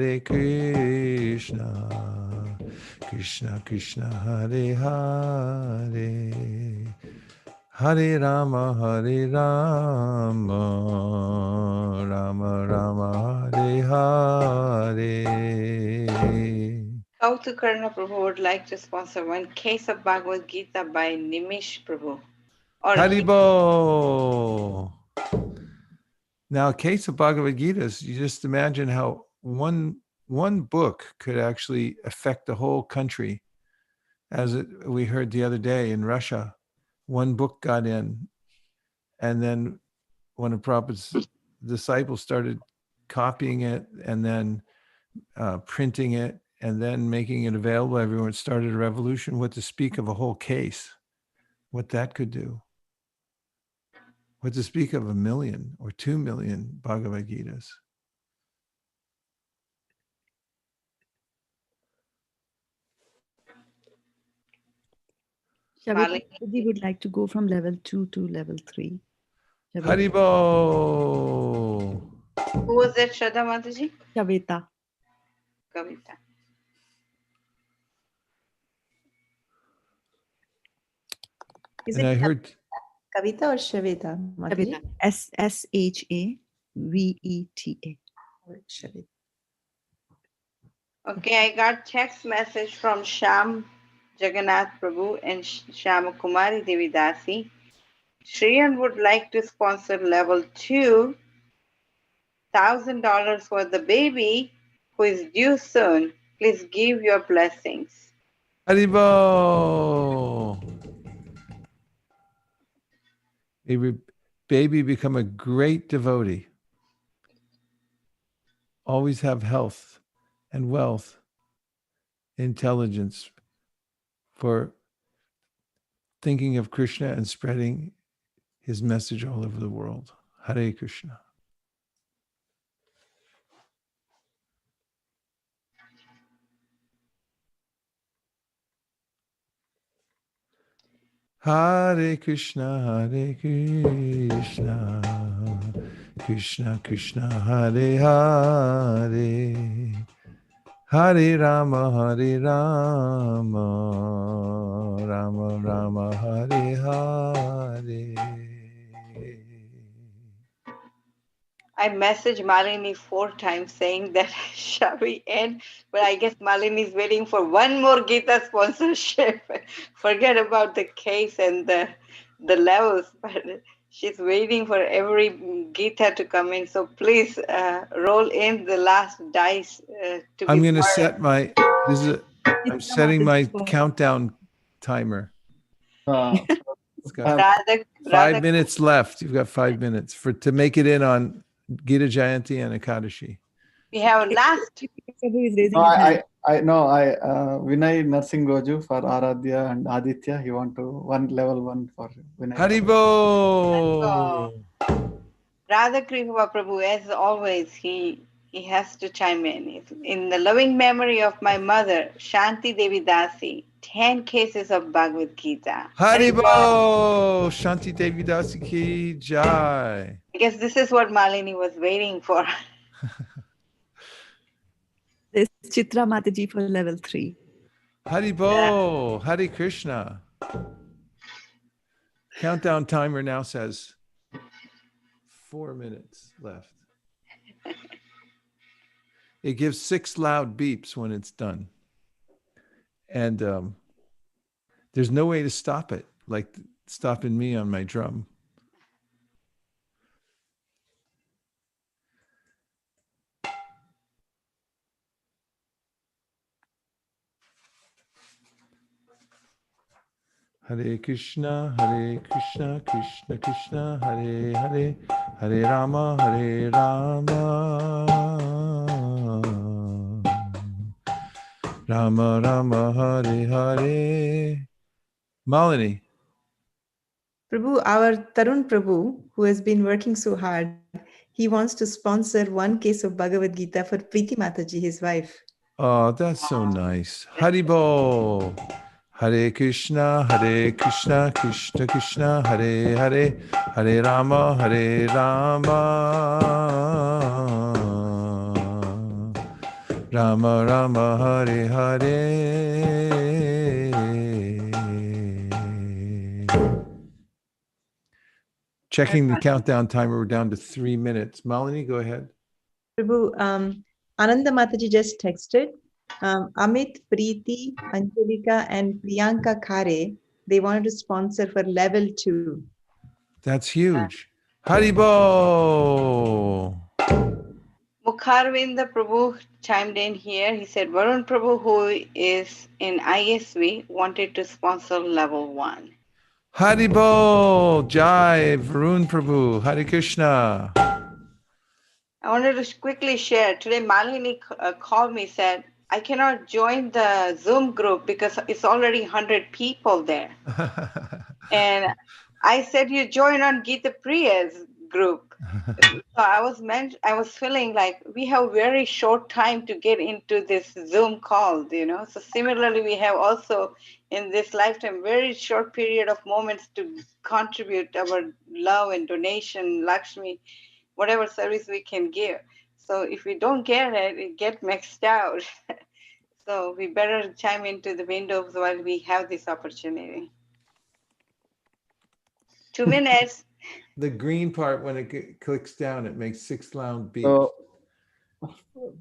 Krishna Krishna, Hare Hare, Hare Rama, Rama Rama, Hare Hare. Kautukarna Prabhu would like to sponsor one case of Bhagavad Gita by Nimish Prabhu. Haribo. Now, a case of Bhagavad Gita, you just imagine how one book could actually affect the whole country. As we heard the other day in Russia, one book got in, and then one of Prabhupada's disciples started copying it and then printing it and then making it available. Everyone started a revolution. What to speak of a whole case, what that could do. What to speak of 1 million or 2 million Bhagavad Gitas. Shavita would like to go from level 2 to level 3. Haribo. Who was that, Shraddha Mataji? Shavita. Kavita. Is and it I heard Kavita or Shavita? Shavita. Shaveta. Shavita. Okay, I got text message from Sham Jagannath Prabhu and Shama Kumari Devi Dasi. Shriyan would like to sponsor level 2, $1,000 for the baby who is due soon. Please give your blessings. Haribo. A baby become a great devotee. Always have health and wealth, intelligence for thinking of Krishna and spreading his message all over the world. Hare Krishna. Hare Krishna, Krishna Krishna, Hare Hare, Hare Rama, Rama Rama, Hare Hare. I messaged Malini 4 times saying that shall we end? But I guess Malini is waiting for one more Gita sponsorship. Forget about the case and the levels, but she's waiting for every Gita to come in. So please roll in the last dice to I'm be going to part set I'm setting my countdown timer. It's got Radha, 5 minutes left. You've got 5 minutes to make it in on Gita Jayanti and Ekadashi. We have last. Prabhu is raising No, his hand. Vinay Narsingh Goju for Aradhya and Aditya. He want to level 1 for Vinay. Haribo! Radha Kripa Prabhu, as always, he has to chime in. In the loving memory of my mother, Shanti Devi Dasi, 10 cases of Bhagavad Gita. Haribo! Shanti Devi Dasi ki jai. I guess this is what Malini was waiting for. This Chitra Mataji for level 3. Haribo! Hare Krishna. Countdown timer now says 4 minutes left. It gives 6 loud beeps when it's done. And there's no way to stop it, like stopping me on my drum. Hare Krishna, Krishna Krishna, Hare Hare, Hare Rama, Rama Rama, Hare Hare. Malini. Prabhu, our Tarun Prabhu, who has been working so hard, he wants to sponsor 1 case of Bhagavad Gita for Preeti Mataji, his wife. Oh, that's so nice. Haribo. Hare Krishna, Krishna Krishna, Hare Hare, Hare Rama, Rama Rama, Hare Hare. Checking the countdown timer, we're down to 3 minutes. Malini, go ahead. Prabhu, Ananda Mataji just texted. Amit, Preeti, Angelika, and Priyanka Khare, they wanted to sponsor for level 2. That's huge. Haribo! Mukharvinda Prabhu chimed in here. He said, Varun Prabhu, who is in ISV, wanted to sponsor level 1. Haribo! Jai, Varun Prabhu, Hare Krishna. I wanted to quickly share. Today, Malini called me, said, I cannot join the Zoom group because it's already 100 people there. And I said, you join on Gita Priya's group. So I was feeling like we have very short time to get into this Zoom call, So similarly, we have also in this lifetime, very short period of moments to contribute our love and donation, Lakshmi, whatever service we can give. So if we don't get it, it gets mixed out. So we better chime into the windows while we have this opportunity. 2 minutes. The green part, when it clicks down, it makes 6 loud beeps. So,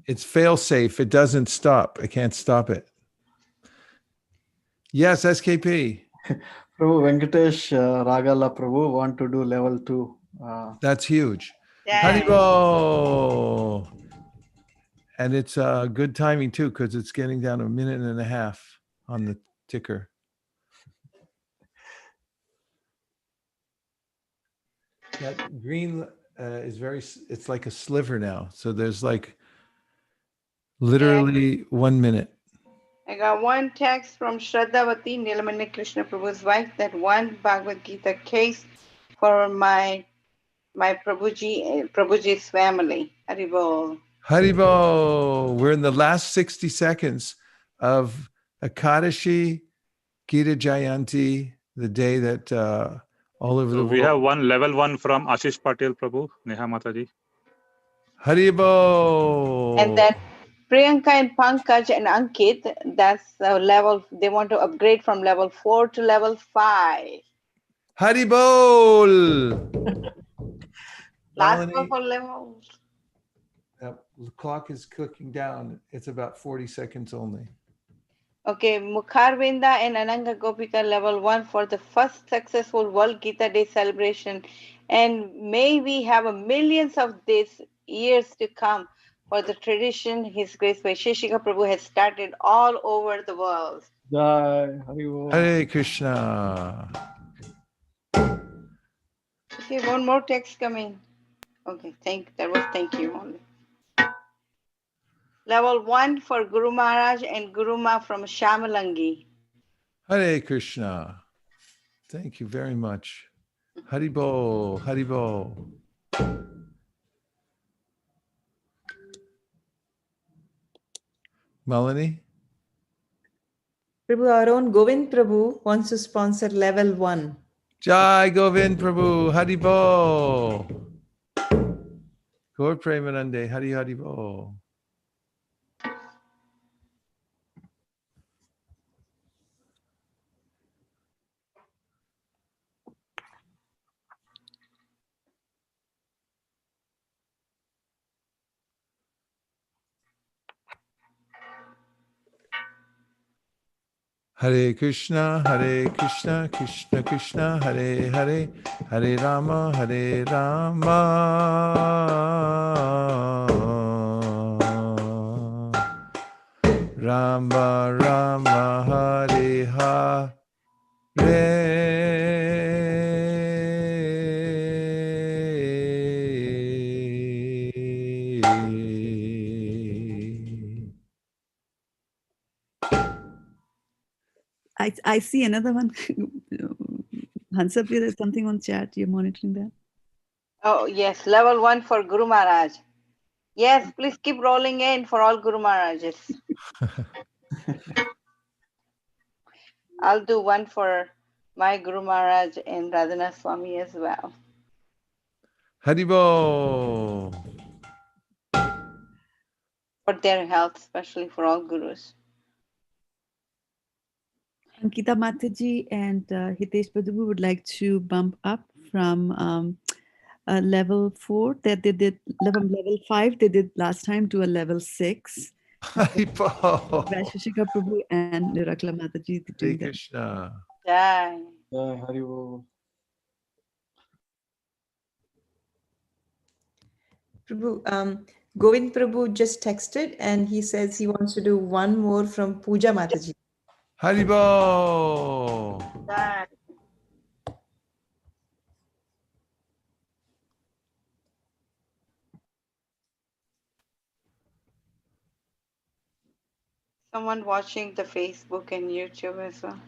it's fail safe. It doesn't stop. I can't stop it. Yes, SKP. Prabhu Venkatesh Ragala Prabhu want to do level 2. That's huge. Yeah. Haribo! And it's good timing too, because it's getting down to 1.5 minutes on the ticker. That green is it's like a sliver now. So there's like literally 1 minute. I got one text from Shraddhavati, Nilamani Krishna Prabhu's wife, that one Bhagavad Gita case for my Prabhuji's family. Haribol. Haribo! We're in the last 60 seconds of Ekadashi Gita Jayanti, the day that all over the world. We have one level 1 from Ashish Patel Prabhu, Neha Mataji. Haribo! And then Priyanka and Pankaj and Ankit, that's the level, they want to upgrade from level 4 to level 5. Haribol! Last call for levels. The clock is clicking down. It's about 40 seconds only. Okay, Mukharvinda and Ananga Gopika level 1 for the first successful World Gita Day celebration. And may we have millions of these years to come for the tradition His Grace Vaisheshika Prabhu has started all over the world. Jai, Hare Krishna. Okay, one more text coming. Okay, thank you only. Level 1 for Guru Maharaj and Guru Ma from Shamalangi. Hare Krishna. Thank you very much. Haribo, Haribo. Melanie? Prabhu, our own Govind Prabhu wants to sponsor level 1. Jai Govind Prabhu, Haribo. Gaur Premanande, Hari Haribo. Hare Krishna, Krishna Krishna, Hare Hare, Hare Rama, Rama Rama, Hare Hare. I see another one. Hansapriya, there's something on chat. You're monitoring that? Oh, yes, level 1 for Guru Maharaj. Yes, please keep rolling in for all Guru Maharajas. I'll do one for my Guru Maharaj and Radhanath Swami as well. Haribo. For their health, especially for all Gurus. Ankita Mataji and Hitesh Padubu would like to bump up from level 4 that they did, level 5 they did last time, to a level 6. Vaisheshika Prabhu and Nirakla Mataji to do Hare that. Krishna. Jai. Jai Haribo. Prabhu, Govind Prabhu just texted and he says he wants to do one more from Pooja Mataji. Haribo. Jai. Someone watching the Facebook and YouTube as well.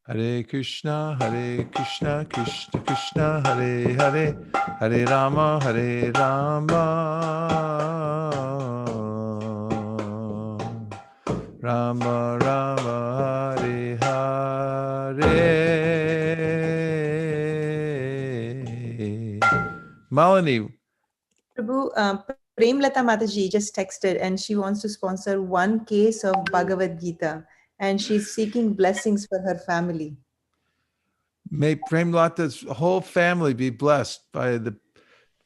Hare Krishna, Krishna Krishna, Hare Hare, Hare Rama, Rama Rama, Hare Hare. Malini. Prabhu, Premlata Mataji just texted and she wants to sponsor one case of Bhagavad Gita and she's seeking blessings for her family. May Premlata's whole family be blessed by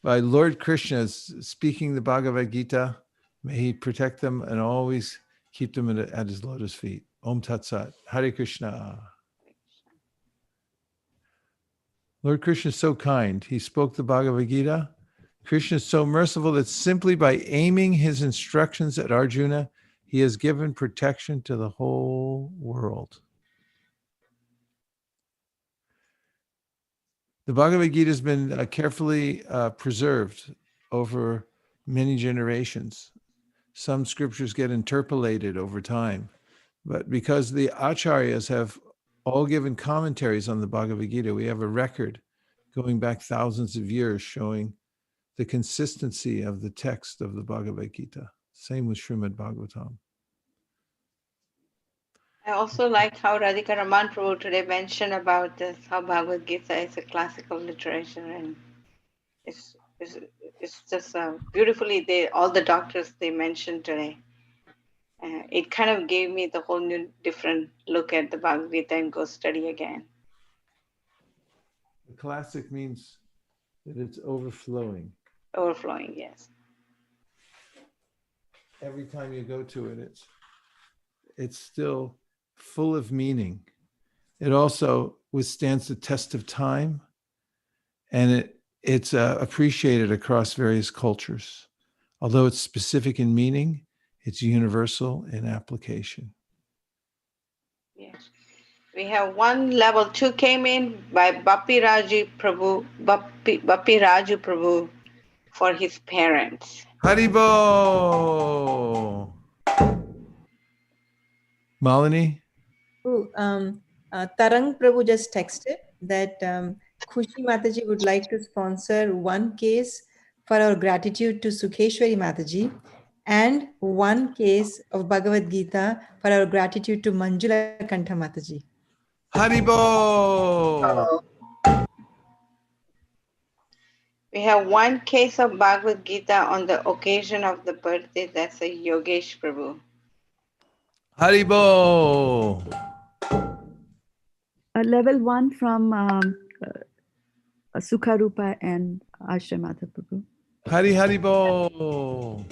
Lord Krishna's speaking the Bhagavad Gita. May he protect them and always keep them at his lotus feet. Om Tat Sat. Hare Krishna. Lord Krishna is so kind. He spoke the Bhagavad Gita. Krishna is so merciful that simply by aiming his instructions at Arjuna, he has given protection to the whole world. The Bhagavad Gita has been carefully preserved over many generations. Some scriptures get interpolated over time, but because the acharyas have all given commentaries on the Bhagavad Gita, we have a record going back thousands of years showing the consistency of the text of the Bhagavad Gita. Same with Srimad Bhagavatam. I also like how Radhika Raman Prabhu today mentioned about this, how Bhagavad Gita is a classical literature, and it's just beautifully, all the doctors they mentioned today. It kind of gave me the whole new different look at the Bhagavad Gita and go study again. The classic means that it's overflowing. Overflowing, yes. Every time you go to it, it's still full of meaning. It also withstands the test of time, and it's appreciated across various cultures. Although it's specific in meaning, it's universal in application. Yes. We have one level 2 came in by Bappi Raju Prabhu for his parents. Haribo! Malini? Oh, Tarang Prabhu just texted that Khushi Mataji would like to sponsor one case for our gratitude to Sukheshwari Mataji and one case of Bhagavad Gita for our gratitude to Manjula Kantha Mataji. Haribo! We have one case of Bhagavad Gita on the occasion of the birthday. That's a Yogesh Prabhu. Haribo! Level 1 from Sukharupa and Ashramata Prabhu. Haribo!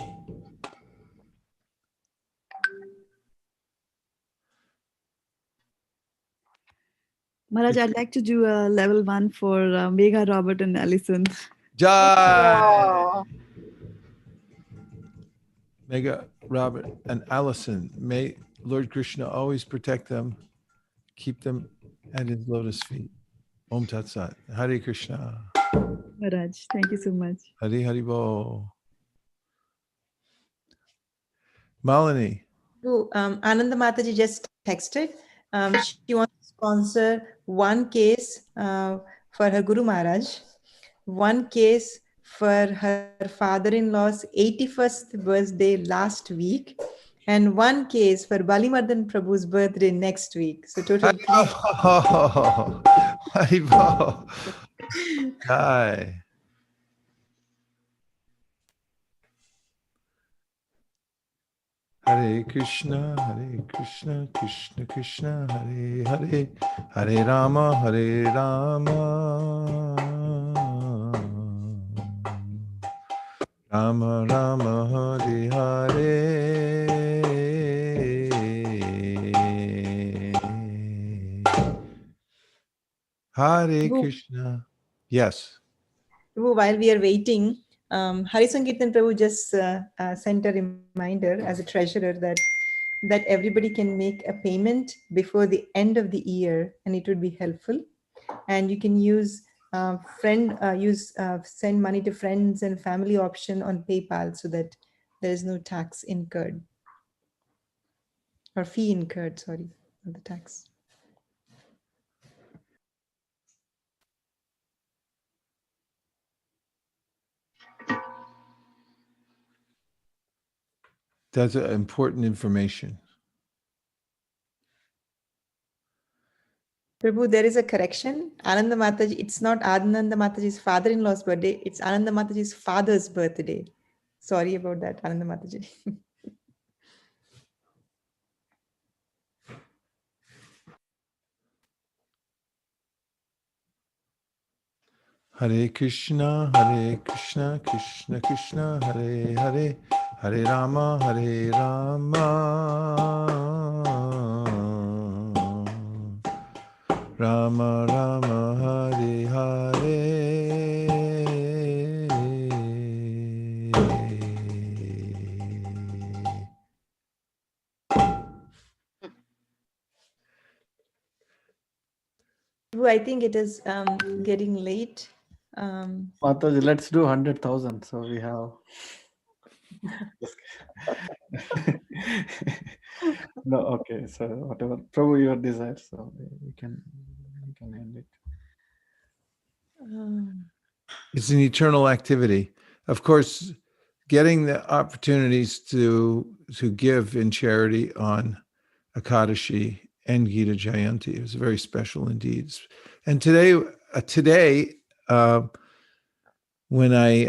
Maharaj, I'd like to do a level 1 for Megha, Robert, and Allison. Jai! Mega, Robert, and Allison, may Lord Krishna always protect them, keep them at his lotus feet. Om Tat Sat. Hare Krishna. Maharaj, thank you so much. Hare Haribo. Malini. So, Ananda Mataji just texted. She wants to sponsor one case for her Guru Maharaj, one case for her father-in-law's 81st birthday last week, and one case for Balimardan Prabhu's birthday next week. So total 3. Haribo. Jai. Hare Krishna, Krishna Krishna, Hare Hare, Hare Rama, Rama Rama, Hare Hare. Hare Krishna. Yes. While we are waiting, Hari Sankirtan Prabhu just sent a reminder as a treasurer that everybody can make a payment before the end of the year, and it would be helpful. And you can use send money to friends and family option on PayPal so that there is no tax incurred or fee incurred. Sorry, not the tax. That's important information. Prabhu, there is a correction. Ananda Mataji, it's not Ananda Mataji's father-in-law's birthday. It's Ananda Mataji's father's birthday. Sorry about that, Ananda Mataji. Hare Krishna, Krishna Krishna, Hare Hare, Hare Rama, Rama Rama, Hare Hare. I think it is getting late. Mataji, let's do 100,000. So we have. No, okay. So whatever, Prabhu, your desire. So we can end it. It's an eternal activity. Of course, getting the opportunities to give in charity on Ekadashi and Gita Jayanti is very special indeed. And today, when I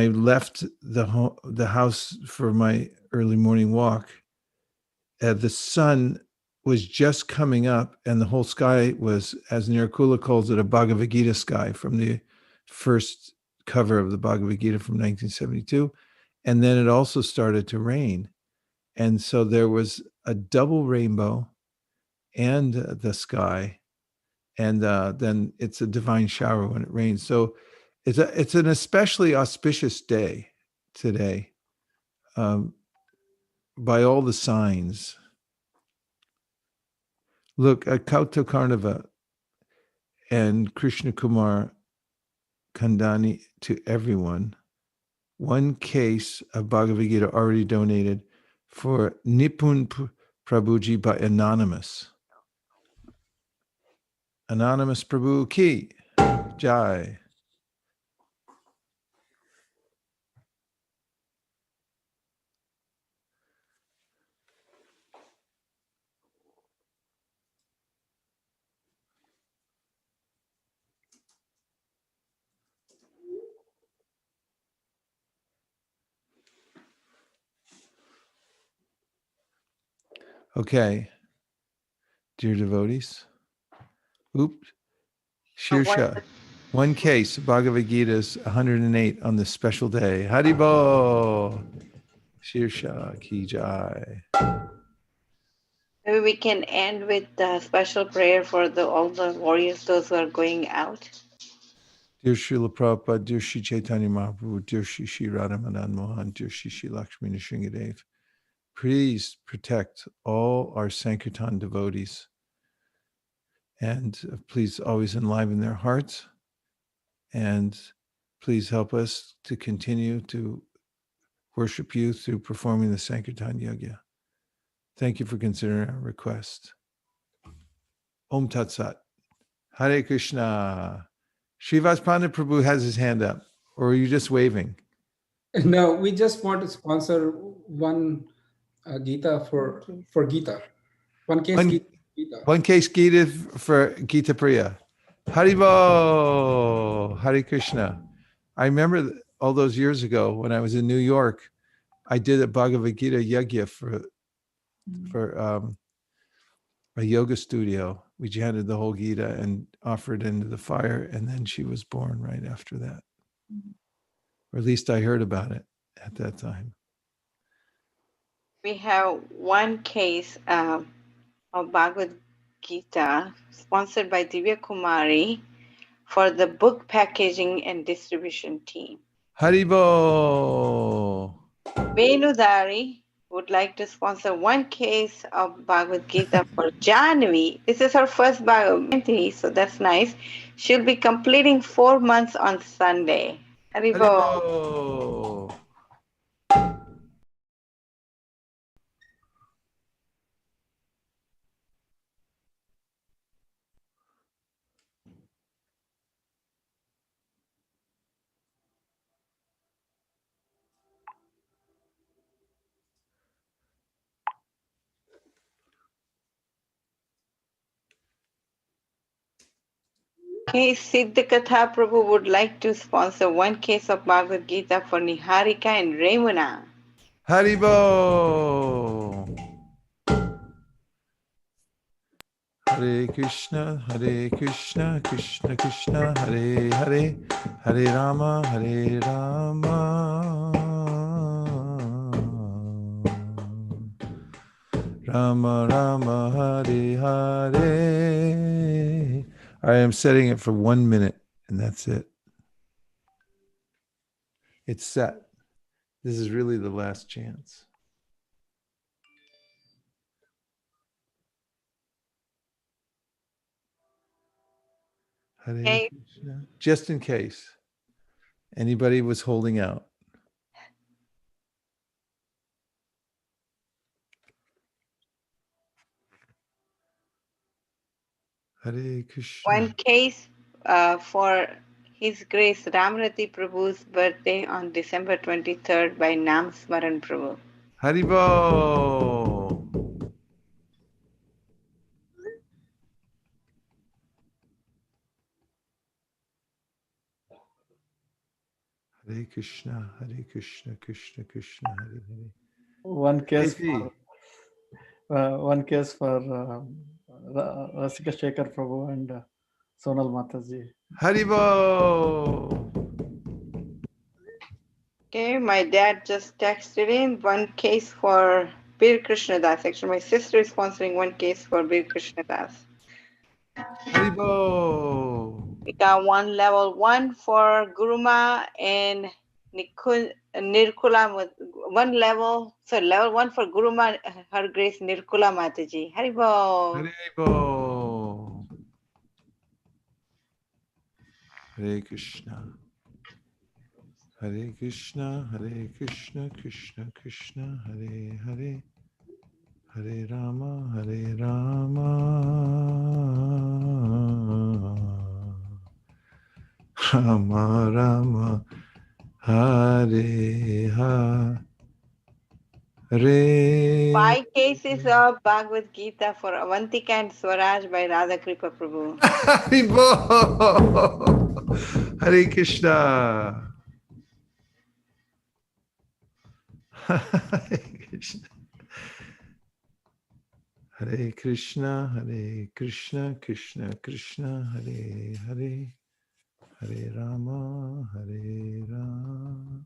left the house for my early morning walk, the sun was just coming up, and the whole sky was, as Nirkula calls it, a Bhagavad Gita sky from the first cover of the Bhagavad Gita from 1972. And then it also started to rain. And so there was a double rainbow and the sky. And then it's a divine shower when it rains. So it's an especially auspicious day today by all the signs. Look, Kauta Karnava and Krishna Kumar Kandani to everyone. One case of Bhagavad Gita already donated for Nipun Prabhuji by Anonymous. Anonymous Prabhu Ki Jai. Okay, dear devotees. Oops. Shirsha. One case, Bhagavad Gita is 108 on this special day. Haribo. Shirsha Ki Jai. Maybe we can end with a special prayer for all the warriors, those who are going out. Dear Srila Prabhupada, dear Shri Chaitanya Mahaprabhu, dear Shri Shri Radha Madan Mohan, dear Shri Shri Lakshmi Nrsingadev, please protect all our Sankirtan devotees and please always enliven their hearts and please help us to continue to worship you through performing the Sankirtan Yajna. Thank you for considering our request. Om Tat Sat. Hare Krishna. Srivas Pandit Prabhu has his hand up, or are you just waving? No, we just want to sponsor one Gita for Gita. One case Gita. One case Gita for Gita Priya. Haribo. Hare Krishna. I remember all those years ago when I was in New York, I did a Bhagavad Gita yajna for a yoga studio. We chanted the whole Gita and offered into the fire, and then she was born right after that. Or at least I heard about it at that time. We have one case of Bhagavad Gita sponsored by Divya Kumari for the book packaging and distribution team. Haribo. Venudari would like to sponsor one case of Bhagavad Gita for Janvi. This is her first Jayanti, so that's nice. She'll be completing 4 months on Sunday. Haribo. Okay, Siddhakatha Prabhu would like to sponsor one case of Bhagavad Gita for Niharika and Remuna. Haribo. Hare Krishna, Krishna Krishna, Hare Hare, Hare Rama, Rama Rama, Hare Hare. I am setting it for 1 minute, and that's it. It's set. This is really the last chance. Hare Krishna. Just in case anybody was holding out. Hare Krishna. One case for His Grace Ramrati Prabhu's birthday on December 23rd by Nam Smaran Prabhu. Haribo. Hare Krishna, Krishna Krishna, Hare Hare. One case for Rasika Shekhar Prabhu and Sonal Mataji. Haribo. Okay, my dad just texted in one case for Bir Krishna Das. Actually, my sister is sponsoring one case for Bir Krishna Das. Haribo. We got one level 1 for Guruma and Nirkula one level, so level 1 for Guru Her Grace Nirkula Mataji. Haribo. Haribo. Hare Krishna. Hare Krishna, Hare Krishna, Krishna Krishna, Hare Hare. Hare Rama, Hare Rama. Rama Rama, Hare Hare. 5 cases of Bhagavad Gita for Avantika and Swaraj by Radha Kripa Prabhu. Haribo. Hare Krishna. Hare Krishna. Hare Krishna, Hare Krishna, Krishna Krishna, Hare Hare, Hare Rama, Hare Rama.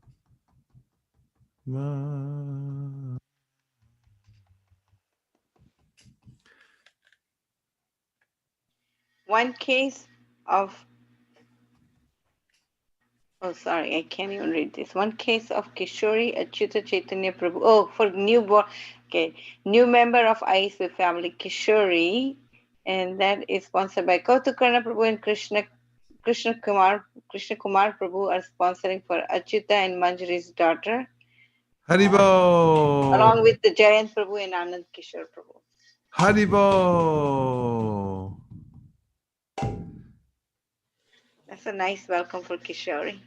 One case of, oh sorry, I can't even read this. One case of Kishori Achyuta Chaitanya Prabhu. Oh, for newborn, okay, new member of ISKCON family, Kishori, and that is sponsored by Kautukarna Prabhu and Krishna Kumar Prabhu are sponsoring for Achyuta and Manjari's daughter, Haribo. along with the Jayanti Prabhu and Anand Kishore Prabhu. Haribo. That's a nice welcome for Kishori.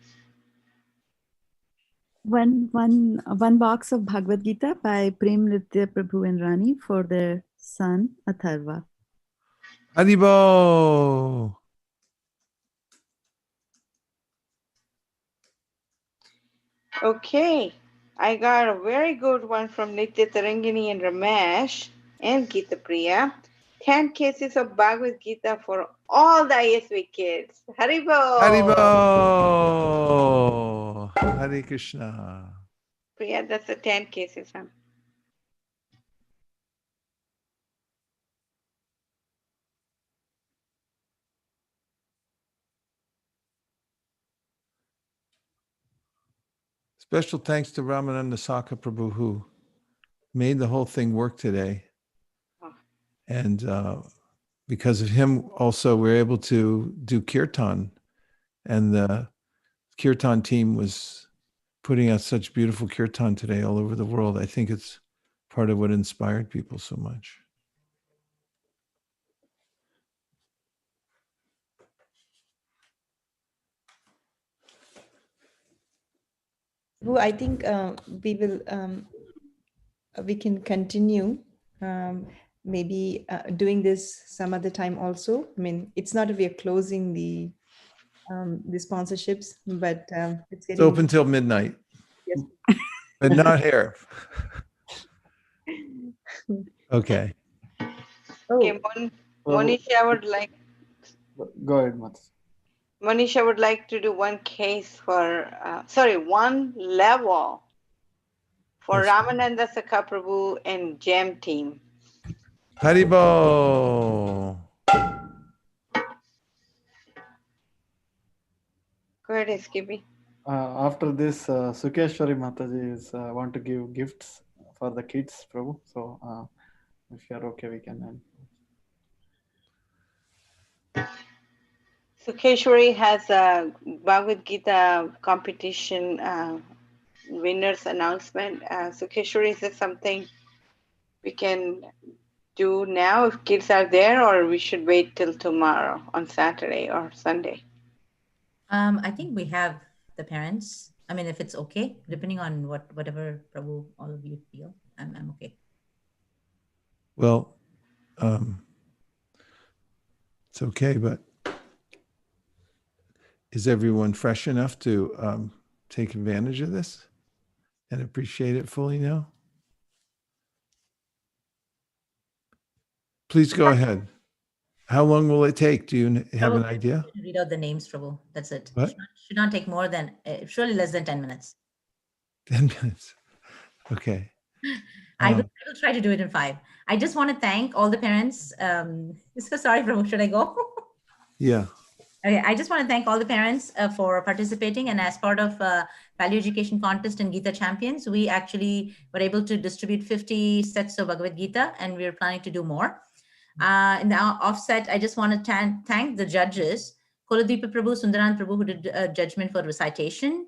One box of Bhagavad Gita by Prem Nritya Prabhu and Rani for their son Atharva. Haribo. Okay, I got a very good one from Nitya Tarangini and Ramesh and Gita Priya. 10 cases of Bhagavad Gita for all the ISV kids. Haribo! Haribo. Hare Krishna. Priya, that's the 10 cases, huh? Special thanks to Ramananda Saka Prabhu who made the whole thing work today. And because of him also we're able to do kirtan. And the kirtan team was putting out such beautiful kirtan today all over the world. I think it's part of what inspired people so much. I think we can continue maybe doing this some other time also. I mean, it's not that we are closing the sponsorships, but it's getting open till midnight. Yes. But not here. Okay. Okay, Monisha would like. Go ahead, Mats. Monisha would like to do one case for, one level for Ramananda Sakha Prabhu and Jam team. Haribo. Go ahead, Skippy. After this, Sukeshwari Mataji is want to give gifts for the kids, Prabhu. So if you are okay, we can end. Sukeshwari has a Bhagavad Gita competition winners announcement. Sukeshwari, is this something we can do now if kids are there, or we should wait till tomorrow on Saturday or Sunday? I think we have the parents. I mean, if it's okay, depending on whatever Prabhu all of you feel, I'm okay. Well, it's okay, but is everyone fresh enough to take advantage of this and appreciate it fully now? Please go ahead. How long will it take? Do you have an idea? Read out the names, Prabhu. That's it. What? Should not take more than, surely less than 10 minutes. 10 minutes. Okay. I will try to do it in 5. I just want to thank all the parents. So sorry, Prabhu, should I go? Yeah. Okay, I just want to thank all the parents for participating, and as part of Value Education Contest and Gita Champions, we actually were able to distribute 50 sets of Bhagavad Gita, and we're planning to do more. In the offset, I just want to thank the judges, Koladeepa Prabhu, Sundaran Prabhu, who did judgment for recitation.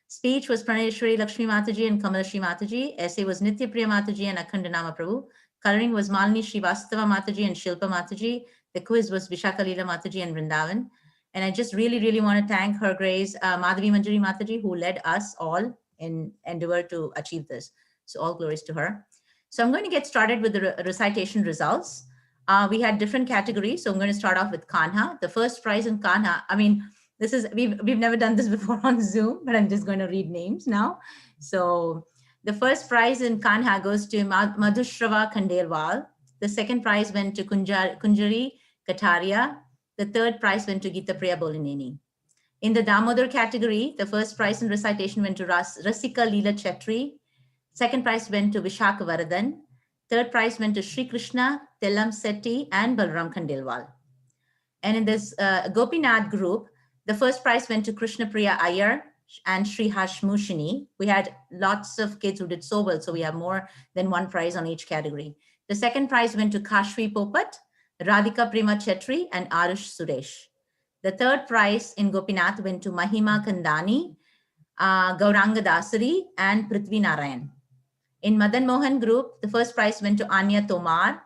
Speech was Praneshwari Lakshmi Mataji and Kamalashri Mataji. Essay was Nitya Priya Mataji and Akhandanama Prabhu. Coloring was Malini Srivastava Mataji and Shilpa Mataji. The quiz was Vishaka Leela Mataji and Vrindavan. And I just really, really want to thank Her Grace Madhavi Manjari Mataji, who led us all in endeavor to achieve this. So all glories to her. So I'm going to get started with the recitation results. We had different categories. So I'm going to start off with Kanha. The first prize in Kanha, I mean, this is, we've never done this before on Zoom, but I'm just going to read names now. So the first prize in Kanha goes to Madhushrava Khandelwal. The second prize went to Kunjari Kataria. The third prize went to Gita Priya Bolineni. In the Damodar category, the first prize in recitation went to Rasika Leela Chetri. Second prize went to Vishaka Varadan. Third prize went to Sri Krishna, Tellam Setti, and Balram Khandelwal. And in this Gopinath group, the first prize went to Krishna Priya Iyer and Sri Hashmushini. We had lots of kids who did so well, so we have more than one prize on each category. The second prize went to Kashvi Popat, Radhika Prema Chetri, and Arush Suresh. The third prize in Gopinath went to Mahima Kandani, Gauranga Dasari, and Prithvi Narayan. In Madan Mohan group, the first prize went to Anya Tomar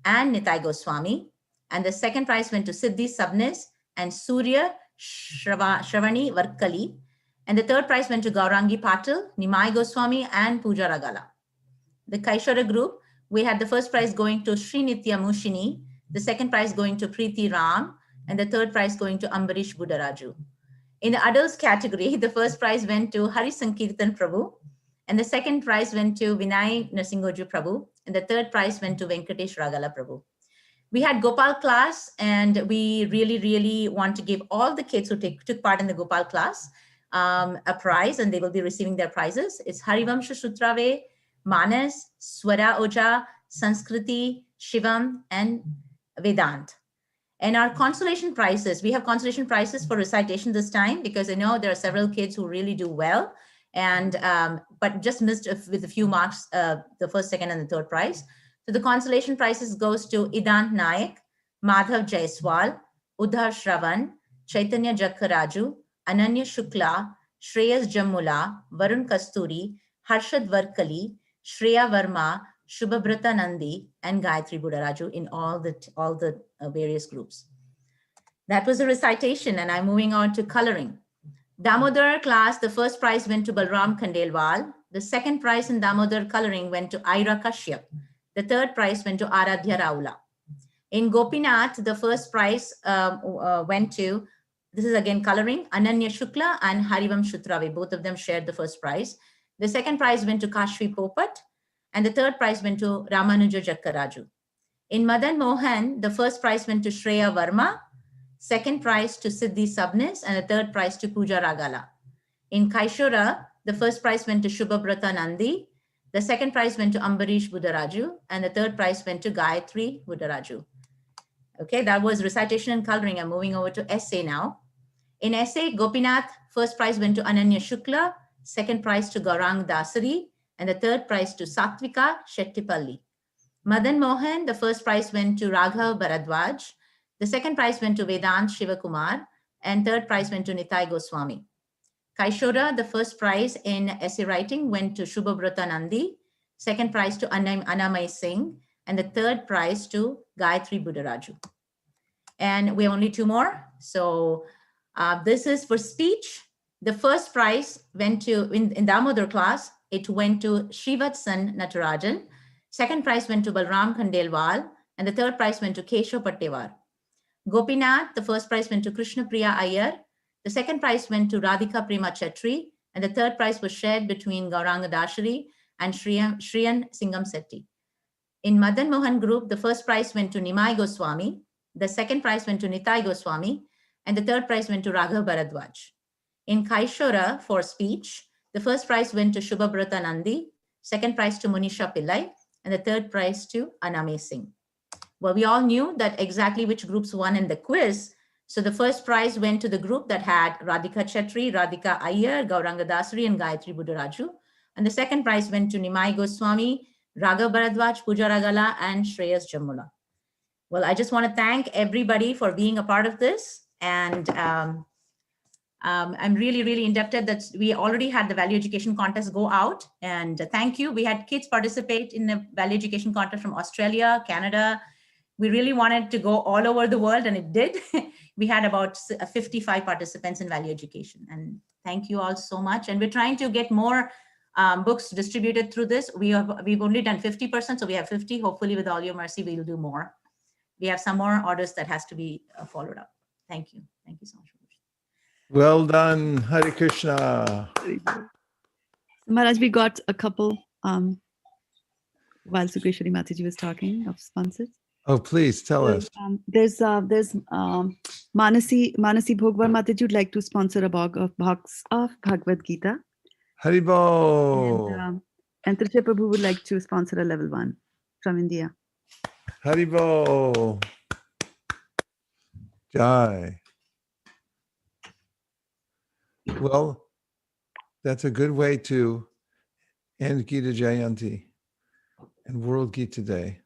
and Nitai Goswami. And the second prize went to Siddhi Sabnis and Surya Shravani Varkali. And the third prize went to Gaurangi Patil, Nimai Goswami, and Pooja Ragala. The Kaishara group, we had the first prize going to Sri Nitya Mushini, the second prize going to Preeti Ram, and the third prize going to Ambarish Budaraju. In the adults category, the first prize went to Hari Sankirtan Prabhu, and the second prize went to Vinay Narsingoju Prabhu, and the third prize went to Venkatesh Ragala Prabhu. We had Gopal class, and we really, really want to give all the kids who took part in the Gopal class a prize, and they will be receiving their prizes. It's Harivamsha Sutrave, Manas, Swara Oja, Sanskriti, Shivam, and Vedant. And our consolation prizes, we have consolation prizes for recitation this time, because I know there are several kids who really do well, and but just missed with a few marks the first, second, and the third prize. So the consolation prizes goes to Idant Naik, Madhav Jaiswal, Udhar Shravan, Chaitanya Jakkaraju, Ananya Shukla, Shreyas Jammula, Varun Kasturi, Harshad Varkali, Shreya Verma, Shubhabrata Nandi, and Gayatri Budaraju in all the various groups. That was a recitation, and I'm moving on to coloring. Damodar class, the first prize went to Balram Khandelwal. The second prize in Damodar coloring went to Ira Kashyap. The third prize went to Aradhya Raula. In Gopinath, the first prize went to, this is again coloring, Ananya Shukla and Harivam Shutrave. Both of them shared the first prize. The second prize went to Kashvi Popat, and the third prize went to Ramanuja Jakkaraju. In Madan Mohan, the first prize went to Shreya Verma, second prize to Siddhi Sabnis, and the third prize to Pooja Ragala. In Kaishora, the first prize went to Shubhabrata Nandi, the second prize went to Ambarish Budaraju, and the third prize went to Gayatri Budaraju. Okay, that was recitation and coloring. I'm moving over to essay now. In essay, Gopinath, first prize went to Ananya Shukla, second prize to Gaurang Dasari, and the third prize to Satvika Shettipalli. Madan Mohan, the first prize went to Raghav Bharadwaj, the second prize went to Vedant Shivakumar, and third prize went to Nitai Goswami. Kaishora, the first prize in essay writing went to Shubhabrata Nandi, second prize to Anamay Singh, and the third prize to Gayatri Budaraju. And we have only two more. So this is for speech. The first prize went to, in Damodar class, it went to Srivatsan Natarajan. Second prize went to Balram Khandelwal, and the third prize went to Keshav Pattewar. Gopinath, the first prize went to Krishna Priya Iyer. The second prize went to Radhika Prema Chetri, and the third prize was shared between Gauranga Dashari and Shriyan Singham Setti. In Madan Mohan group, the first prize went to Nimai Goswami, the second prize went to Nitai Goswami, and the third prize went to Raghav Bharadwaj. In Kaishora for speech, the first prize went to Shubhabrata Nandi, second prize to Munisha Pillai, and the third prize to Aname Singh. Well, we all knew that exactly which groups won in the quiz. So the first prize went to the group that had Radhika Chetri, Radhika Iyer, Gauranga Dasari, and Gayatri Buddharaju. And the second prize went to Nimai Goswami, Raghav Bharadwaj, Pooja Ragala, and Shreyas Jamula. Well, I just want to thank everybody for being a part of this. And I'm really, really indebted that we already had the value education contest go out. And thank you. We had kids participate in the value education contest from Australia, Canada. We really wanted to go all over the world, and it did. We had about 55 participants in value education. And thank you all so much. And we're trying to get more books distributed through this. We've only done 50%, so we have 50. Hopefully, with all your mercy, we'll do more. We have some more orders that has to be followed up. Thank you. Thank you so much. Well done, Hare Krishna. Maharaj, we got a couple while Sukrishwari Mataji was talking of sponsors. Oh, please tell us. There's Manasi Bhogwar Mataji would like to sponsor a box of Bhagavad Gita. Haribo. And Trisha Prabhu would like to sponsor a level 1 from India. Haribo. Jai. Well, that's a good way to end Gita Jayanti and World Gita Day.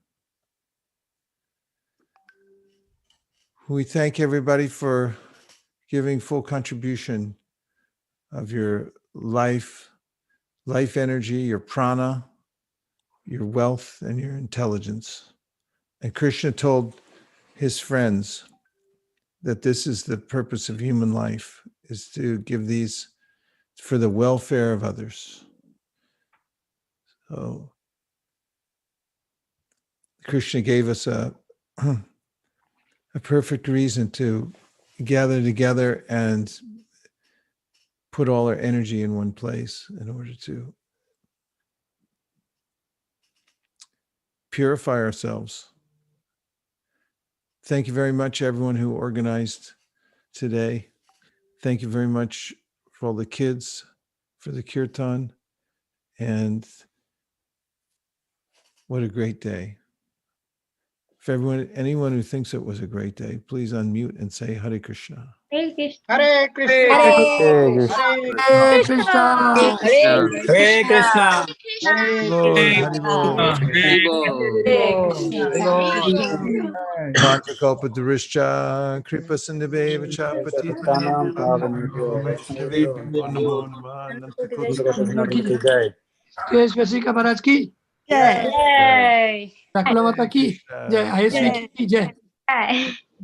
We thank everybody for giving full contribution of your life energy, your prana, your wealth, and your intelligence. And Krishna told his friends that this is the purpose of human life, is to give these for the welfare of others. So Krishna gave us a perfect reason to gather together and put all our energy in one place in order to purify ourselves. Thank you very much, everyone who organized today. Thank you very much for all the kids, for the kirtan, and what a great day. For anyone who thinks it was a great day, please unmute and say Hare Krishna. Hare Krishna. Hare Krishna. Hare Krishna. Hare Krishna. Kalpatarishcha Kripa Sindhave Chapati Swastika Maharaj ki Jai. Sakula Mata ki Jai. ISKCON ki Jai.